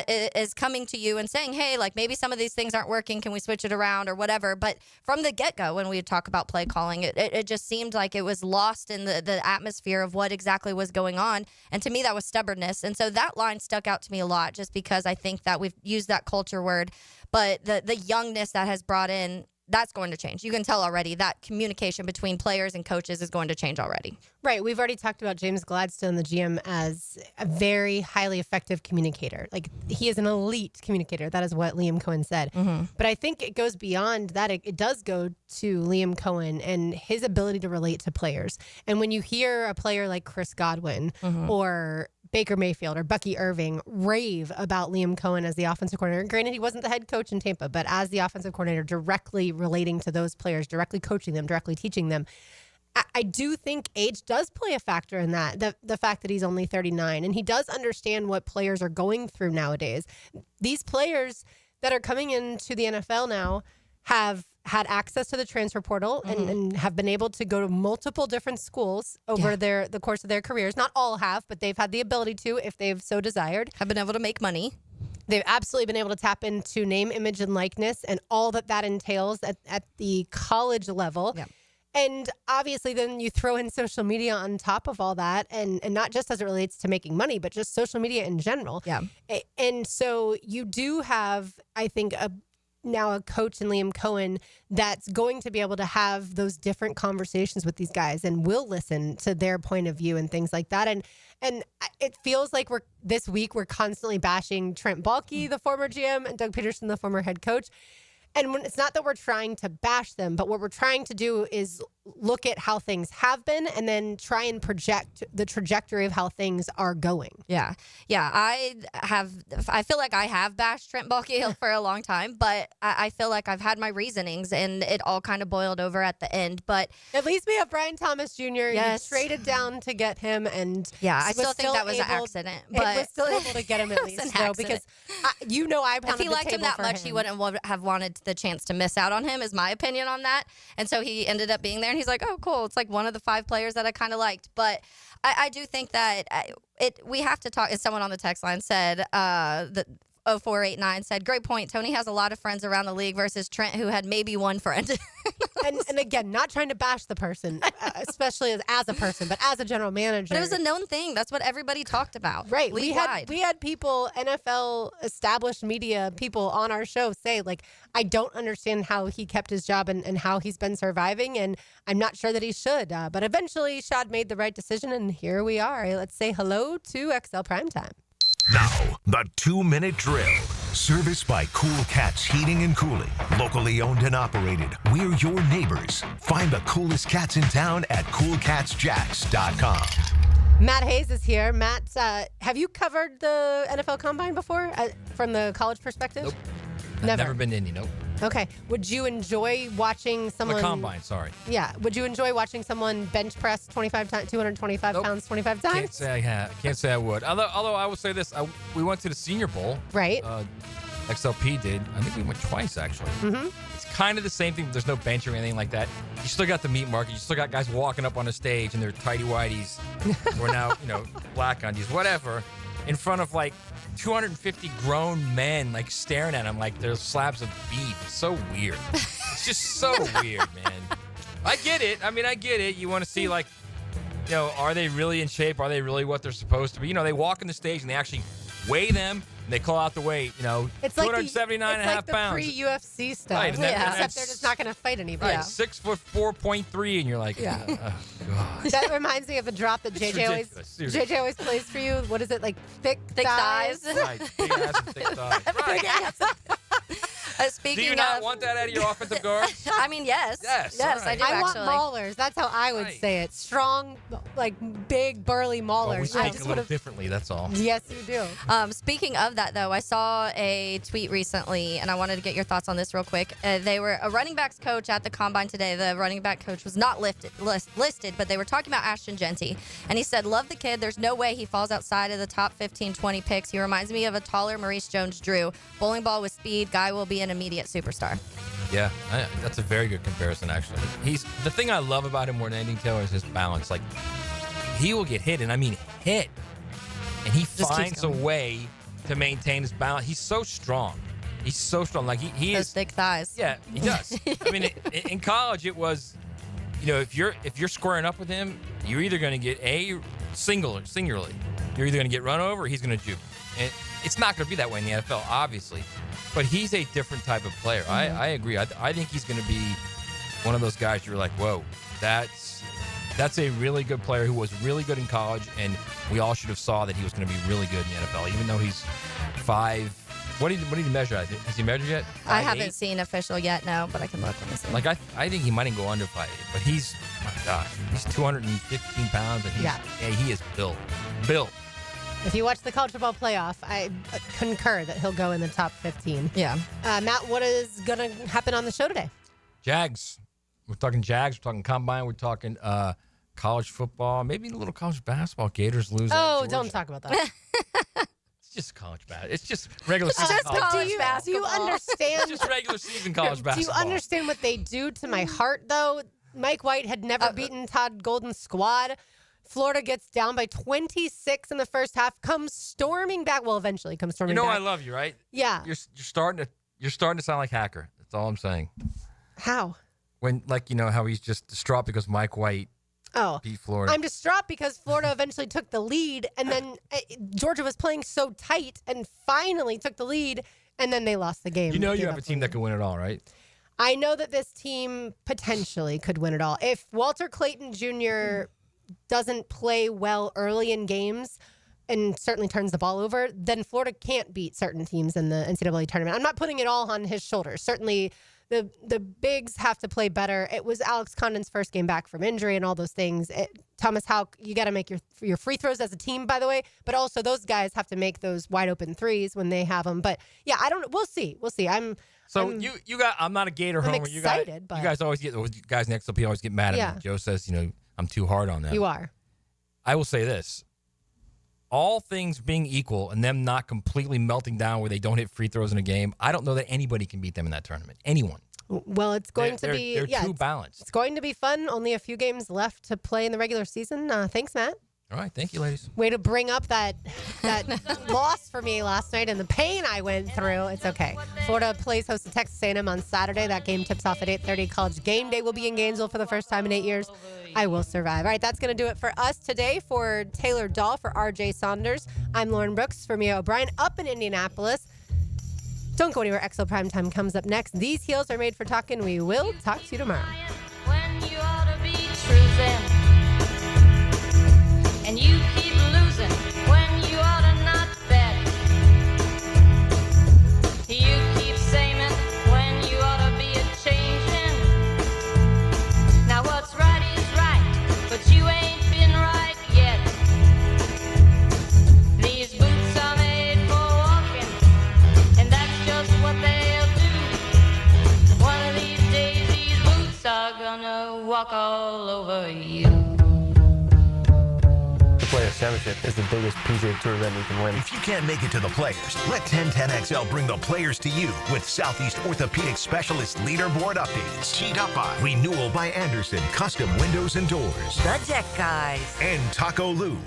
is coming to you and saying, hey, like maybe some of these things aren't working. Can we switch it around or whatever? But from the get-go, when we talk about play calling, it just seemed like it was lost in the atmosphere of what exactly was going on. And to me, that was stubbornness. And so that line stuck out to me a lot just because I think that we've used that culture word. But the youngness that has brought in, that's going to change. You can tell already that communication between players and coaches is going to change already. Right. We've already talked about James Gladstone, the GM, as a very highly effective communicator. Like, he is an elite communicator. That is what Liam Cohen said. Mm-hmm. But I think it goes beyond that. It does go to Liam Cohen and his ability to relate to players. And when you hear a player like Chris Godwin or Baker Mayfield or Bucky Irving rave about Liam Cohen as the offensive coordinator. Granted, he wasn't the head coach in Tampa, but as the offensive coordinator, directly relating to those players, directly coaching them, directly teaching them. I do think age does play a factor in that, the fact that he's only 39, and he does understand what players are going through nowadays. These players that are coming into the NFL now have had access to the transfer portal and have been able to go to multiple different schools over the course of their careers. Not all have, but they've had the ability to if they've so desired. Have been able to make money. They've absolutely been able to tap into name, image, and likeness and all that entails at the college level. Yeah. And obviously then you throw in social media on top of all that, and not just as it relates to making money, but just social media in general. Yeah. And so you do have, I think, now a coach in Liam Cohen that's going to be able to have those different conversations with these guys and will listen to their point of view and things like that. And it feels like this week we're constantly bashing Trent Baalke, the former GM, and Doug Peterson, the former head coach. And when it's not that we're trying to bash them, but what we're trying to do is look at how things have been and then try and project the trajectory of how things are going. Yeah. I feel like I have bashed Trent Baalke for a long time, but I feel like I've had my reasonings and it all kind of boiled over at the end. But at least we have Brian Thomas Jr. Yes. You traded down to get him, and I still think that was an accident. But was still able to get him at least, though, because I if he liked him that much, he wouldn't have wanted the chance to miss out on him, is my opinion on that. And so he ended up being there, and he's like, oh, cool. It's like one of the 5 players that I kind of liked. But I do think that we have to talk. As someone on the text line said, that 0489 said, great point. Tony has a lot of friends around the league versus Trent, who had maybe one friend. and again, not trying to bash the person, especially as a person, but as a general manager. But it was a known thing. That's what everybody talked about. Right. We had people, NFL established media people on our show say, like, I don't understand how he kept his job and how he's been surviving, and I'm not sure that he should. But eventually, Shad made the right decision, and here we are. Let's say hello to XL Primetime. Now, the 2-minute drill. Serviced by Cool Cats Heating and Cooling. Locally owned and operated. We're your neighbors. Find the coolest cats in town at coolcatsjacks.com. Matt Hayes is here. Matt, have you covered the NFL Combine before from the college perspective? Nope. Never been to Indy, nope. Okay. Would you enjoy watching someone... The Combine, sorry. Yeah. Would you enjoy watching someone bench press 225 pounds 25 times? Can't say I would. Although I will say this. We went to the Senior Bowl. Right. XLP did. I think we went twice, actually. Mm-hmm. It's kind of the same thing, but there's no bench or anything like that. You still got the meat market. You still got guys walking up on the stage in their tighty-whities or now, black undies, whatever, in front of, 250 grown men, staring at them like they're slabs of beef. It's so weird. It's just so weird, man. I get it. I get it. You want to see, are they really in shape? Are they really what they're supposed to be? They walk on the stage and they actually weigh them and they call out the weight, it's 279 and a half pounds. It's like the pre-UFC stuff. Right, except they're just not going to fight anybody. Right, 6'4.3", and you're like, oh, God. That reminds me of a drop that JJ always plays for you. What is it, thick thighs? Right, big ass and thick thighs. Right. Big ass. Do you not want that out of your offensive guards? yes. Yes, right. I do, I actually. want maulers. That's how I would say it. Strong, big, burly maulers. We speak a little differently, that's all. Yes, you do. Speaking of that, though, I saw a tweet recently, and I wanted to get your thoughts on this real quick. They were a running backs coach at the Combine today. The running back coach was not listed, but they were talking about Ashton Genty. And he said, love the kid. There's no way he falls outside of the top 15, 20 picks. He reminds me of a taller Maurice Jones-Drew. Bowling ball with speed. Guy will be an immediate superstar. Yeah, that's a very good comparison, actually. The thing I love about him more than anything, Taylor, is his balance. He will get hit, and I mean hit, and he finds a way to maintain his balance. He's so strong. He's so strong. He Those is thick thighs. Yeah, he does. In college, it was, if you're squaring up with him, you're either going to get singularly, you're either going to get run over, or he's going to juke. And it's not going to be that way in the NFL, obviously. But he's a different type of player. Mm-hmm. I agree. I think he's going to be one of those guys you're like, whoa, that's a really good player who was really good in college, and we all should have saw that he was going to be really good in the NFL, even though he's 5. What did he measure? Has he measured yet? 5'8"? I haven't seen official yet, no, but I can look. Let me see. I think he might even go under 5'8", but he's 215 pounds, and he is built. If you watch the college football playoff, I concur that he'll go in the top 15. Yeah. Matt, what is going to happen on the show today? Jags. We're talking Jags. We're talking Combine. We're talking college football. Maybe a little college basketball. Gators lose. Oh, don't talk about that. It's just college basketball. It's just regular season college basketball. Do you understand? It's just regular season college basketball. Do you understand what they do to my heart, though? Mike White had never beaten Todd Golden's squad. Florida gets down by 26 in the first half, comes storming back. Well, eventually comes storming back. I love you, right? Yeah. You're starting to sound like Hacker. That's all I'm saying. How? When how he's just distraught because Mike White beat Florida. I'm distraught because Florida eventually took the lead, and then Georgia was playing so tight and finally took the lead, and then they lost the game. You know you have a team that can win it all, right? I know that this team potentially could win it all. If Walter Clayton Jr. doesn't play well early in games and certainly turns the ball over, then Florida can't beat certain teams in the NCAA tournament. I'm not putting it all on his shoulders. Certainly the bigs have to play better. It was Alex Condon's first game back from injury and all those things. Thomas Houck, you got to make your free throws as a team, by the way, but also those guys have to make those wide open threes when they have them. But yeah, we'll see. I'm not a Gator I'm homer. excited, you guys always get, guys next up here always get mad at me. Joe says, I'm too hard on them. You are. I will say this. All things being equal and them not completely melting down where they don't hit free throws in a game, I don't know that anybody can beat them in that tournament. Anyone. Well, it's going to be... They're too balanced. It's going to be fun. Only a few games left to play in the regular season. Thanks, Matt. All right. Thank you, ladies. Way to bring up that loss for me last night and the pain I went through. It's okay. Florida plays host to Texas A&M on Saturday. That game tips off at 8:30. College game day will be in Gainesville for the first time in 8 years. I will survive. All right, that's going to do it for us today. For Taylor Dahl, for RJ Saunders, I'm Lauren Brooks. For Mia O'Brien up in Indianapolis. Don't go anywhere. XO Primetime comes up next. These heels are made for talking. We will talk to you tomorrow. When you ought to be choosing, and you keep losing when you ought to not bet. You keep saying when you ought to be a-changing. Now what's right is right, but you ain't been right yet. These boots are made for walking, and that's just what they'll do. One of these days these boots are gonna walk all over you. The Players Championship is the biggest PGA Tour event you can win. If you can't make it to the Players, let 1010XL bring the Players to you with Southeast Orthopedic Specialist leaderboard updates. Teed up by Renewal by Anderson, custom windows and doors. The Jet Guys. And Taco Lou.